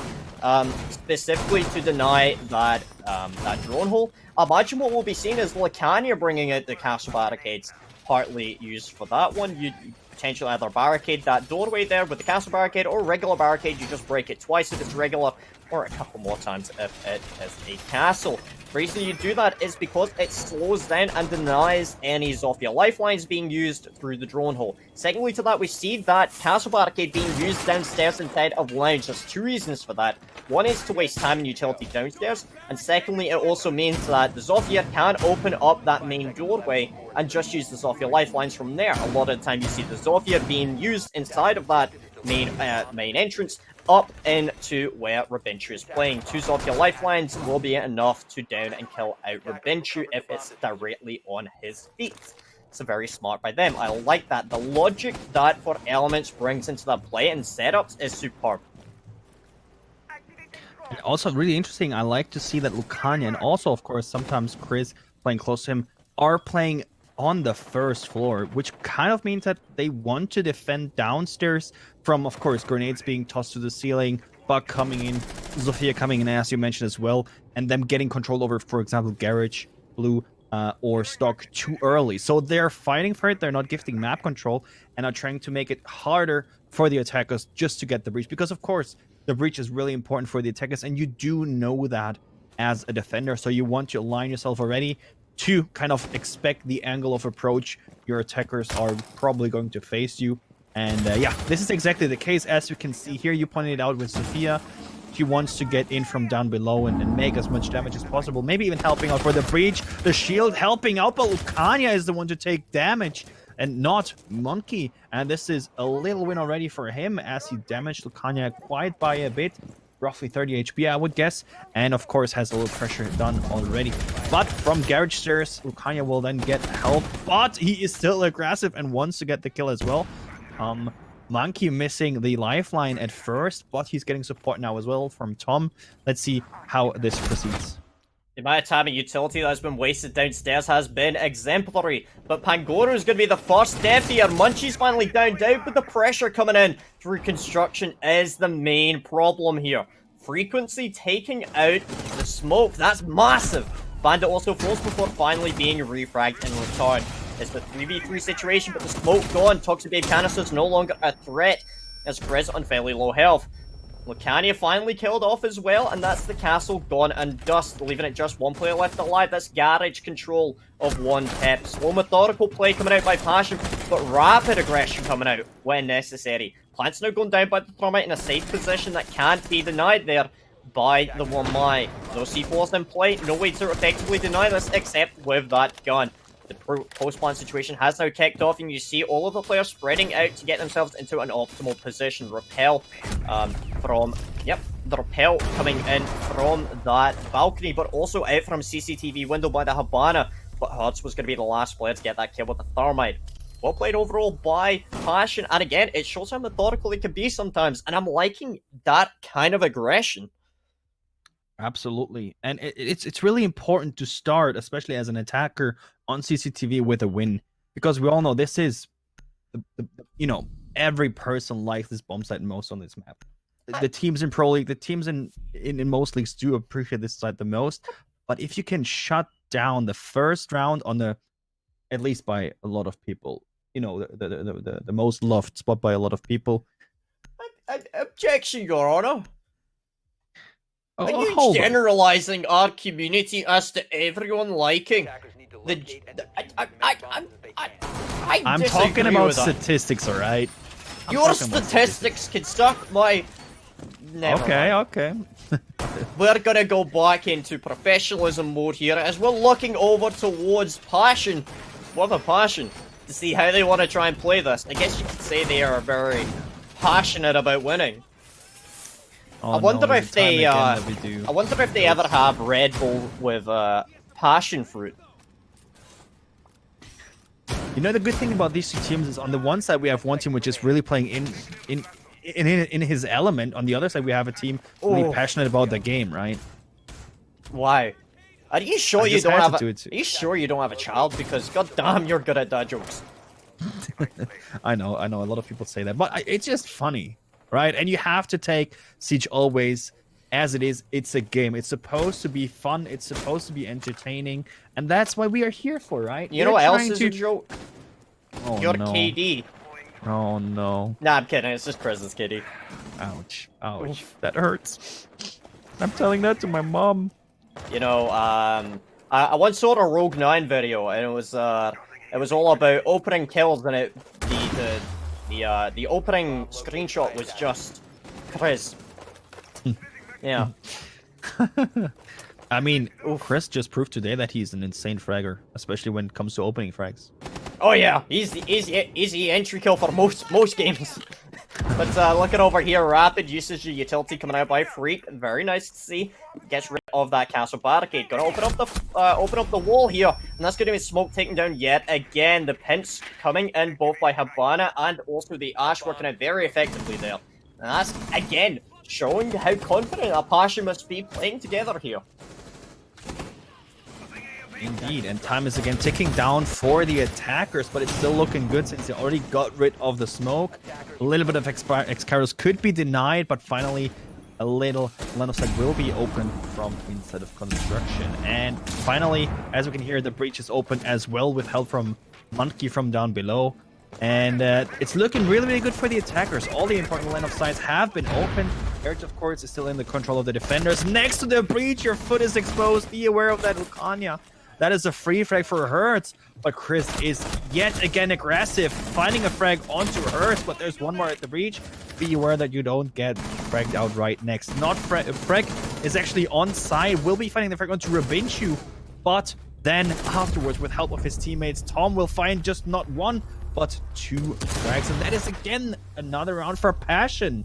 specifically to deny that that drone hole. Imagine what we'll be seeing is Lacania bringing out the castle barricades, partly used for that one. You potentially either barricade that doorway there with the castle barricade, or regular barricade, you just break it twice if it's regular, or a couple more times if it is a castle. The reason you do that is because it slows down and denies any Zofia lifelines being used through the drone hole. Secondly to that, we see that castle barricade being used downstairs inside of lounge. There's two reasons for that. One is to waste time and utility downstairs, and secondly, it also means that the Zofia can open up that main doorway and just use the Zofia lifelines from there. A lot of the time you see the Zofia being used inside of that main entrance, up into where Rabinchu is playing. Two Zofia lifelines will be enough to down and kill out Rabinchu if it's directly on his feet. It's very smart by them. I like that. The logic that For Elements brings into that play and setups is superb.
And also really interesting, I like to see that Lucania and also, of course, sometimes Chris playing close to him are playing on the first floor, which kind of means that they want to defend downstairs from, of course, grenades being tossed to the ceiling, Bug coming in, Zofia coming in, as you mentioned as well, and them getting control over, for example, Garage, Blue, or Stock too early. So they're fighting for it, they're not gifting map control, and are trying to make it harder for the attackers just to get the breach. Because, of course, the breach is really important for the attackers, and you do know that as a defender, so you want to align yourself already to kind of expect the angle of approach your attackers are probably going to face you. And yeah, this is exactly the case. As you can see here, you pointed it out with Zofia. She wants to get in from down below and make as much damage as possible, maybe even helping out for the breach. The shield helping out, but Lucania is the one to take damage and not Monkey. And this is a little win already for him, as he damaged Lucania quite by a bit. Roughly 30 HP, I would guess, and of course has a little pressure done already. But from Garage Stairs, Lucania will then get help, but he is still aggressive and wants to get the kill as well. Monkey missing the lifeline at first, but he's getting support now as well from Tom. Let's see how this proceeds.
The amount of time and utility that has been wasted downstairs has been exemplary, but Pangoro is going to be the first death here. Munchie's finally down, but the pressure coming in through construction is the main problem here. Frequency taking out the smoke, that's massive. Bandit also falls before finally being refragged in return. It's the 3v3 situation, but the smoke gone. Toxic Babe Canister is no longer a threat, as Chris on fairly low health. Lucania finally killed off as well, and that's the castle gone and dust, leaving it just one player left alive. That's Garage control of one tip. Slow methodical play coming out by Passion, but rapid aggression coming out when necessary. Plant's now going down by the Thermite in a safe position that can't be denied there by the 1-Mai. No C4s in play, no way to effectively deny this except with that gun. The post-plant situation has now kicked off, and you see all of the players spreading out to get themselves into an optimal position. Repel the repel coming in from that balcony, but also out from CCTV window by the Habana. But Huds was going to be the last player to get that kill with the Thermite. Well played overall by Passion, and again, it shows how methodical it can be sometimes, and I'm liking that kind of aggression.
Absolutely, and it's really important to start, especially as an attacker, on CCTV with a win, because we all know this is, every person likes this bomb site most on this map. The teams in Pro League, the teams in most leagues do appreciate this site the most. But if you can shut down the first round on at least by a lot of people, the most loved spot by a lot of people.
Objection, Your Honor.
Oh,
Are you
hold on.
generalizing our community as to everyone liking
I'm
disagree
talking about
with that.
statistics, all right?
Your statistics can suck my... Never mind.
Okay.
We're gonna go back into professionalism mode here as we're looking over towards Passion. What a Passion. to see how they want to try and play this. I guess you could say they are very passionate about winning.
Oh,
I wonder
no,
if
is it time
they,
again that we do?
I wonder if they ever have Red Bull with passion fruit.
You know, the good thing about these two teams is on the one side we have one team which is really playing in his element. On the other side we have a team really passionate about the game, right?
Why? Are you sure
I
you
just
don't
had
have
to
a,
do it.
Are you sure you don't have a child? Because goddamn, you're good at dad jokes.
I know. A lot of people say that, but it's just funny, right? And you have to take Siege always as it is. It's a game. It's supposed to be fun. It's supposed to be entertaining, and that's why we are here for, right?
You know
We're
what else
trying
is
to...
a joke?
Oh,
Your
no.
KD.
Oh no!
Nah, I'm kidding. It's just Chris's KD.
Ouch! Ouch! That hurts. I'm telling that to my mom.
You know, I once saw a Rogue 9 video, and it was all about opening kills, and the opening screenshot was just Chris. Yeah.
I mean, Chris just proved today that he's an insane fragger, especially when it comes to opening frags.
Oh yeah, he's the easy entry kill for most games. But looking over here, rapid usage of utility coming out by Freak. Very nice to see. Gets rid of that castle barricade. Gonna open up the wall here, and that's gonna be smoke taken down yet again. The pints coming in both by Habana and also the Ash working out very effectively there. And that's again showing how confident Apache must be playing together here.
Indeed, and time is again ticking down for the attackers, but it's still looking good since they already got rid of the smoke. A little bit of Excaros could be denied, but finally a little line of sight will be open from inside of construction. And finally, as we can hear, the breach is open as well with help from Monkey from down below. And it's looking really, really good for the attackers. All the important line of sights have been open. Hertz, of course, is still in the control of the defenders. Next to the breach, your foot is exposed. Be aware of that, Lucania. That is a free frag for Hertz, but Chris is yet again aggressive, finding a frag onto Hertz, but there's one more at the breach. Be aware that you don't get fragged out right next. Not Frag is actually on side, will be finding the frag onto Rabinchu, but then afterwards, with help of his teammates, Tom will find just not one, but two frags, and that is again another round for Passion.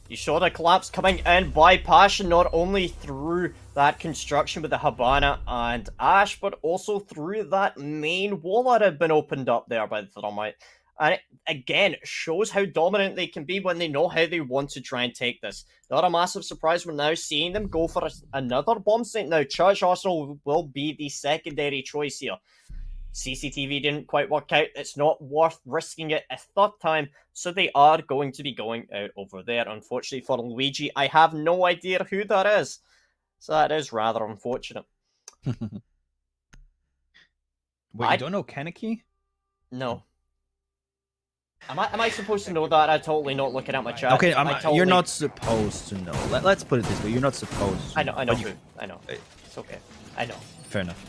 You saw the collapse coming in by Passion, not only through that construction with the Habana and Ash, but also through that main wall that had been opened up there by the Thermite. And it, again, shows how dominant they can be when they know how they want to try and take this. Not a massive surprise, we're now seeing them go for another bomb site. Now, Church Arsenal will be the secondary choice here. CCTV didn't quite work out. It's not worth risking it a third time, so they are going to be going out over there. Unfortunately for Luigi, I have no idea who that is. So that is rather unfortunate.
Wait, you don't know Kaneki?
No. Am I supposed to know that? I'm totally not looking at my chat.
Okay,
totally...
you're not supposed to know. Let's put it this way: you're not supposed to.
I know. I know. It's okay. I know.
Fair enough.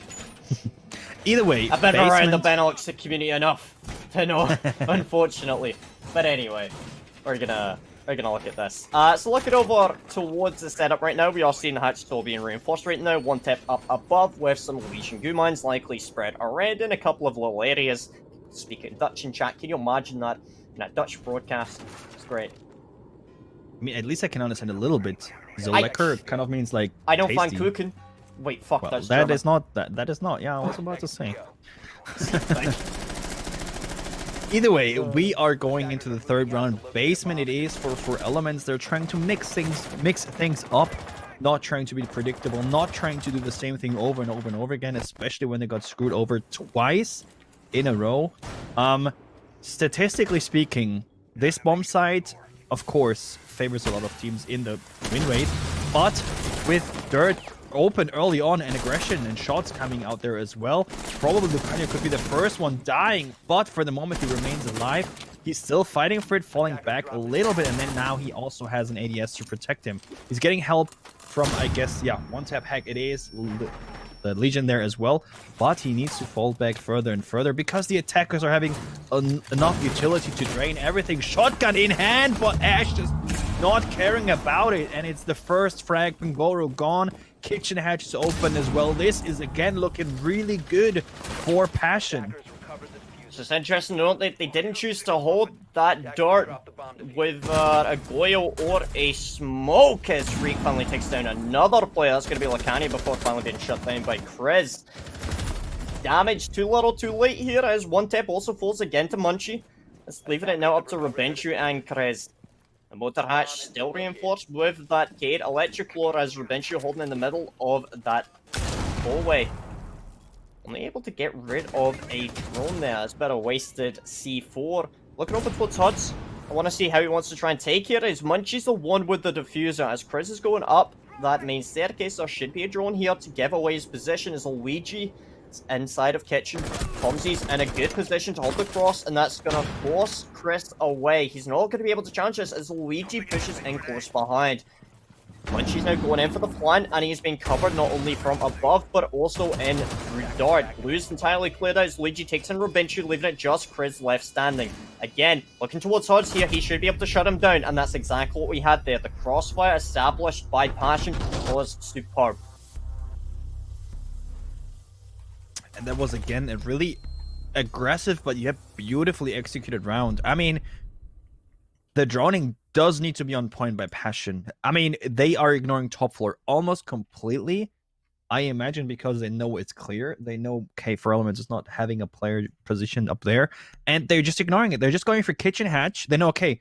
Either way,
I've been around the Benelux community enough to know, unfortunately. But anyway, we're gonna look at this. So looking over towards the setup right now, we are seeing the hatch still being reinforced right now. One tip up above with some Legion goo mines likely spread around in a couple of little areas. Speaking Dutch in chat, can you imagine that in a Dutch broadcast? It's great.
I mean, at least I can understand a little bit. So lekker kind of means like
I don't
tasty.
find cooking. Wait, fuck,
Well,
that's
that
German.
is not that is not. Yeah, I was about to say. Either way, we are going into the third round. Basement it is for elements. They're trying to mix things up, not trying to be predictable, not trying to do the same thing over and over and over again, especially when they got screwed over twice in a row. Statistically speaking, this bomb site, of course, favors a lot of teams in the win rate, but with dirt open early on and aggression and shots coming out there as well, probably Lucania could be the first one dying, but for the moment he remains alive. He's still fighting for it, falling back a little bit, and then now he also has an ADS to protect him. He's getting help from, I guess, yeah, one tap hack it is, the Legion there as well, but he needs to fall back further and further because the attackers are having enough utility to drain everything. Shotgun in hand, but Ash just not caring about it, and it's the first frag. Pingoro gone. Kitchen hatch is open as well. This is again looking really good for Passion.
So it's interesting to note that they didn't choose to hold that dart with a Goyle or a smoke as Freak finally takes down another player. That's going to be Lacani before finally being shut down by Chris. Damage too little too late here as one tap also falls again to Munchie. It's leaving it now up to Rubenchu and Krez. The motor hatch still reinforced with that gate. Electric Lore as Rubenchu holding in the middle of that hallway. Only able to get rid of a drone there. It's better wasted C4. Looking over towards Huds. I want to see how he wants to try and take here. Is Munchie's the one with the diffuser? As Chris is going up that main staircase, there should be a drone here to give away his position. As Luigi is inside of kitchen. Tomsy's in a good position to hold the cross, and that's going to force Chris away. He's not going to be able to challenge this as Luigi pushes in close behind. Munchie's now going in for the flank, and he's being covered not only from above, but also in through dart. Blue's entirely cleared out as Luigi takes in Rubenchu, leaving it just Chris left standing. Again, looking towards Hodds here, he should be able to shut him down, and that's exactly what we had there. The crossfire established by Passion was superb.
And that was, again, a really aggressive, but yet beautifully executed round. I mean, the droning does need to be on point by Passion. I mean, they are ignoring top floor almost completely. I imagine because they know it's clear. They know, okay, for Elements is not having a player positioned up there. And they're just ignoring it. They're just going for kitchen hatch. They know, okay,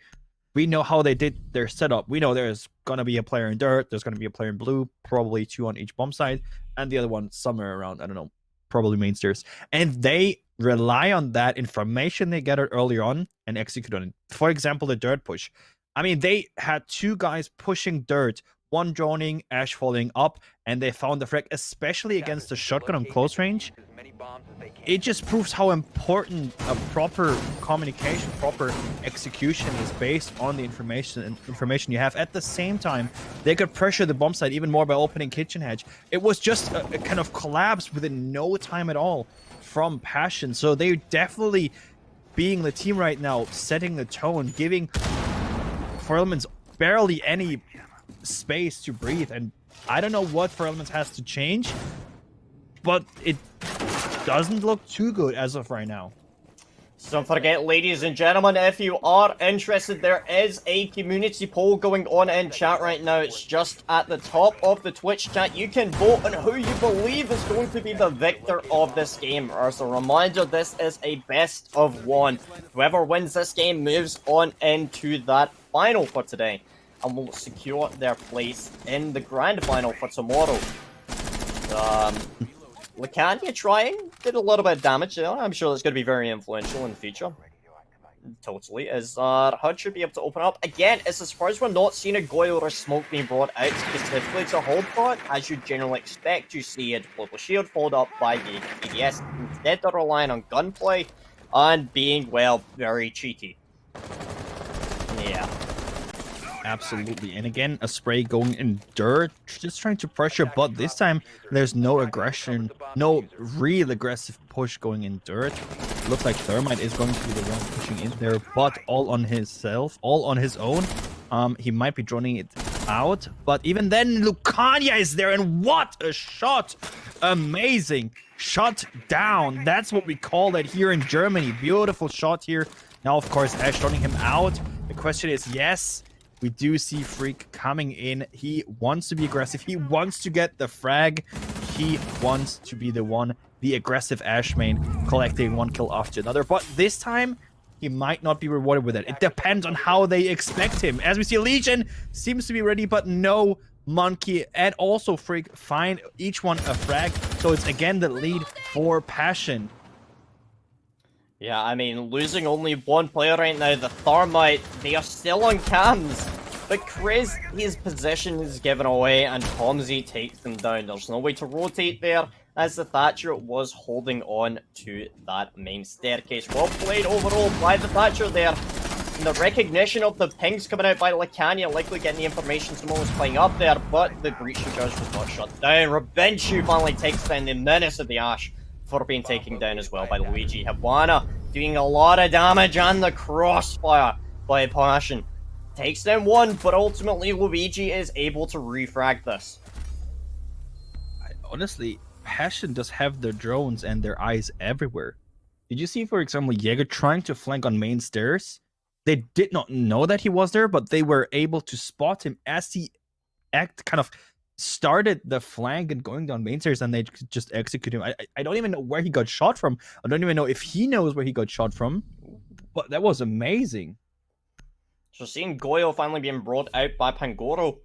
we know how they did their setup. We know there's going to be a player in dirt. There's going to be a player in blue. Probably 2 on each bomb side. And the other one somewhere around, I don't know, probably main stairs. And they rely on that information they gathered earlier on and execute on it. For example, the dirt push. I mean, they had 2 guys pushing dirt, 1 droning, Ash falling up, and they found the frag, especially against the shotgun on close range. It just proves how important a proper communication, proper execution is based on the information you have. At the same time, they could pressure the bomb site even more by opening kitchen hatch. It was just a kind of collapse within no time at all from Passion. So they're definitely being the team right now, setting the tone, giving For Elements barely any space to breathe, and I don't know what For Elements has to change, but it doesn't look too good as of right now.
So don't forget, ladies and gentlemen, if you are interested, there is a community poll going on in chat right now. It's just at the top of the Twitch chat. You can vote on who you believe is going to be the victor of this game. As a reminder, this is a best of 1. Whoever wins this game moves on into that final for today and will secure their place in the grand final for tomorrow. Lacania trying, did a little bit of damage there. I'm sure that's going to be very influential in the future. Totally, as HUD should be able to open up. Again, it's a surprise we're not seeing a Goyle or a smoke being brought out specifically to hold part, as you generally expect to see a deployable shield followed up by the EDS. Instead, they're relying on gunplay and being, well, very cheeky. Yeah.
Absolutely. And again, a spray going in dirt, just trying to pressure, but this time there's no aggression, no real aggressive push going in dirt. Looks like Thermite is going to be the one pushing in there, but all on himself, all on his own. He might be droning it out, but even then Lucania is there, and what a shot! Amazing. Shut down. That's what we call it here in Germany. Beautiful shot here. Now, of course, Ash droning him out. The question is, yes, we do see Freak coming in. He wants to be aggressive. He wants to get the frag. He wants to be the one, the aggressive Ash main, collecting 1 kill after another. But this time, he might not be rewarded with it. It depends on how they expect him. As we see, Legion seems to be ready, but no, Monkey and also Freak find each one a frag. So it's again the lead for Passion.
Yeah, I mean, losing only 1 player right now, the Thermite, they are still on cams. But Chris, his position is given away, and Tomsy takes them down. There's no way to rotate there, as the Thatcher was holding on to that main staircase. Well played overall by the Thatcher there. And the recognition of the pings coming out by Lacania, likely getting the information someone was playing up there, but the Breach of Judge was not shut down. Rubenchu finally takes down the menace of the Ash for being taken down as well by Luigi. Havana doing a lot of damage on the crossfire by Passion. Takes down 1, but ultimately Luigi is able to refrag this.
Honestly, Passion does have their drones and their eyes everywhere. Did you see, for example, Jaeger trying to flank on main stairs? They did not know that he was there, but they were able to spot him as he kind of started the flank and going down main stairs, and they just execute him. I don't even know where he got shot from. I don't even know if he knows where he got shot from. But that was amazing.
So seeing Goyo finally being brought out by Pangoro.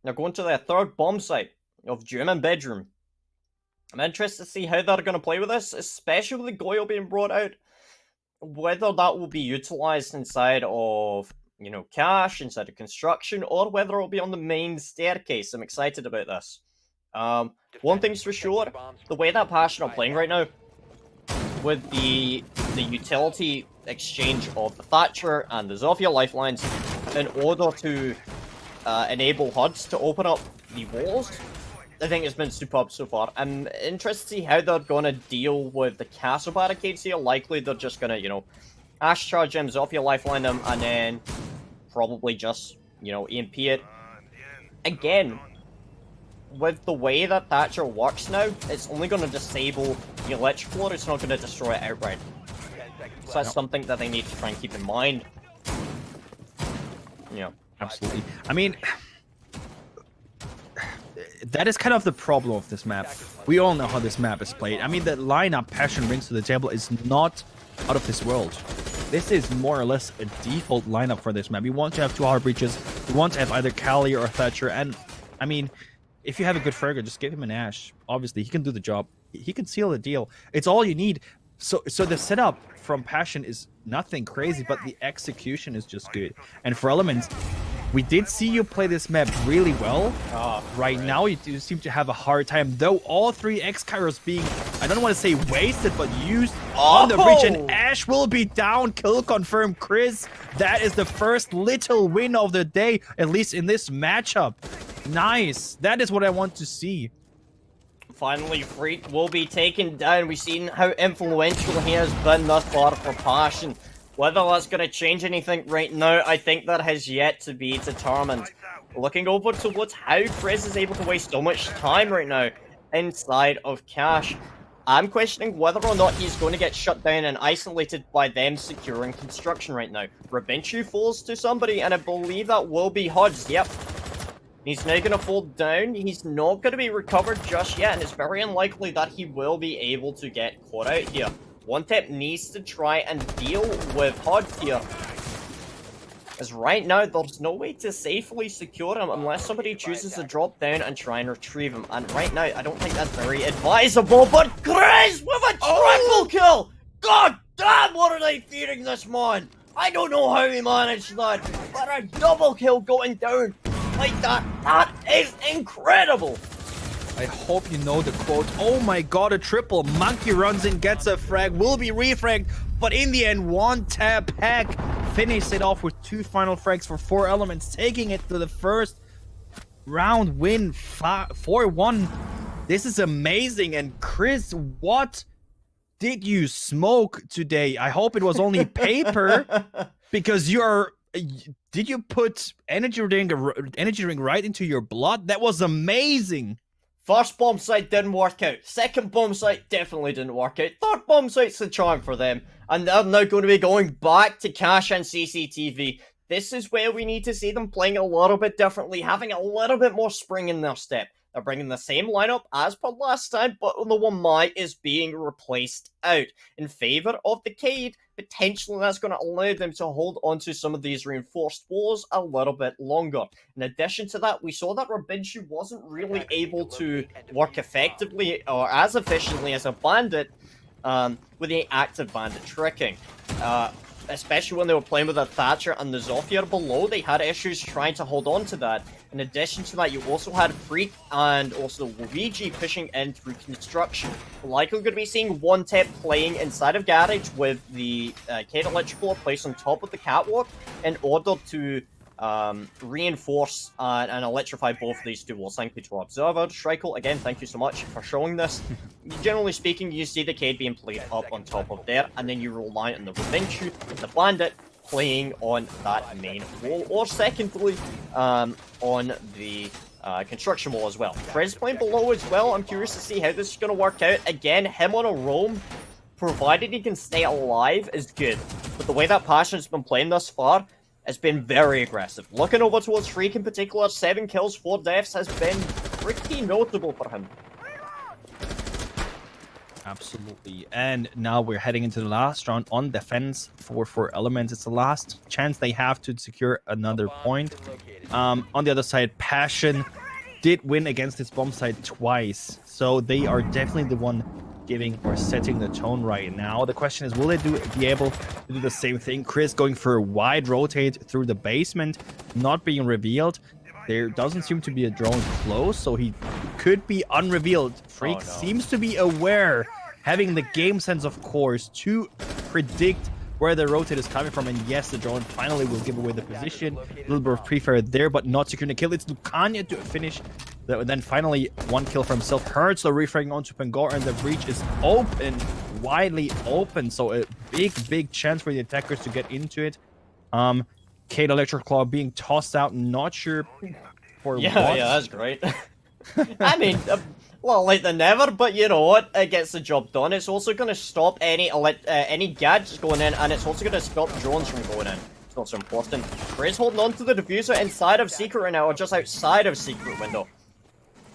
They're going to their third bomb site of German bedroom. I'm interested to see how they're going to play with this, especially with the Goyo being brought out. Whether that will be utilized inside of, cash, inside of construction, or whether it'll be on the main staircase. I'm excited about this. One thing's for sure, the way that Passion are playing right now, with the utility exchange of the Thatcher and the Zofia lifelines, in order to enable HUDs to open up the walls, I think it's been superb so far. I'm interested to see how they're going to deal with the castle barricades here. Likely they're just going to, Ash charge him, Zofia lifeline them, and then probably just, EMP it. Again, with the way that Thatcher works now, it's only going to disable the electric floor, it's not going to destroy it outright. So that's something that they need to try and keep in mind. Yeah.
Absolutely. I mean, that is kind of the problem of this map. We all know how this map is played. I mean, the lineup Passion brings to the table is not out of this world. This is more or less a default lineup for this map. You want to have 2 hard breaches. You want to have either Kali or Thatcher. And, I mean, if you have a good Fergus, just give him an Ash. Obviously, he can do the job. He can seal the deal. It's all you need. So the setup from Passion is nothing crazy, but the execution is just good. And for Elements, we did see you play this map really well. Right now, you do seem to have a hard time, though all 3 X-Kairos being, I don't want to say wasted, but used on the bridge. And Ash will be down. Kill confirmed, Chris. That is the first little win of the day, at least in this matchup. Nice. That is what I want to see.
Finally, Freak will be taken down. We've seen how influential he has been thus far for Passion. Whether that's going to change anything right now, I think that has yet to be determined. Looking over towards how Chris is able to waste so much time right now inside of Cash, I'm questioning whether or not he's going to get shut down and isolated by them securing construction right now. Rabinchu falls to somebody, and I believe that will be HUDs. Yep. He's now going to fall down. He's not going to be recovered just yet, and it's very unlikely that he will be able to get caught out here. One Tap needs to try and deal with HUD here. As right now, there's no way to safely secure him unless somebody chooses to drop down and try and retrieve him. And right now, I don't think that's very advisable, but Chris with a triple kill! God damn, what are they feeding this man? I don't know how he managed that, but a double kill going down like that, that is incredible!
I hope you know the quote. Oh my god, a triple. Monkey runs in, gets a frag, will be refragged, but in the end, One Tap Hack finished it off with 2 final frags for 4 Elements, taking it to the first round win, 4-1. This is amazing. And Chris, what did you smoke today? I hope it was only paper, because you're... Did you put energy ring right into your blood? That was amazing.
First bomb site didn't work out. Second bomb site definitely didn't work out. Third bomb site's the charm for them. And they're now going to be going back to Cash and CCTV. This is where we need to see them playing a little bit differently, having a little bit more spring in their step. They're bringing the same lineup as per last time, but the Wamai is being replaced out in favor of the Cade. Potentially that's going to allow them to hold onto some of these reinforced walls a little bit longer. In addition to that, we saw that Rabinchu wasn't really able to work effectively or as efficiently as a bandit with the active bandit tricking. Especially when they were playing with the Thatcher and the Zofia below, they had issues trying to hold on to that. In addition to that, you also had Freak and also Luigi pushing in through construction. We're likely going to be seeing One Tap playing inside of Garage with the Kate Electrical placed on top of the catwalk in order to reinforce and electrify both of these 2 walls. Thank you to our observer. Shrikle, again, thank you so much for showing this. Generally speaking, you see the Cade being played up on top of there, and then you rely on the Rabinchu, the Bandit, playing on that main wall, or secondly, on the construction wall as well. Fred's playing below as well. I'm curious to see how this is going to work out. Again, him on a roam provided he can stay alive, is good. But the way that Passion's been playing thus far has been very aggressive. Looking over towards Freak in particular, 7 kills, 4 deaths has been pretty notable for him.
Absolutely. And now we're heading into the last round on defense for Elements. It's the last chance they have to secure another point. On the other side, Passion did win against this bomb site twice. So they are definitely the one giving or setting the tone right now. The question is, will they be able to do the same thing? Chris going for a wide rotate through the basement, not being revealed. There doesn't seem to be a drone close, so he could be unrevealed. Freak seems to be aware, having the game sense, of course, to predict where the rotate is coming from. And yes, the drone finally will give away the position. A little bit of pre-fire there, but not securing the kill. It's Lucania to finish. Then finally, 1 kill for himself. Hurts the refiring onto Pangor, and the breach is open, widely open. So a big chance for the attackers to get into it. Kate Electric Claw being tossed out, not sure for what.
Yeah, that's great. I mean, well, like the never, but you know what? It gets the job done. It's also going to stop any gadgets going in, and it's also going to stop drones from going in. It's not so important. Gray's holding on to the diffuser inside of Secret right now, or just outside of Secret window.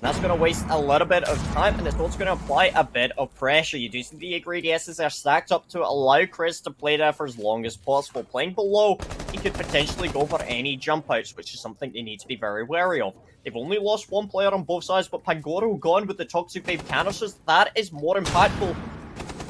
That's going to waste a little bit of time, and it's also going to apply a bit of pressure. You do see the AGRDSs are stacked up to allow Chris to play there for as long as possible. Playing below, he could potentially go for any jump outs, which is something they need to be very wary of. They've only lost 1 player on both sides, but Pangoro gone with the Toxic Wave canisters. That is more impactful,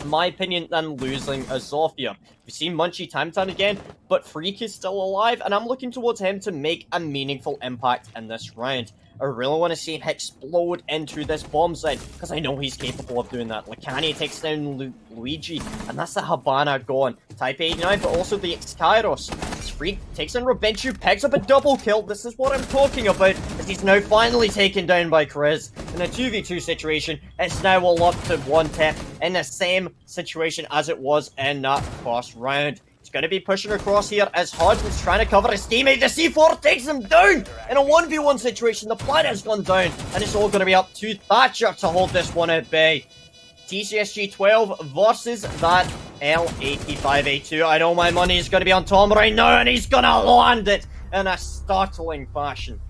in my opinion, than losing a Zofia. We've seen Munchie time again, but Freak is still alive, and I'm looking towards him to make a meaningful impact in this round. I really want to see him explode into this bomb site, because I know he's capable of doing that. Lacani takes down Luigi, and that's the Habana gone. Type 89, but also the X-Kairos. Freak takes in Robenchu, picks up a double kill. This is what I'm talking about, as he's now finally taken down by Chris. In a 2v2 situation, it's now all up to 1 tap in the same situation as it was in that first round. He's going to be pushing across here as Hodge is trying to cover his teammate. The C4 takes him down in a 1v1 situation. The planet has gone down, and it's all going to be up to Thatcher to hold this one at bay. TCSG 12 versus that L85A2. I know my money is going to be on Tom right now, and he's going to land it in a startling fashion.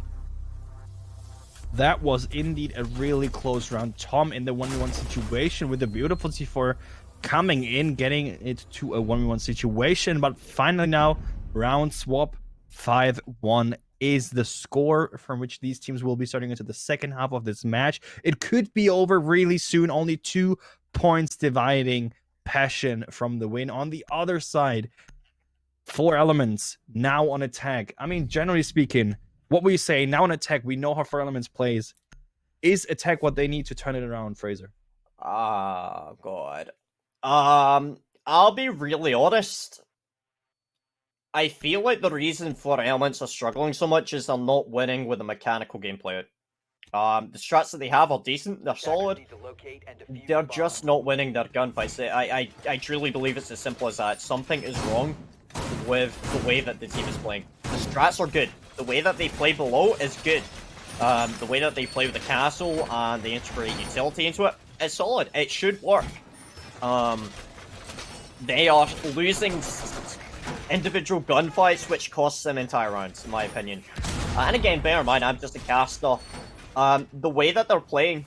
That was indeed a really close round. Tom in the 1v1 situation with the beautiful C4 coming in, getting it to a 1v1 situation. But finally now, round swap 5-1 is the score from which these teams will be starting into the second half of this match. It could be over really soon. Only 2 points dividing Passion from the win. On the other side, 4 Elements now on attack. I mean, generally speaking, what we say now on attack, we know how 4 Elements plays. Is attack what they need to turn it around, Fraser?
Ah, God. I'll be really honest. I feel like the reason 4 Elements are struggling so much is they're not winning with a mechanical gameplay. The strats that they have are decent, they're solid. They're just not winning their gunfights. I truly believe it's as simple as that. Something is wrong with the way that the team is playing. The strats are good. The way that they play below is good. The way that they play with the castle and they integrate utility into it is solid. It should work. They are losing individual gunfights, which costs them entire rounds, in my opinion. And again, bear in mind, I'm just a caster. The way that they're playing,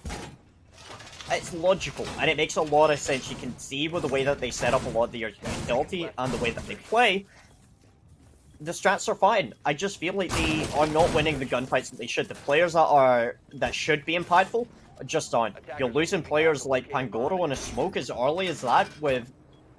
it's logical, and it makes a lot of sense. You can see with the way that they set up a lot of their utility and the way that they play, the strats are fine. I just feel like they are not winning the gunfights that they should. The players that should be impactful just aren't. You're losing players like Pangoro in a smoke as early as that with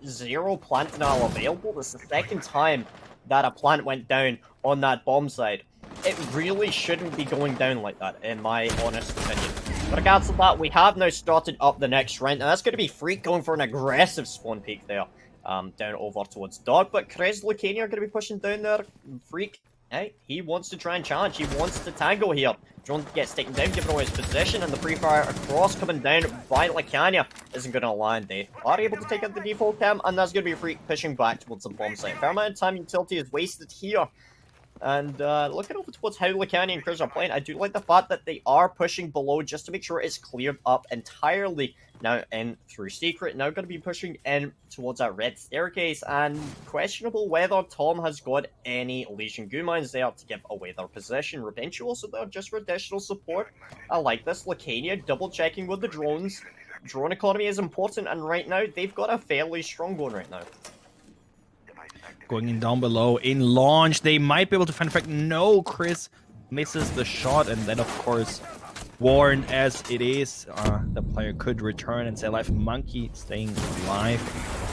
0 plant denial available. This is the second time that a plant went down on that bomb site. It really shouldn't be going down like that, in my honest opinion. But regards to that, we have now started up the next round, and that's going to be Freak going for an aggressive spawn peek there. Down over towards Dog, but Krez Lucania are going to be pushing down there. Freak, hey, he wants to try and challenge. He wants to tango here. Drone gets taken down, giving away his position, and the pre-fire across coming down by Lucania isn't going to land. They are able to take out the default cam, and that's going to be Freak pushing back towards the bomb site. Fair amount of time utility is wasted here. And looking over towards how Lucani and Chris are playing, I do like the fact that they are pushing below just to make sure it's cleared up entirely. Now in through Secret, now going to be pushing in towards that red staircase, and questionable whether Tom has got any Legion Goo mines there to give away their position. Rebenchu also there just for additional support. I like this. Lucania double checking with the drones. Drone economy is important, and right now they've got a fairly strong one right now.
Going in down below in launch, they might be able to find effect. No, Chris misses the shot, and then of course, warned as it is, the player could return and say alive. Monkey staying alive,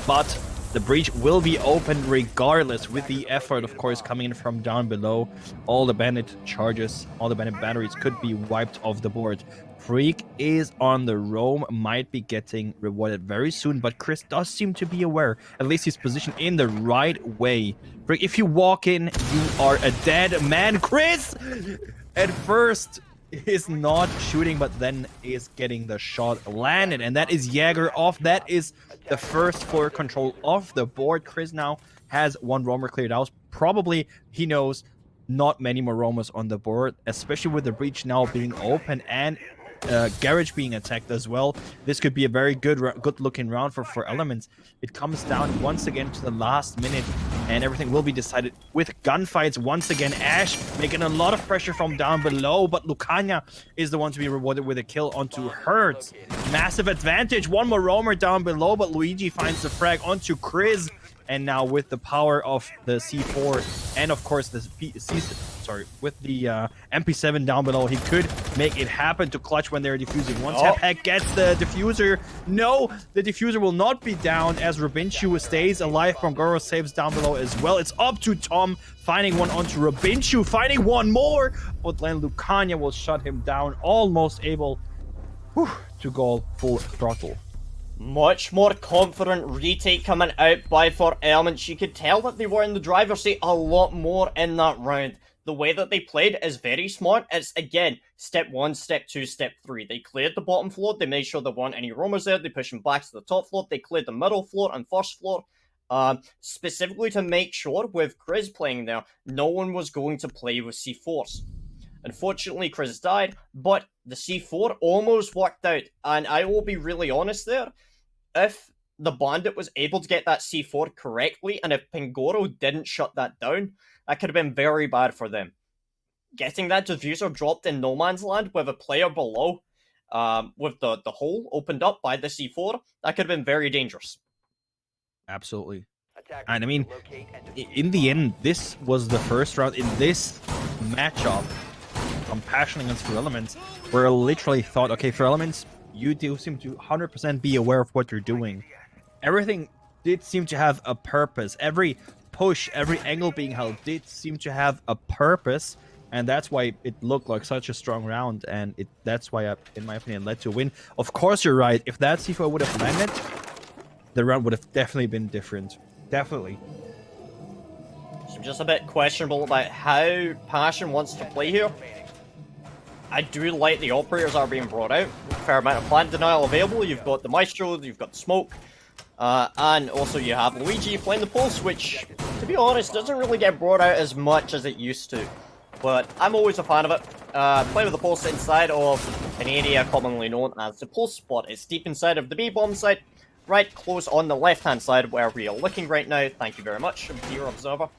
but the breach will be open regardless, with the effort of course coming in from down below. All the bandit charges, all the bandit batteries could be wiped off the board. Freak is on the roam, might be getting rewarded very soon, but Chris does seem to be aware. At least he's positioned in the right way. Freak, if you walk in, you are a dead man. Chris, at first, is not shooting, but then is getting the shot landed, and that is Jaeger off. That is the first floor control off the board. Chris now has one roamer cleared out. Probably, he knows, not many more roamers on the board, especially with the breach now being open and garage being attacked as well. This could be a very good looking round for Elements. It comes down once again to the last minute, and everything will be decided with gunfights once again. Ash making a lot of pressure from down below, but Lucania is the one to be rewarded with a kill onto Hertz. Massive advantage. One more roamer down below, but Luigi finds the frag onto Chris. And now with the power of the C4 and of course the with the MP7 down below, he could make it happen to clutch when they're defusing. Once Hepheck gets the diffuser, no, the diffuser will not be down as Robinchu stays alive. From Goro saves down below as well. It's up to Tom, finding one onto Robinchu, finding one more, but then Lucania will shut him down, almost able to go full throttle.
Much more confident retake coming out by for Elements. You could tell that they were in the driver's seat a lot more in that round. The way that they played is very smart. It's, again, step 1, step 2, step 3. They cleared the bottom floor. They made sure there weren't any roamers there. They pushed them back to the top floor. They cleared the middle floor and first floor. Specifically to make sure, with Chris playing there, no one was going to play with C4s. Unfortunately, Chris died, but the C4 almost worked out. And I will be really honest there. If the Bandit was able to get that C4 correctly, and if Pingoro didn't shut that down, that could have been very bad for them. Getting that diffuser dropped in no man's land with a player below, with the hole opened up by the C4, that could have been very dangerous.
Absolutely. And I mean, in the end, this was the first round in this matchup, Compassion against For Elements, where I literally thought, okay, For Elements, you do seem to 100% be aware of what you're doing. Everything did seem to have a purpose. Every push, every angle being held did seem to have a purpose, and that's why it looked like such a strong round, and that's why, in my opinion, led to a win. Of course, you're right. If that C4 would have landed, the round would have definitely been different. Definitely.
So I'm just a bit questionable about how Passion wants to play here. I do like the operators are being brought out. Fair amount of plant denial available. You've got the Maestro, you've got the Smoke, and also you have Luigi playing the Pulse, which, to be honest, doesn't really get brought out as much as it used to. But I'm always a fan of it. Play with the Pulse inside of an area commonly known as the Pulse spot. It's deep inside of the B-bomb site, right close on the left-hand side where we are looking right now. Thank you very much, dear observer.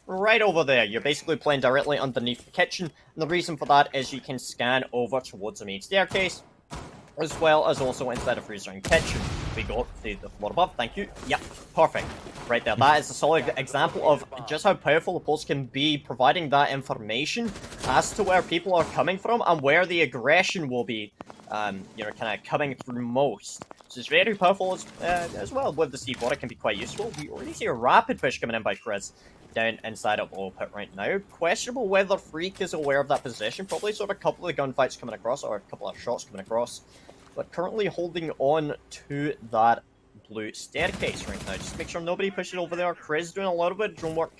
Right over there, you're basically playing directly underneath the kitchen, and the reason for that is you can scan over towards the main staircase, as well as also inside a freezer and kitchen. We go to the floor above, thank you. Yep, perfect. Right there, that is a solid example of just how powerful the Pulse can be, providing that information as to where people are coming from and where the aggression will be, kind of coming through most. So it's very powerful as well. With the C4, it can be quite useful. We already see a rapid push coming in by Chris down inside of Oil Pit right now. Questionable whether Freak is aware of that position. Probably sort of a couple of gunfights coming across, or a couple of shots coming across. But currently holding on to that blue staircase right now. Just make sure nobody pushes over there. Chris doing a little bit of drone work.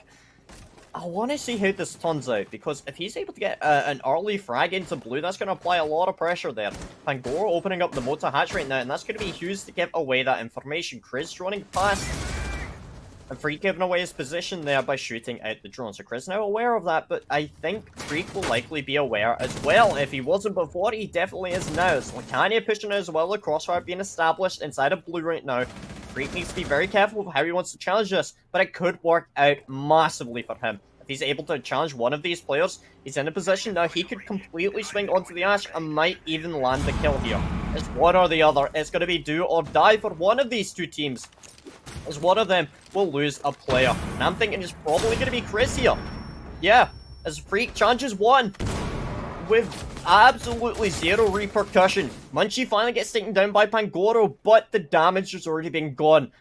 I want to see how this turns out, because if he's able to get an early frag into blue, that's going to apply a lot of pressure there. Pangoro opening up the motor hatch right now, and that's going to be used to give away that information. Chris running past. And Freak giving away his position there by shooting out the drone. So Chris now aware of that, but I think Freak will likely be aware as well. If he wasn't before, he definitely is now. So Lacania pushing as well, the crossfire being established inside of blue right now. Freak needs to be very careful of how he wants to challenge this, but it could work out massively for him. If he's able to challenge one of these players, he's in a position now he could completely swing onto the Ash and might even land the kill here. It's one or the other. It's going to be do or die for one of these two teams, as one of them will lose a player. And I'm thinking it's probably going to be Chris here. Yeah, as Freak challenges one with absolutely zero repercussion. Munchie finally gets taken down by Pangoro, but the damage has already been gone.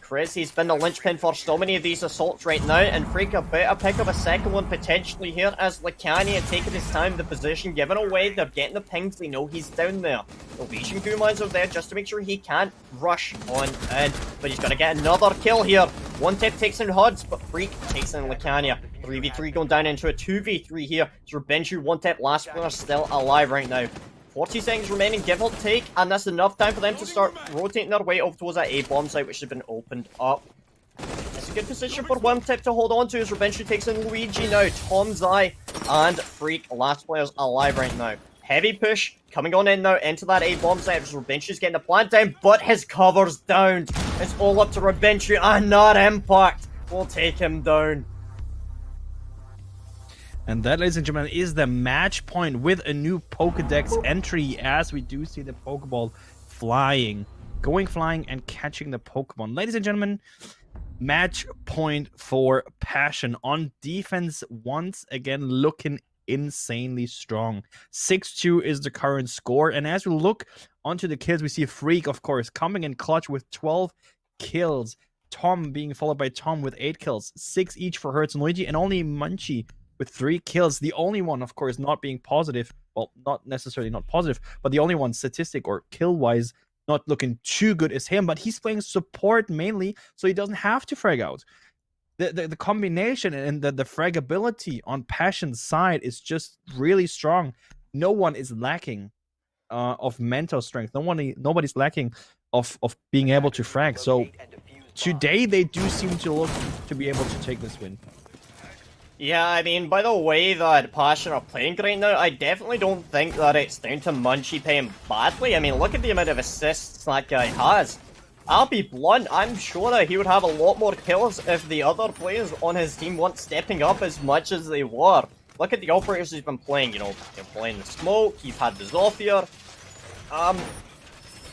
Chris, he's been the linchpin for so many of these assaults right now, and Freak about to pick up a second one potentially here as Lacania taking his time, the position given away. They're getting the pings, they know he's down there. The Legion Kumans are there just to make sure he can't rush on in, but he's gonna get another kill here. One tip takes in Huds, but Freak takes in Lacania. 3v3 going down into a 2v3 here. It's Rubenchu, one tip, last player still alive right now. 40 seconds remaining, give or take, and that's enough time for them to start rotating their way over towards that A-bomb site, which has been opened up. It's a good position for one tip to hold on to as Rubenchu takes in Luigi now. Tom's Eye and Freak, last player's alive right now. Heavy push coming on in now into that A-bomb site as Rubenchu's getting the plant down, but his cover's down. It's all up to Rubenchu and not Impact will take him down.
And that, ladies and gentlemen, is the match point with a new Pokedex entry, as we do see the Pokeball flying, going flying and catching the Pokemon. Ladies and gentlemen, match point for Passion on defense once again looking insanely strong. 6-2 is the current score, and as we look onto the kills, we see Freak, of course, coming in clutch with 12 kills. Tom being followed by Tom with 8 kills, 6 each for Hertz and Luigi, and only Munchie with 3 kills. The only one, of course, not being positive. Well, not necessarily not positive, but the only one statistic or kill-wise not looking too good is him. But he's playing support mainly, so he doesn't have to frag out. The combination and the fragability on Passion's side is just really strong. No one is lacking of mental strength. Nobody's lacking of being able to frag. So today they do seem to look to be able to take this win.
Yeah, I mean, by the way that Passion are playing right now, I definitely don't think that it's down to Munchie playing badly. I mean, look at the amount of assists that guy has. I'll be blunt, I'm sure that he would have a lot more kills if the other players on his team weren't stepping up as much as they were. Look at the operators he's been playing, you know, they're playing the Smoke, he's had the Zofia.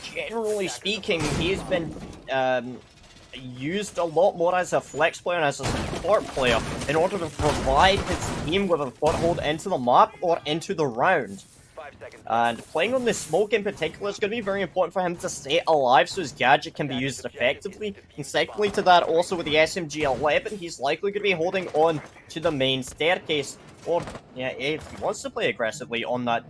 Generally speaking, he's been used a lot more as a flex player and as a support player in order to provide his team with a foothold into the map or into the round. And playing on the Smoke in particular is going to be very important for him to stay alive so his gadget can be used effectively. And secondly to that, also with the SMG-11, he's likely going to be holding on to the main staircase. Or, yeah, if he wants to play aggressively on that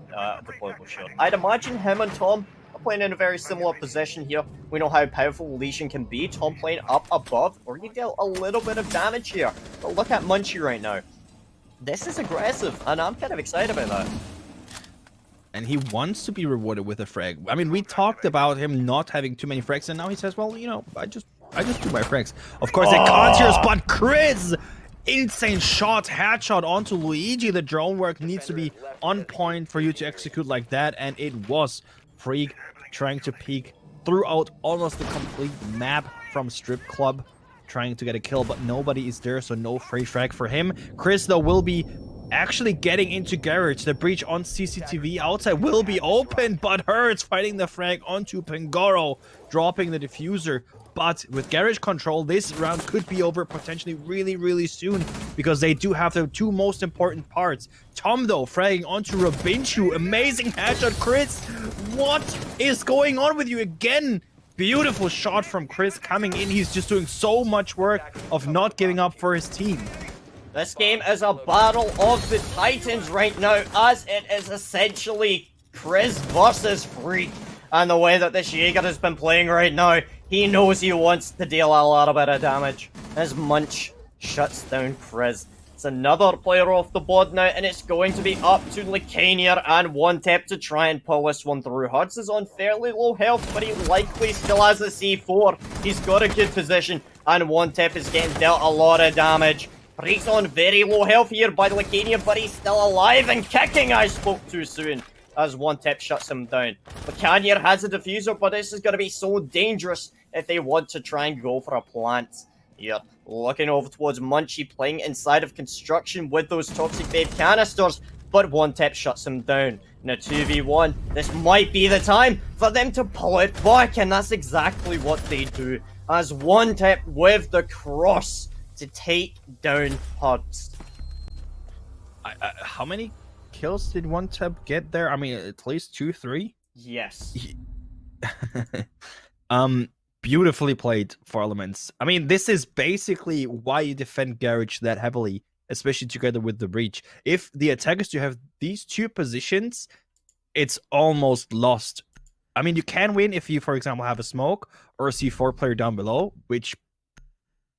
deployable shield. I'd imagine him and Tom playing in a very similar position here. We know how powerful Legion can be. Tom playing up above, or you deal a little bit of damage here. But look at Munchie right now. This is aggressive, and I'm kind of excited about that.
And he wants to be rewarded with a frag. I mean, we talked about him not having too many frags, and now he says, well, you know, I just do my frags. Of course, they can't hear us, but Chris! Insane shot, headshot onto Luigi. The drone work needs to be on point for you to execute like that, and it was. Freak trying to peek throughout almost the complete map from Strip Club, trying to get a kill, but nobody is there, so no free frag for him. Chris, though, will be actually getting into garage. The breach on CCTV outside will be open, but Hertz fighting the frag onto Pangoro, dropping the diffuser. But with garage control, this round could be over potentially really, really soon, because they do have the two most important parts. Tom, though, fragging onto Rubenchu. Amazing headshot, Chris. What is going on with you again? Beautiful shot from Chris coming in. He's just doing so much work of not giving up for his team.
This game is a battle of the titans right now, as it is essentially Chris versus Freak. And the way that this Jaeger has been playing right now, he knows he wants to deal a lot bit of damage as Munch shuts down Chris. It's another player off the board now, and it's going to be up to Lacanier and One Tap to try and pull this one through. Hurts is on fairly low health, but he likely still has a C4. He's got a good position, and One Tap is getting dealt a lot of damage. Freak's on very low health here by Lacanier, but he's still alive and kicking. I spoke too soon as One Tap shuts him down. Lacanier has a diffuser, but this is going to be so dangerous if they want to try and go for a plant. Here, looking over towards Munchie, playing inside of construction with those Toxic Babe canisters, but One Tap shuts him down. In a 2v1, this might be the time for them to pull it back, and that's exactly what they do, as One Tap with the cross to take down Hurts.
How many kills did One Tap get there? I mean, at least 2, 3?
Yes.
Beautifully played for Elements. I mean, this is basically why you defend Garage that heavily, especially together with the Breach. If the attackers do have these two positions, it's almost lost. I mean, you can win if you, for example, have a smoke or a C4 player down below, which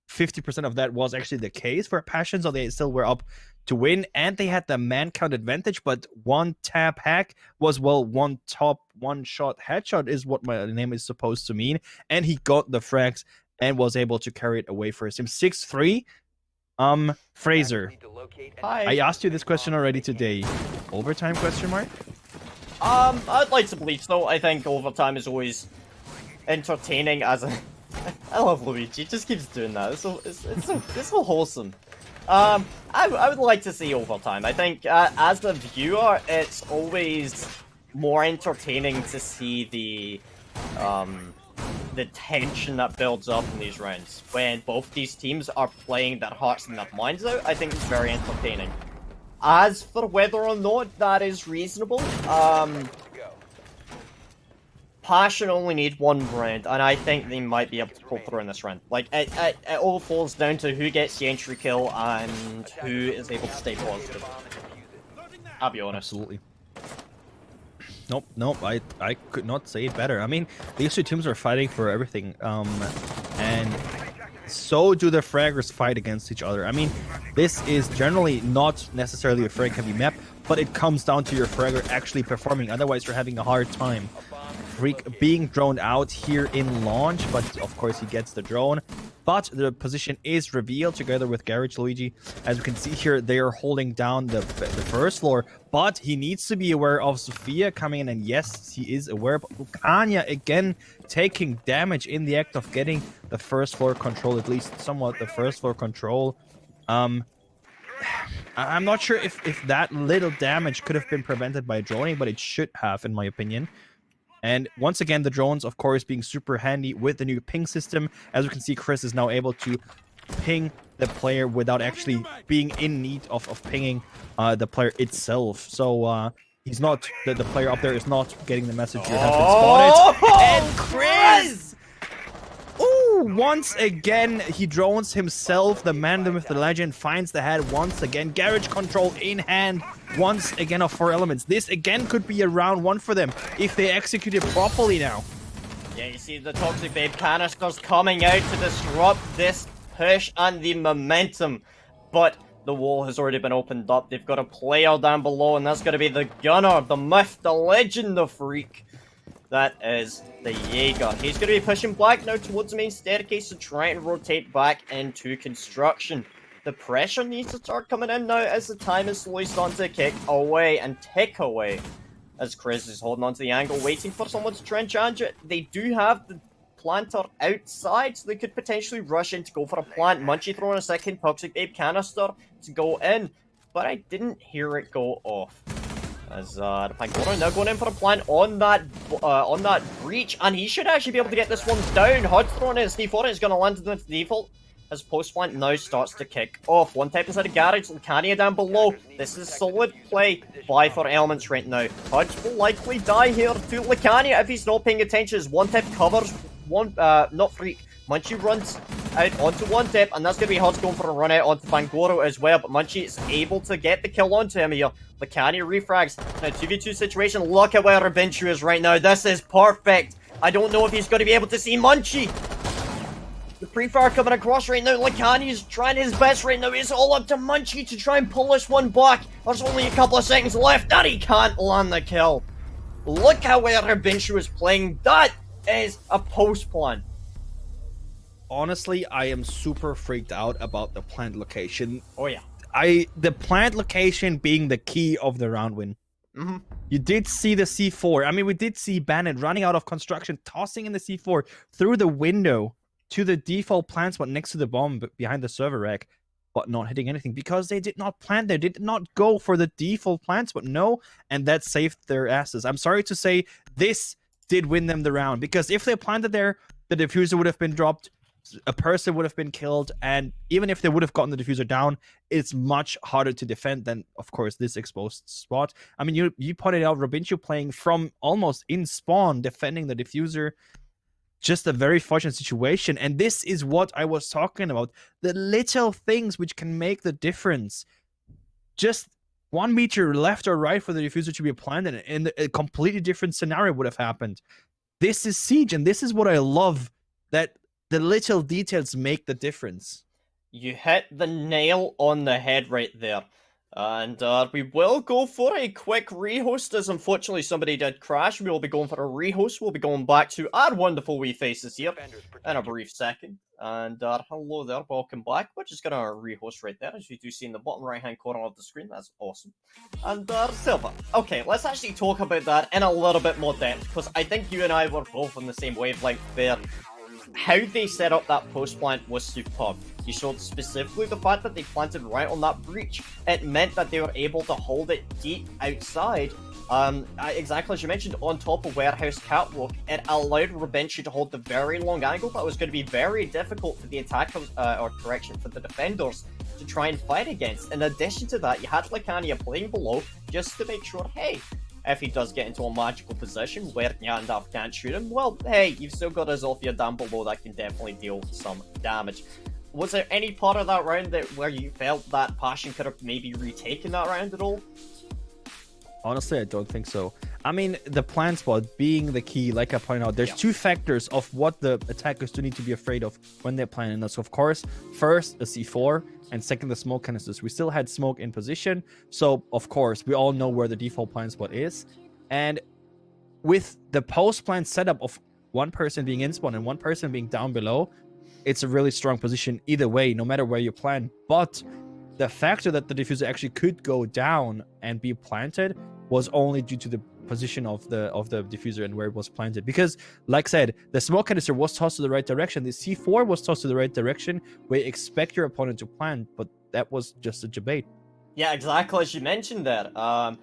50% of that was actually the case for Passion, so they still were up to win, and they had the man count advantage, but One Tap hack was, well, one shot headshot is what my name is supposed to mean, and he got the frags and was able to carry it away for his team. 6-3. Fraser,
Hi.
I asked you this question already today. Overtime question mark?
I'd like to believe so. I think overtime is always entertaining as a... I love Luigi. He just keeps doing that. It's so wholesome. I would like to see overtime. I think as a viewer, it's always more entertaining to see the tension that builds up in these rounds when both these teams are playing their hearts and their minds out. I think it's very entertaining. As for whether or not that is reasonable, Passion only need one round, and I think they might be able to pull through in this round. Like, it all falls down to who gets the entry kill and who is able to stay positive. I'll be honest.
Absolutely. Nope, I could not say it better. I mean, these two teams are fighting for everything, and so do the fraggers fight against each other. I mean, this is generally not necessarily a frag-heavy map, but it comes down to your fragger actually performing, otherwise you're having a hard time. Freak being droned out here in launch, but of course he gets the drone. But the position is revealed together with Garage Luigi. As we can see here, they are holding down the first floor, but he needs to be aware of Sophia coming in, and yes, he is aware. But Lucania again taking damage in the act of getting the first floor control, at least somewhat the first floor control. I'm not sure if that little damage could have been prevented by droning, but it should have, in my opinion. And once again, the drones, of course, being super handy with the new ping system. As we can see, Chris is now able to ping the player without actually being in need of pinging the player itself. So he's not, the player up there is not getting the message you have been spotted. And Chris! Ooh, once again, he drones himself. The man with the legend finds the head once again. Garage control in hand. Once again of 4 elements. This again could be a round 1 for them if they execute it properly now.
Yeah, you see the Toxic Babe canisters coming out to disrupt this push and the momentum. But the wall has already been opened up. They've got a player down below, and that's going to be the gunner, the myth, the legend, the freak. That is the Jaeger. He's going to be pushing back now towards the main staircase to try and rotate back into construction. The pressure needs to start coming in now as the time is slowly starting to kick away and tick away. As Chris is holding onto the angle, waiting for someone to try and challenge it. They do have the planter outside, so they could potentially rush in to go for a plant. Munchie throwing a second Toxic Babe canister to go in, but I didn't hear it go off. As the Pangoro now going in for a plant on that breach, and he should actually be able to get this one down. Hard throwing his D4, it's going to land in the default. As post plant now starts to kick off. One Tap inside a garage, Lucania down below. This is solid play by 4 elements right now. Hudge will likely die here to Lucania if he's not paying attention. As One Tap covers not Freak. Munchie runs out onto One Tap, and that's going to be Hudge going for a run out onto Pangoro as well. But Munchie is able to get the kill onto him here. Lucania refrags. Now 2v2 situation. Look at where Rabinchu is right now. This is perfect. I don't know if he's going to be able to see Munchie. pre-fire coming across right now. Lacani's trying his best right now. It's all up to Munchie to try and pull this one back. There's only a couple of seconds left, and he can't land the kill. Look how well Rabinchu is playing. That is a post plan.
Honestly, I am super freaked out about the plant location.
Oh yeah.
The plant location being the key of the round win. You did see the C4. I mean, we did see Bandit running out of construction, tossing in the C4 through the window to the default plant spot next to the bomb behind the server rack, but not hitting anything because they did not plant there. They did not go for the default plant spot. No, and that saved their asses. I'm sorry to say this did win them the round, because if they planted there, the diffuser would have been dropped, a person would have been killed, and even if they would have gotten the diffuser down, it's much harder to defend than, of course, this exposed spot. I mean, you pointed out Robincho playing from almost in spawn, defending the diffuser. Just a very fortunate situation, and this is what I was talking about. The little things which can make the difference. Just 1 meter left or right for the diffuser to be planted, and a completely different scenario would have happened. This is Siege, and this is what I love, that the little details make the difference.
You hit the nail on the head right there. And we will go for a quick rehost, as unfortunately somebody did crash. We will be going for a rehost. We'll be going back to our wonderful wee faces here in a brief second. And hello there, welcome back. We're just going to rehost right there, as you do see in the bottom right hand corner of the screen. That's awesome. And Silva. Okay, let's actually talk about that in a little bit more depth, because I think you and I were both on the same wavelength there. How they set up that post plant was superb. You showed specifically the fact that they planted right on that breach. It meant that they were able to hold it deep outside, exactly as you mentioned, on top of Warehouse Catwalk. It allowed Rubenchi to hold the very long angle that was going to be very difficult for the attackers, for the defenders to try and fight against. In addition to that, you had Lacania playing below just to make sure, hey, if he does get into a magical position where Gandalf can't shoot him, well, hey, you've still got a Zofia down below that can definitely deal some damage. Was there any part of that round where you felt that Passion could have maybe retaken that round at all?
Honestly, I don't think so. I mean, the plant spot being the key, like I pointed out, there's two factors of what the attackers do need to be afraid of when they're planning. That's, of course, first, a C4, and second, the smoke canisters. We still had smoke in position, so, of course, we all know where the default plant spot is. And with the post-plant setup of one person being in spawn and one person being down below, it's a really strong position either way, no matter where you plan. But the factor that the diffuser actually could go down and be planted was only due to the position of the diffuser and where it was planted. Because, like I said, the smoke canister was tossed to the right direction. The C4 was tossed to the right direction where you expect your opponent to plant, but that was just a debate. Yeah,
exactly as you mentioned there. Now,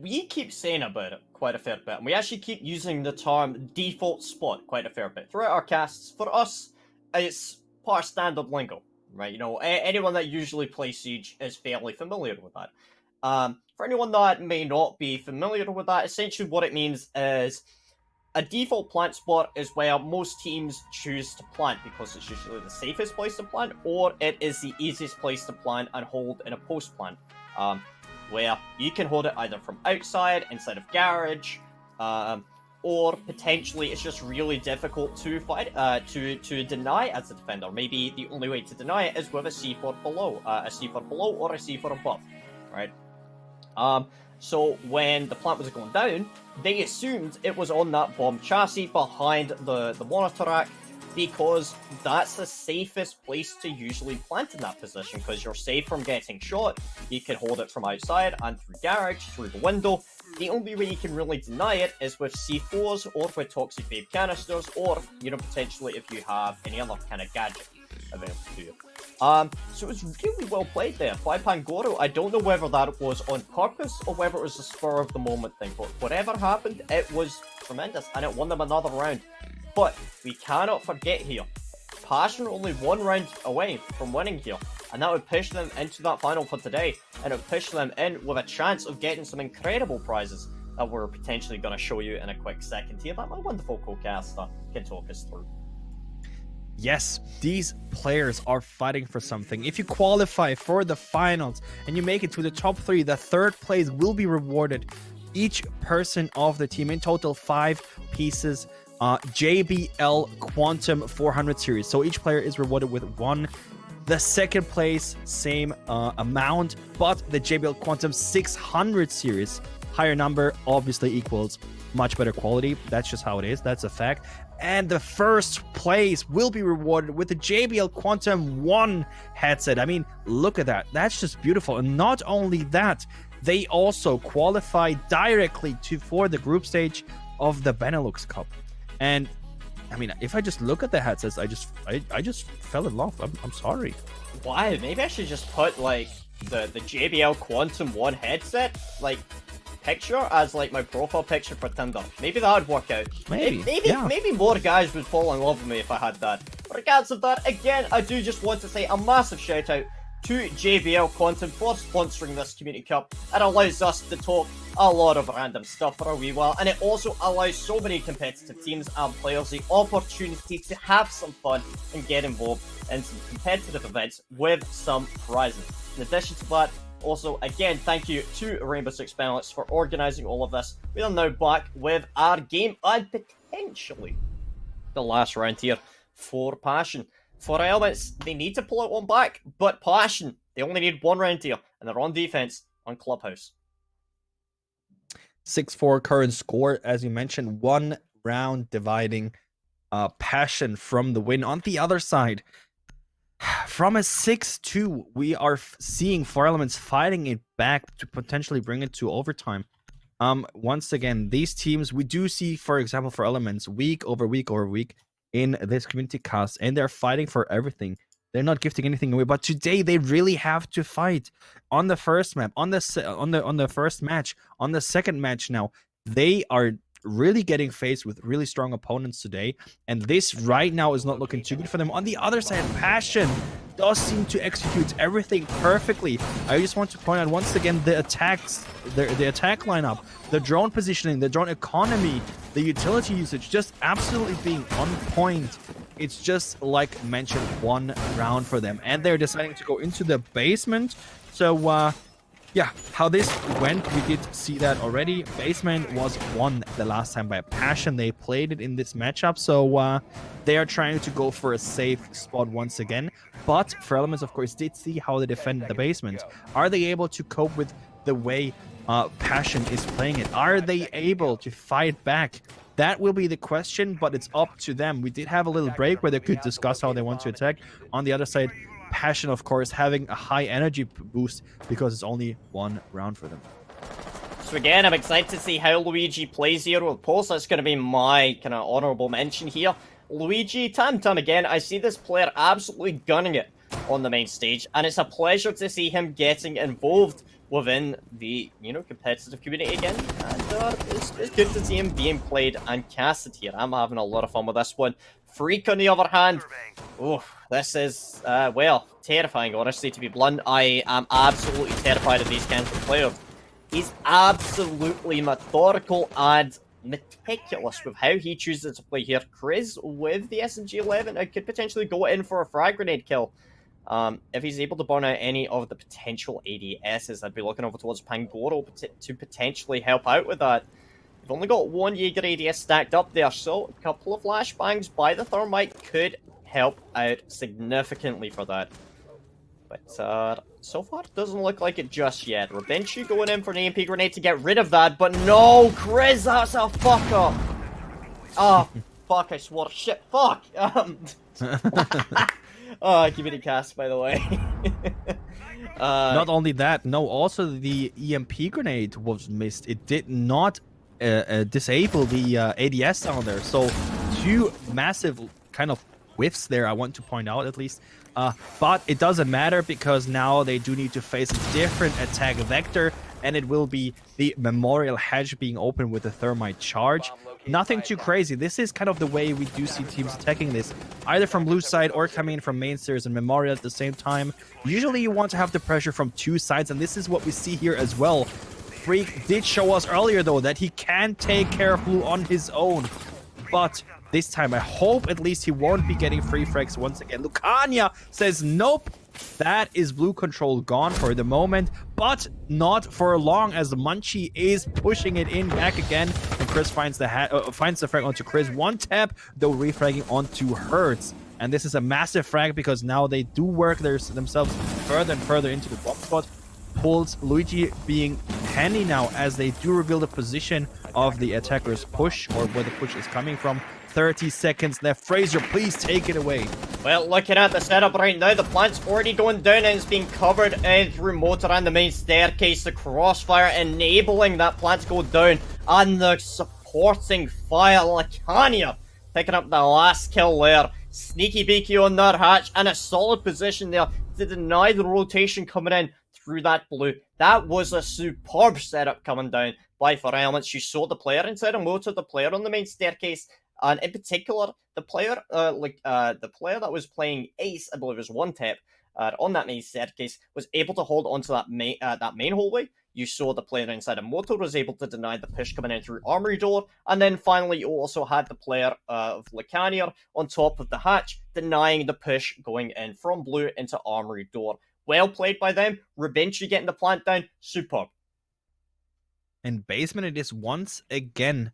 we keep saying about it quite a fair bit, and we actually keep using the term default spot quite a fair bit throughout our casts. For us, it's part of standard lingo, right? You know, anyone that usually plays Siege is fairly familiar with that. For anyone that may not be familiar with that, essentially what it means is a default plant spot is where most teams choose to plant because it's usually the safest place to plant, or it is the easiest place to plant and hold in a post plant, where you can hold it either from outside, inside of garage, or potentially it's just really difficult to fight, to deny as a defender. Maybe the only way to deny it is with a C4 below, or a C4 above, right? So when the plant was going down, they assumed it was on that bomb chassis behind the monitor rack, because that's the safest place to usually plant in that position, because you're safe from getting shot. You can hold it from outside and through garage, through the window. The only way you can really deny it is with C4s or with toxic vape canisters, or, you know, potentially if you have any other kind of gadget available to you. So it was really well played there by Pangoro. I don't know whether that was on purpose or whether it was a spur of the moment thing, but whatever happened, it was tremendous and it won them another round. But we cannot forget here, Passion are only one round away from winning here, and that would push them into that final for today, and it would push them in with a chance of getting some incredible prizes that we're potentially going to show you in a quick second here that my wonderful co-caster can talk us through.
Yes, these players are fighting for something. If you qualify for the finals and you make it to the top 3, the third place will be rewarded. Each person of the team, in total 5 pieces JBL Quantum 400 series. So each player is rewarded with one. The second place, same amount, but the JBL Quantum 600 series, higher number, obviously equals much better quality. That's just how it is. That's a fact. And the first place will be rewarded with the JBL Quantum 1 headset. I mean, look at that. That's just beautiful. And not only that, they also qualify directly for the group stage of the Benelux Cup. And I mean, if I just look at the headsets, I just fell in love. I'm sorry.
Why? Maybe I should just put like the JBL Quantum 1 headset like picture as like my profile picture for Tinder. Maybe that would work out. Maybe more guys would fall in love with me if I had that. Regardless of that, again, I do just want to say a massive shout out to JBL Quantum for sponsoring this Community Cup. It allows us to talk a lot of random stuff for a wee while, and it also allows so many competitive teams and players the opportunity to have some fun and get involved in some competitive events with some prizes. In addition to that, also, again, thank you to Rainbow Six Benelux for organising all of this. We are now back with our game and potentially the last round here for Passion. For Elements, they need to pull out one back, but Passion, they only need one round here, and they're on defense on Clubhouse.
6-4 current score, as you mentioned, one round dividing Passion from the win. On the other side, from a 6-2, we are seeing 4 Elements fighting it back to potentially bring it to overtime. Once again, these teams, we do see, for example, for Elements, week over week over week in this community cast, and they're fighting for everything. They're not gifting anything away, but today they really have to fight on the first map, on the first match, on the second match. Now they are really getting faced with really strong opponents today, and this right now is not looking too good for them. On the other side, Passion does seem to execute everything perfectly. I just want to point out once again the attacks, the attack lineup, the drone positioning, the drone economy, the utility usage, just absolutely being on point. It's just like mentioned, one round for them, and they're deciding to go into the basement. So yeah, how this went, we did see that already. Basement was won the last time by Passion. They played it in this matchup, so they are trying to go for a safe spot once again. But for Elements, of course, did see how they defended the basement. Are they able to cope with the way Passion is playing it? Are they able to fight back? That will be the question, but it's up to them. We did have a little break where they could discuss how they want to attack. On the other side, Passion, of course, having a high energy boost because it's only one round for them.
So again, I'm excited to see how Luigi plays here with Pulse. That's going to be my kind of honourable mention here. Luigi, time and time again, I see this player absolutely gunning it on the main stage, and it's a pleasure to see him getting involved within the, competitive community again. And it's good to see him being played and casted here. I'm having a lot of fun with this one. Freak, on the other hand, this is, well, terrifying, honestly, to be blunt. I am absolutely terrified of these kinds of players. He's absolutely methodical and meticulous with how he chooses to play here. Chris with the SMG-11 could potentially go in for a frag grenade kill. If he's able to burn out any of the potential ADSs, I'd be looking over towards Pangoro to potentially help out with that. We've only got one Jaeger ADS stacked up there, so a couple of flashbangs by the Thermite could help out significantly for that. But so far, it doesn't look like it just yet. Rabenchu going in for an EMP grenade to get rid of that, but no, Chris, that's a fuck up. Oh, fuck, I swore. Shit, fuck. Oh, community cast, by the way.
Not only that, no, also the EMP grenade was missed. It did not disable the ADS down there. So two massive kind of whiffs there, I want to point out at least. But it doesn't matter because now they do need to face a different attack vector, and it will be the Memorial Hedge being open with the Thermite charge. Nothing too crazy. This is kind of the way we do see teams attacking this, either from blue side or coming in from main stairs and Memorial at the same time. Usually you want to have the pressure from two sides, and this is what we see here as well. Freak did show us earlier, though, that he can take care of blue on his own. But this time, I hope at least he won't be getting free frags once again. Lucania says nope. That is blue control gone for the moment, but not for long, as Munchie is pushing it in back again, and Chris finds the frag onto Chris. One tap, though, refragging onto Hertz. And this is a massive frag because now they do work themselves further and further into the bomb spot. Pulls Luigi being handy now as they do reveal the position of the attacker's push, or where the push is coming from. 30 seconds left. Fraser, please take it away.
Well, looking at the setup right now, the plant's already going down and it's being covered through motor and the main staircase. The crossfire enabling that plant to go down, and the supporting fire. Lacania picking up the last kill there. Sneaky beaky on their hatch, and a solid position there to deny the rotation coming in through that blue. That was a superb setup coming down by 4Elements. You saw the player inside a motor, the player on the main staircase, and in particular, the player that was playing Ace, I believe it was one tap on that main staircase, was able to hold onto that main hallway. You saw the player inside a motor was able to deny the push coming in through armory door, and then finally you also had the player of Lacanier on top of the hatch, denying the push going in from blue into armory door. Well played by them. Revenge getting the plant down. Superb.
In basement, it is once again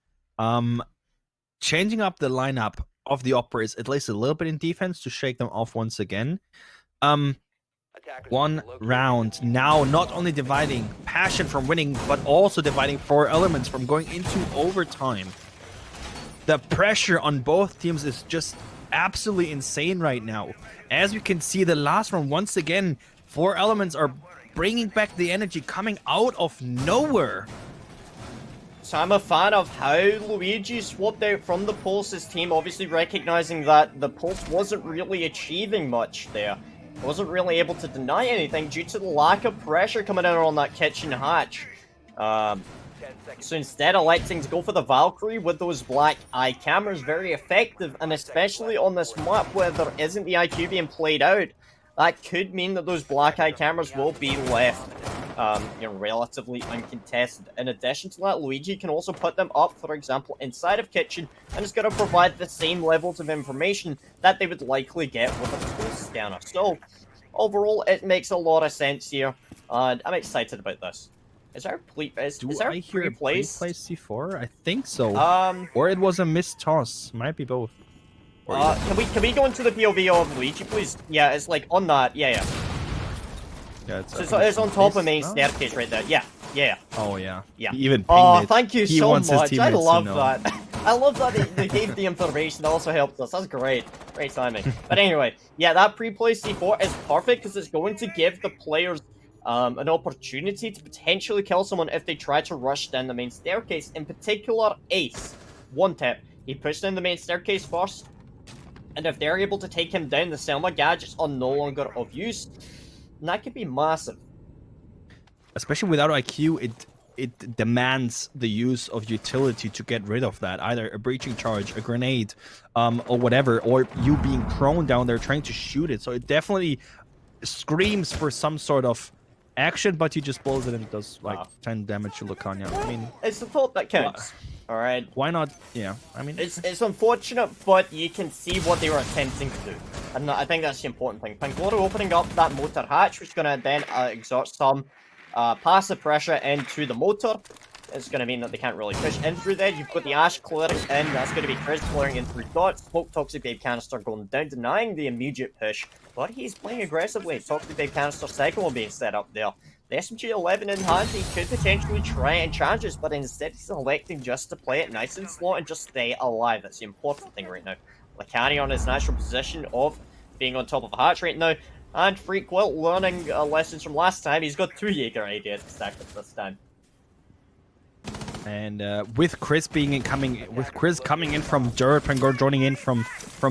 changing up the lineup of the operas at least a little bit in defense to shake them off once again. One round now, not only dividing passion from winning, but also dividing 4Elements from going into overtime. The pressure on both teams is just absolutely insane right now. As we can see, the last round, once again, 4Elements are bringing back the energy coming out of nowhere.
So I'm a fan of how Luigi swapped out from the Pulse's team, obviously recognizing that the Pulse wasn't really achieving much there. Wasn't really able to deny anything due to the lack of pressure coming in on that kitchen hatch. So instead electing to go for the Valkyrie with those black eye cameras, very effective, and especially on this map where there isn't the IQ being played out, that could mean that those black eye cameras will be left relatively uncontested. In addition to that, Luigi can also put them up, for example, inside of kitchen, and it's going to provide the same levels of information that they would likely get with a pulse scanner. So, overall, it makes a lot of sense here, and I'm excited about this. Is there
I hear a
pre-place
C4? I think so. Or it was a missed toss. Might be both.
Can we go into the POV of Luigi, please? Yeah, it's like on that. Yeah.
Yeah,
it's on top of main staircase right there. Yeah.
Oh yeah.
Yeah.
He even
Oh,
pinged it.
thank you
He
so
wants his
much. I
teammates to
love
know.
that. I love that they gave the information. That also helped us. That's great. Great timing. But anyway, yeah, that pre-play C4 is perfect because it's going to give the players an opportunity to potentially kill someone if they try to rush down the main staircase. In particular, Ace. One tap. He pushed down the main staircase first. And if they're able to take him down, the Selma gadgets are no longer of use. And that could be massive.
Especially without IQ, it demands the use of utility to get rid of that. Either a breaching charge, a grenade, or whatever, or you being prone down there trying to shoot it. So it definitely screams for some sort of action, but he just blows it and it does like 10 damage to Lacania. I mean,
it's the thought that counts. All right.
Why not? Yeah. I mean,
it's unfortunate, but you can see what they were attempting to do, and I think that's the important thing. Pangoro opening up that motor hatch, which is going to then exert some passive pressure into the motor. It's going to mean that they can't really push in through there. You've got the Ash clearing in. That's going to be Chris clearing in through dots. Smoke Toxic Babe Canister going down, denying the immediate push. But he's playing aggressively. Toxic Babe Canister second one being set up there. The SMG-11 in hand, he could potentially try and charge us, but instead he's electing just to play it nice and slow and just stay alive. That's the important thing right now. Lacani on his natural position of being on top of a hatch right now. And Freakwilt learning lessons from last time. He's got 2 Jaeger ideas to stack up this time.
And with Chris coming in from dirt, Pangor joining in from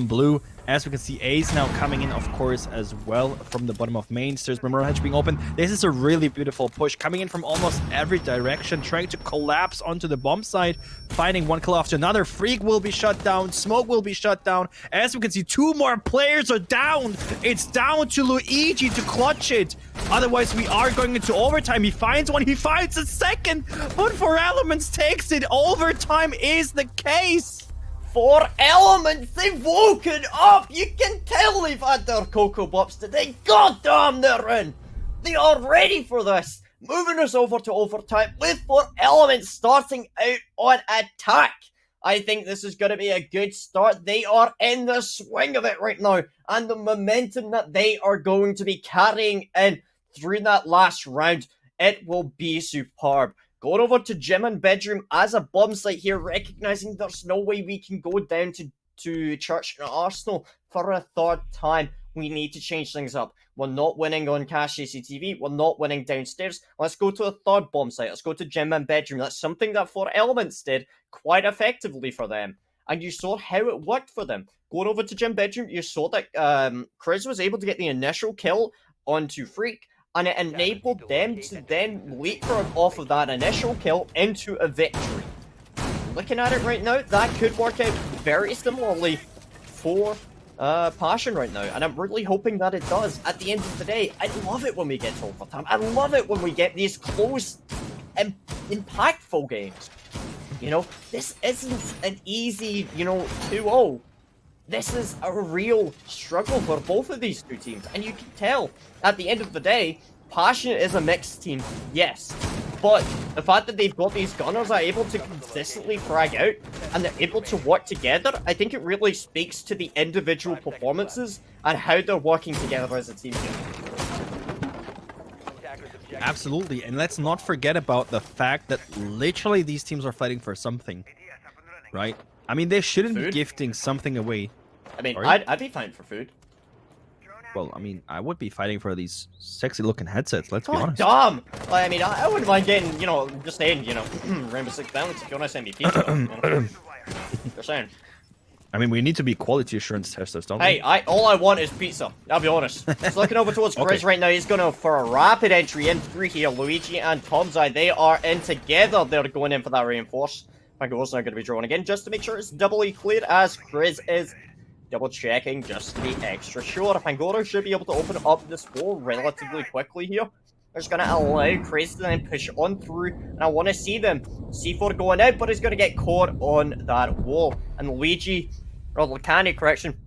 blue. As we can see, Ace now coming in, of course, as well from the bottom of main. There's Memorial Hatch being open. This is a really beautiful push, coming in from almost every direction, trying to collapse onto the bomb site, finding one kill after another. Freak will be shut down. Smoke will be shut down. As we can see, 2 more players are down. It's down to Luigi to clutch it. Otherwise, we are going into overtime. He finds one. He finds a second. But 4Elements takes it. Overtime is the case.
For Elements, they've woken up! You can tell they've had their Cocoa Pops today. God damn, they're in! They are ready for this! Moving us over to overtime with For Elements starting out on attack. I think this is going to be a good start. They are in the swing of it right now, and the momentum that they are going to be carrying in through that last round, it will be superb. Going over to gym and bedroom as a bomb site here, recognizing there's no way we can go down to Church and Arsenal for a third time. We need to change things up. We're not winning on cash CCTV. We're not winning downstairs. Let's go to a third bomb site. Let's go to gym and bedroom. That's something that 4Elements did quite effectively for them. And you saw how it worked for them. Going over to gym bedroom, you saw that Chris was able to get the initial kill onto Freak, and it enabled them to then leapfrog off of that initial kill into a victory. Looking at it right now, that could work out very similarly for Passion right now, and I'm really hoping that it does. At the end of the day, I love it when we get to overtime. I love it when we get these close and impactful games. You know, this isn't an easy, 2-0. This is a real struggle for both of these two teams, and you can tell at the end of the day, Passion is a mixed team, yes, but the fact that they've got these gunners are able to consistently frag out and they're able to work together, I think it really speaks to the individual performances and how they're working together as a team here.
Absolutely, and let's not forget about the fact that literally these teams are fighting for something, right? I mean, they shouldn't be gifting something away.
I mean, I'd be fine for food.
Well, I mean, I would be fighting for these sexy-looking headsets, let's be honest.
Dumb! Like, I mean, I wouldn't mind getting, just saying, Rainbow Six Balance if you want to send me pizza. Just saying.
I mean, we need to be quality assurance testers, don't we?
Hey, all I want is pizza. I'll be honest. Just looking over towards Chris right now. He's going for a rapid entry in through here. Luigi and Tom's Eye, they are in together. They're going in for that reinforce. Pango's now going to be drawn again just to make sure it's doubly clear as Chris is double checking just to be extra sure. Pangoro should be able to open up this wall relatively quickly here. They're just going to allow Chris to then push on through, and I want to see them. C4 going out, but he's going to get caught on that wall. And Luigi, or Lucani, correction,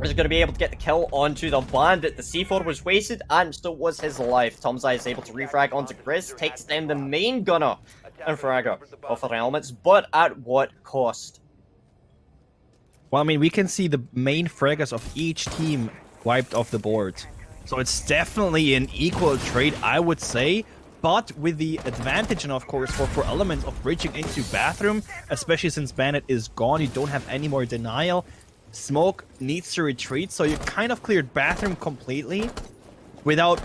is going to be able to get the kill onto the bandit. The C4 was wasted, and so was his life. Tom's Eye is able to refrag onto Chris, takes down the main gunner and fragger of 4Elements, but at what cost?
Well, I mean, we can see the main fraggers of each team wiped off the board. So it's definitely an equal trade, I would say. But with the advantage, and of course, for 4Elements of reaching into bathroom, especially since Bandit is gone, you don't have any more denial. Smoke needs to retreat, so you kind of cleared bathroom completely without,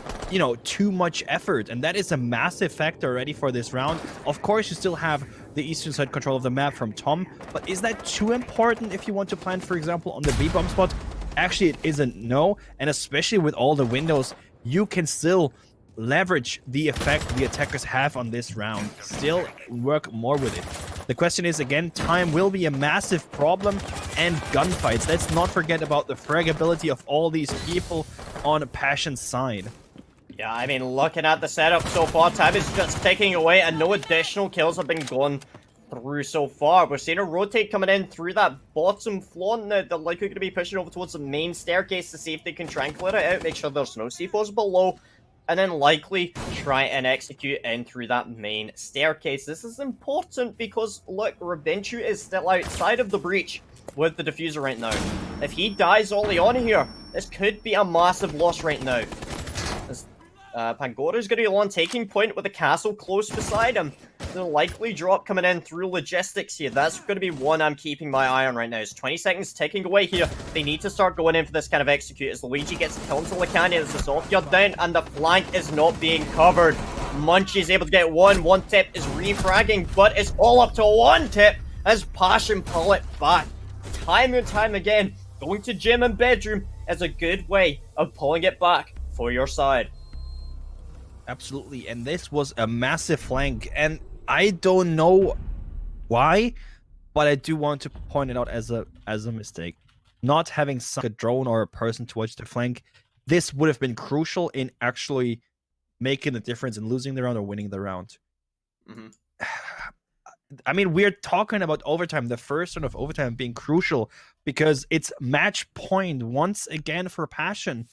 too much effort. And that is a massive factor already for this round. Of course, you still have the eastern side control of the map from Tom, but is that too important if you want to plant, for example, on the B-bomb spot? Actually, it isn't, no. And especially with all the windows, you can still leverage the effect the attackers have on this round. Still work more with it. The question is, again, time will be a massive problem, and gunfights. Let's not forget about the fragability of all these people on Passion's side.
Yeah, I mean, looking at the setup so far, time is just ticking away, and no additional kills have been gone through so far. We're seeing a rotate coming in through that bottom floor. Now, they're likely going to be pushing over towards the main staircase to see if they can try and clear it out, make sure there's no C4s below, and then likely try and execute in through that main staircase. This is important because, look, Rebenchu is still outside of the breach with the diffuser right now. If he dies early on here, this could be a massive loss right now. Pangora's going to be the one taking point with the castle close beside him. The likely drop coming in through logistics here. That's going to be one I'm keeping my eye on right now. It's 20 seconds ticking away here. They need to start going in for this kind of execute as Luigi gets the kill into Lacani as the soft guard down and the flank is not being covered. Munchie is able to get one. One tip is refragging, but it's all up to one tip as Passion pull it back. Time and time again, going to gym and bedroom is a good way of pulling it back for your side.
Absolutely, and this was a massive flank, and I don't know why, but I do want to point it out as a mistake. Not having a drone or a person to watch the flank, this would have been crucial in actually making the difference in losing the round or winning the round. I mean, we're talking about overtime, the first round of overtime being crucial because it's match point once again for Passion.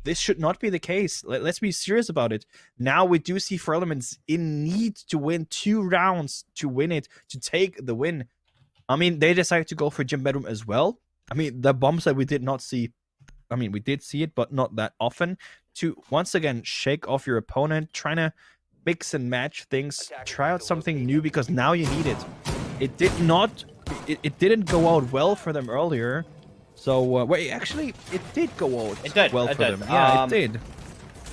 This should not be the case. Let's be serious about it. Now we do see For Elements in need to win 2 rounds to win it, to take the win. I mean, they decided to go for Gym Bedroom as well. I mean, the bombs that we did not see, I mean, we did see it, but not that often. To once again shake off your opponent, trying to mix and match things, try out something new because now you need it. It did not, it didn't go out well for them earlier. So, wait, actually, it did go out well for them. Yeah, it did.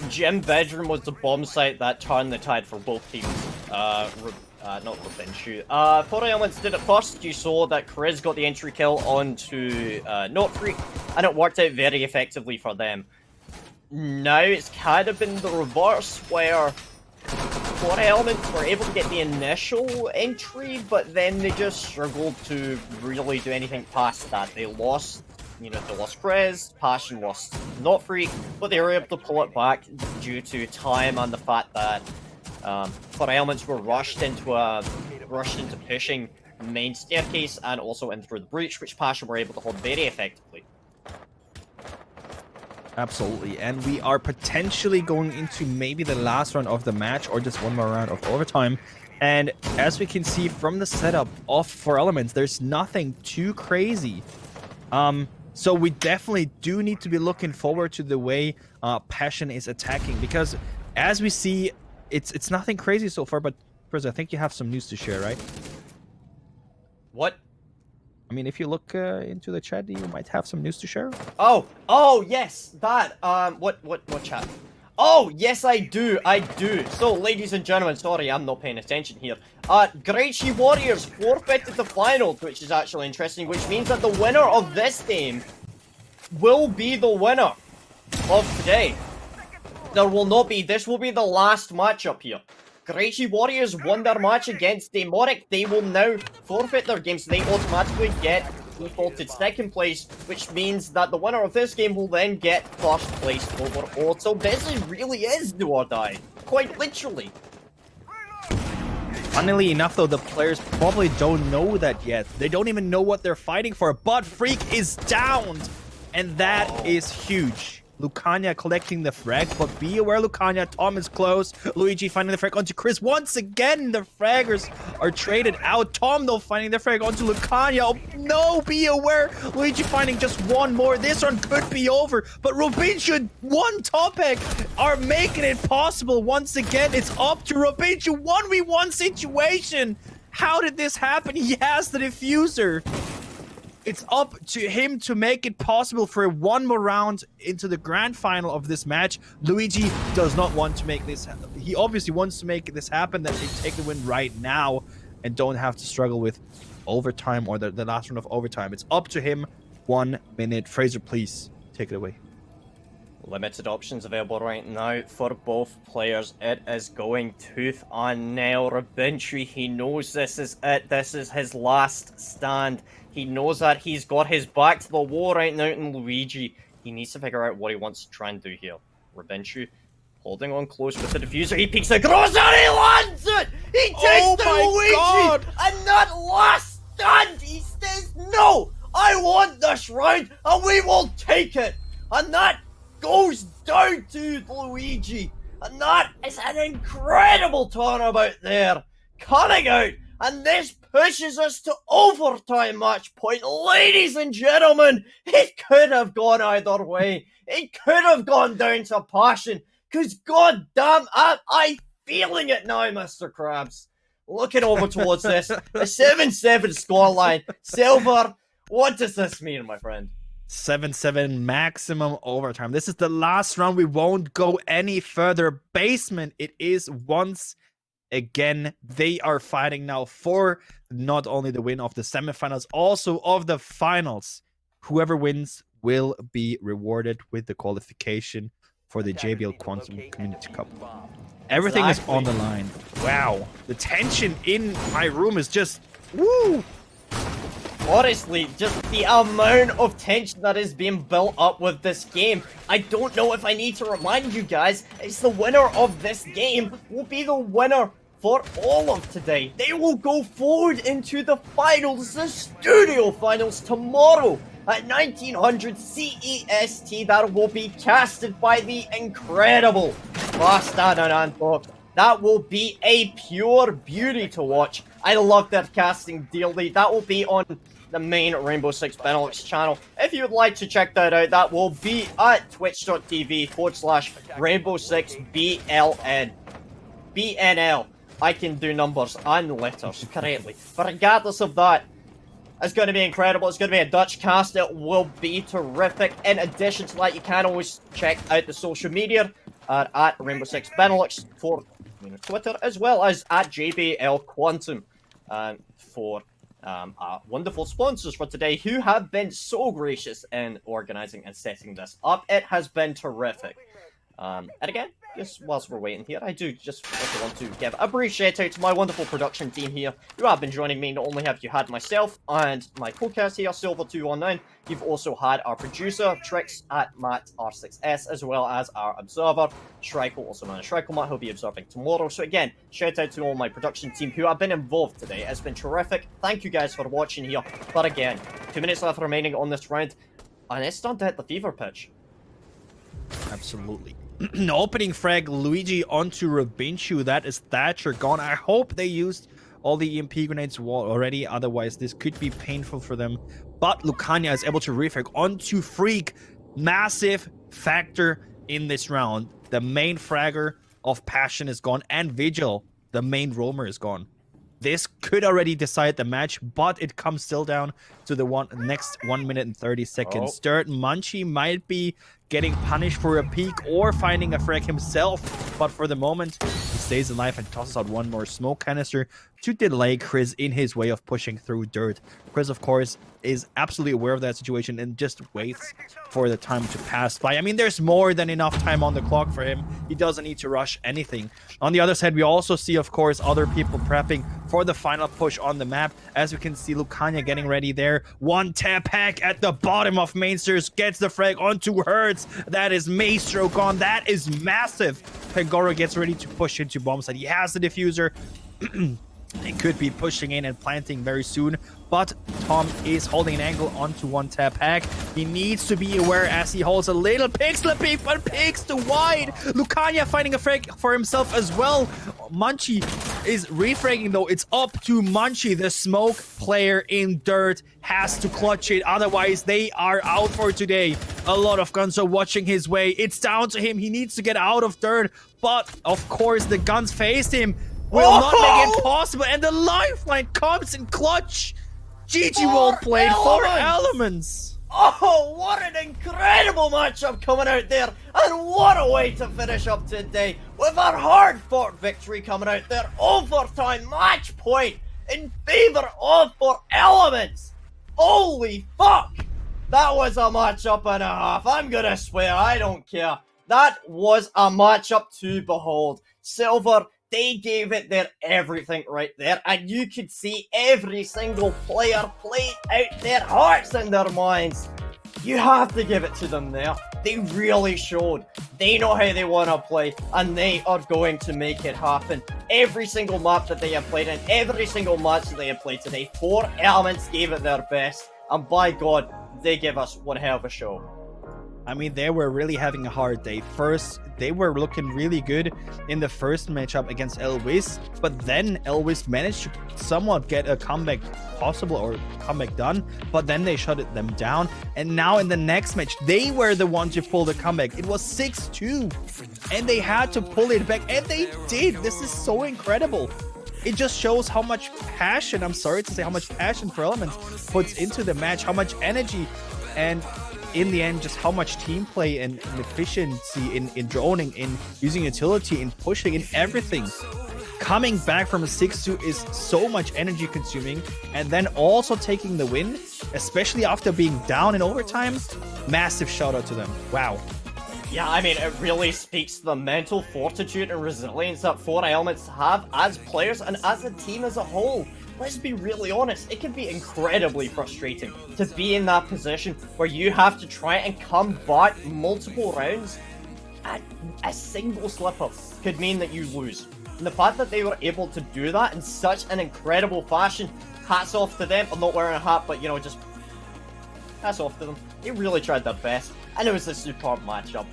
Gym Bedroom was the bomb site that turned the tide for both teams. Not Revenge. For Elements did it first. You saw that Chris got the entry kill onto Not Freak, and it worked out very effectively for them. Now it's kind of been the reverse, where For Elements were able to get the initial entry, but then they just struggled to really do anything past that. They lost, they lost Chris, Passion lost Not Freak, but they were able to pull it back due to time and the fact that For Elements were rushed into pushing main staircase and also in through the breach, which Passion were able to hold very effectively.
Absolutely, and we are potentially going into maybe the last round of the match or just one more round of overtime. And as we can see from the setup of For Elements, there's nothing too crazy. So we definitely do need to be looking forward to the way Passion is attacking, because as we see, it's nothing crazy so far. But Chris, I think you have some news to share, right?
What?
I mean, if you look into the chat, you might have some news to share.
Oh, yes, that. What chat? Oh, yes, I do. So, ladies and gentlemen, sorry, I'm not paying attention here. Graichi Warriors forfeited the finals, which is actually interesting, which means that the winner of this game will be the winner of today. This will be the last matchup here. Graichi Warriors won their match against Demonic. They will now forfeit their game, so they automatically get defaulted second place, which means that the winner of this game will then get first place overall. So this really is do or die, quite literally.
Funnily enough, though, the players probably don't know that yet. They don't even know what they're fighting for, but Freak is downed, and that is huge. Lucania collecting the frag, but be aware, Lucania. Tom is close. Luigi finding the frag onto Chris. Once again, the fraggers are traded out. Tom, though, finding the frag onto Lucania. Oh, no, be aware. Luigi finding just one more. This one could be over, but Robinho, one Topek are making it possible once again. It's up to Robinho. 1v1 situation. How did this happen? He has the diffuser. It's up to him to make it possible for one more round into the grand final of this match. Luigi does not want to make this happen. He obviously wants to make this happen, that they take the win right now and don't have to struggle with overtime or the last round of overtime. It's up to him. 1 minute. Fraser, please take it away.
Limited options available right now for both players. It is going tooth and nail. Rabinchi, he knows this is it. This is his last stand. He knows that he's got his back to the wall right now in Luigi. He needs to figure out what he wants to try and do here. Rabinchi holding on close with the diffuser. He peeks across and he lands it! He takes Luigi!
God.
And that last stand, he says, no! I want this round and we will take it! And that goes down to Luigi. And that is an incredible turnabout there. Coming out. And this pushes us to overtime match point. Ladies and gentlemen, it could have gone either way. It could have gone down to Passion. Because goddamn, I'm feeling it now, Mr. Krabs. Looking over towards this. A 7-7 scoreline. Silver, what does this mean, my friend?
7-7 maximum overtime. This is the last round. We won't go any further. Basement, it is once again. They are fighting now for not only the win of the semifinals, also of the finals. Whoever wins will be rewarded with the qualification for the JBL Quantum Community Cup. Everything is on the line. Wow. The tension in my room is just woo.
Honestly, just the amount of tension that is being built up with this game. I don't know if I need to remind you guys, it's the winner of this game will be the winner for all of today. They will go forward into the finals, the studio finals, tomorrow at 1900 CEST. That will be casted by the incredible Boston and Antwerp. That will be a pure beauty to watch. I love their casting dearly. That will be on the main Rainbow Six Benelux channel. If you would like to check that out, that will be at twitch.tv/Rainbow Six BNL. I can do numbers and letters correctly. But regardless of that, it's going to be incredible. It's going to be a Dutch cast. It will be terrific. In addition to that, you can always check out the social media at Rainbow Six Benelux for Twitter, as well as at JBL Quantum for our wonderful sponsors for today, who have been so gracious in organizing and setting this up. It has been terrific. And again, just whilst we're waiting here, I do just also want to give a brief shout out to my wonderful production team here, who have been joining me. Not only have you had myself and my co-cast here, Silver219, you've also had our producer, Trix at MattR6S, as well as our observer, Shriko, also known as Shriko. He'll be observing tomorrow. So again, shout out to all my production team who have been involved today. It's been terrific. Thank you guys for watching here. But again, 2 minutes left remaining on this round, and it's starting to hit the fever pitch.
Absolutely. Opening frag, Luigi onto Rabinchu. That is Thatcher gone. I hope they used all the EMP grenades already. Otherwise, this could be painful for them. But Lucania is able to refrag onto Freak. Massive factor in this round. The main fragger of Passion is gone. And Vigil, the main roamer, is gone. This could already decide the match, but it comes still down to the next 1 minute and 30 seconds. Dirt Munchie might be getting punished for a peek or finding a frag himself, but for the moment, he stays alive and tosses out one more smoke canister to delay Chris in his way of pushing through Dirt. Chris, of course, is absolutely aware of that situation and just waits for the time to pass by. I mean, there's more than enough time on the clock for him. He doesn't need to rush anything. On the other side, we also see, of course, other people prepping for the final push on the map. As we can see, Lucania getting ready there. One tap hack at the bottom of main stairs gets the frag onto Hertz. That is Maestro gone. That is massive. Pegoro gets ready to push into bomb site. He has the diffuser. He could be pushing in and planting very soon, but Tom is holding an angle onto one tap hack. He needs to be aware as he holds a little pixel peek, but peeks too wide. Lucania finding a frag for himself as well. Munchie is refragging though. It's up to Munchie. The smoke player in Dirt has to clutch it, otherwise they are out for today. A lot of guns are watching his way. It's down to him. He needs to get out of Dirt, but of course the guns faced him. Will not make it possible, and the lifeline comes in clutch. GG well played for Elements.
Oh, what an incredible matchup coming out there, and what a way to finish up today with a hard-fought victory coming out there. Overtime match point in favor of for Elements. Holy fuck! That was a matchup and a half. I'm gonna swear, I don't care. That was a matchup to behold. Silver, they gave it their everything right there, and you could see every single player played out their hearts and their minds. You have to give it to them there. They really showed. They know how they want to play, and they are going to make it happen. Every single map that they have played in, every single match that they have played today, 4 Elements gave it their best, and by God, they give us one hell of a show.
I mean, they were really having a hard day. First, they were looking really good in the first matchup against Elvis, but then Elvis managed to somewhat get a comeback possible or comeback done, but then they shut them down. And now in the next match, they were the ones to pull the comeback. It was 6-2, and they had to pull it back, and they did. This is so incredible. It just shows how much passion, I'm sorry to say, how much passion for Elements puts into the match, how much energy, and in the end, just how much team play and efficiency in droning, in using utility, in pushing, in everything. Coming back from a 6-2 is so much energy consuming, and then also taking the win, especially after being down in overtime. Massive shout out to them. Wow.
Yeah, I mean, it really speaks to the mental fortitude and resilience that 4 Elements have as players and as a team as a whole. Let's be really honest, it can be incredibly frustrating to be in that position where you have to try and come back multiple rounds, and a single slip-up could mean that you lose. And the fact that they were able to do that in such an incredible fashion, hats off to them. I'm not wearing a hat, but, you know, just hats off to them. They really tried their best, and it was a superb matchup.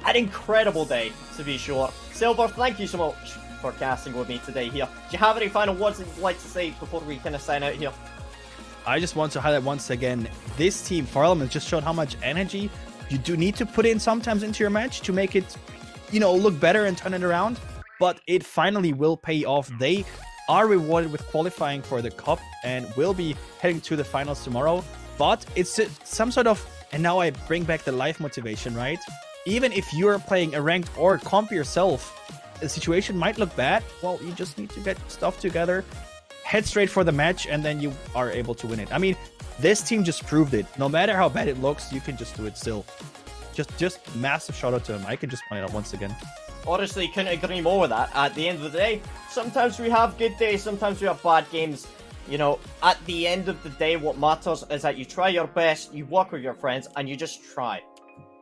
An incredible day, to be sure. Silver, thank you so much for casting with me today here. Do you have any final words that you'd like to say before we kind of sign out here?
I just want to highlight once again, this team, Parliament, just showed how much energy you do need to put in sometimes into your match to make it, you know, look better and turn it around. But it finally will pay off. They are rewarded with qualifying for the cup and will be heading to the finals tomorrow. But it's some sort of, and now I bring back the life motivation, right? Even if you're playing a ranked or comp yourself, the situation might look bad. Well, you just need to get stuff together, head straight for the match, and then you are able to win it. I mean, this team just proved it. No matter how bad it looks, you can just do it still. Just massive shout out to him. I can just point it out once again.
Honestly, couldn't agree more with that. At the end of the day, sometimes we have good days, sometimes we have bad games. You know, at the end of the day, what matters is that you try your best, you work with your friends, and you just try.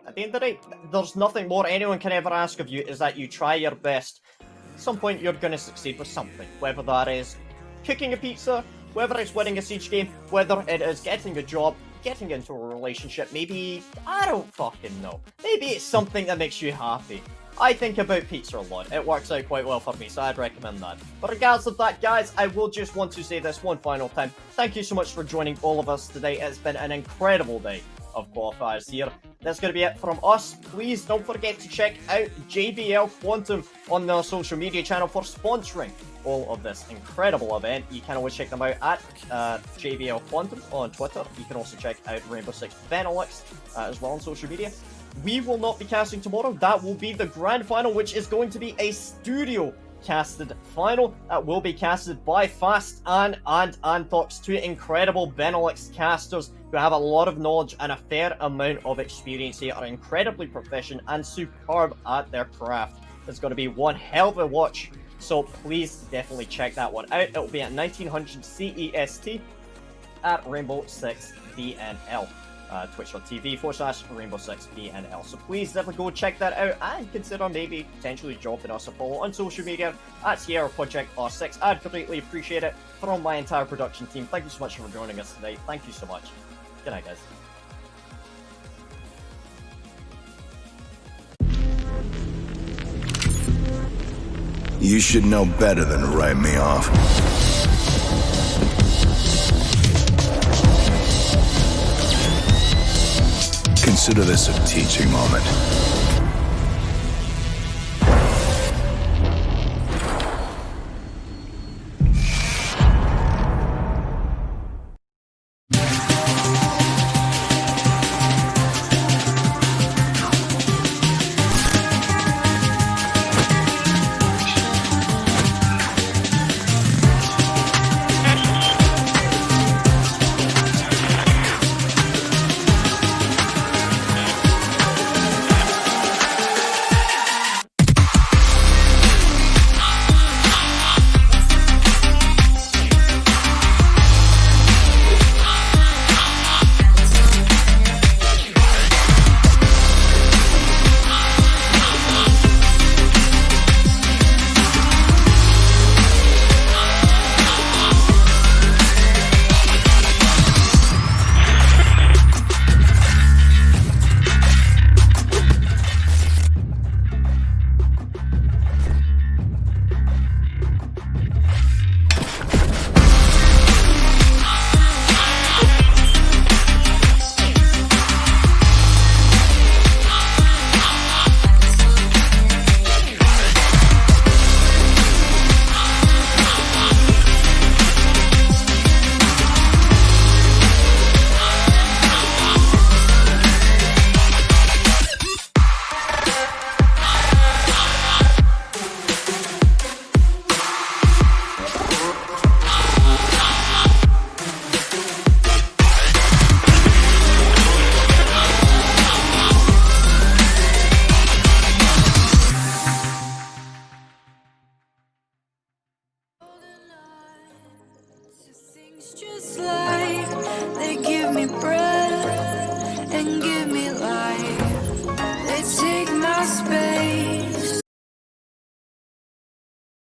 At the end of the day, there's nothing more anyone can ever ask of you is that you try your best. At some point, you're going to succeed with something. Whether that is cooking a pizza, whether it's winning a Siege game, whether it is getting a job, getting into a relationship, maybe, I don't fucking know. Maybe it's something that makes you happy. I think about pizza a lot. It works out quite well for me, so I'd recommend that. But regardless of that, guys, I will just want to say this one final time. Thank you so much for joining all of us today. It's been an incredible day of qualifiers here. That's going to be it from us. Please don't forget to check out JBL Quantum on their social media channel for sponsoring all of this incredible event. You can always check them out at JBL Quantum on Twitter. You can also check out Rainbow Six Benelux as well on social media. We will not be casting tomorrow. That will be the grand final, which is going to be a studio casted final that will be casted by Fast and Anthox, two incredible Benelux casters who have a lot of knowledge and a fair amount of experience here, are incredibly proficient and superb at their craft. It's going to be one hell of a watch, so please definitely check that one out. It will be at 1900 CEST at Rainbow Six BNL. Twitch.tv/Rainbow Six BNL. So please definitely go check that out and consider maybe potentially dropping us a follow on social media at Sierra Project R6. I'd greatly appreciate it from my entire production team. Thank you so much for joining us today. Thank you so much. Good night, guys.
You should know better than to write me off. Consider this a teaching moment.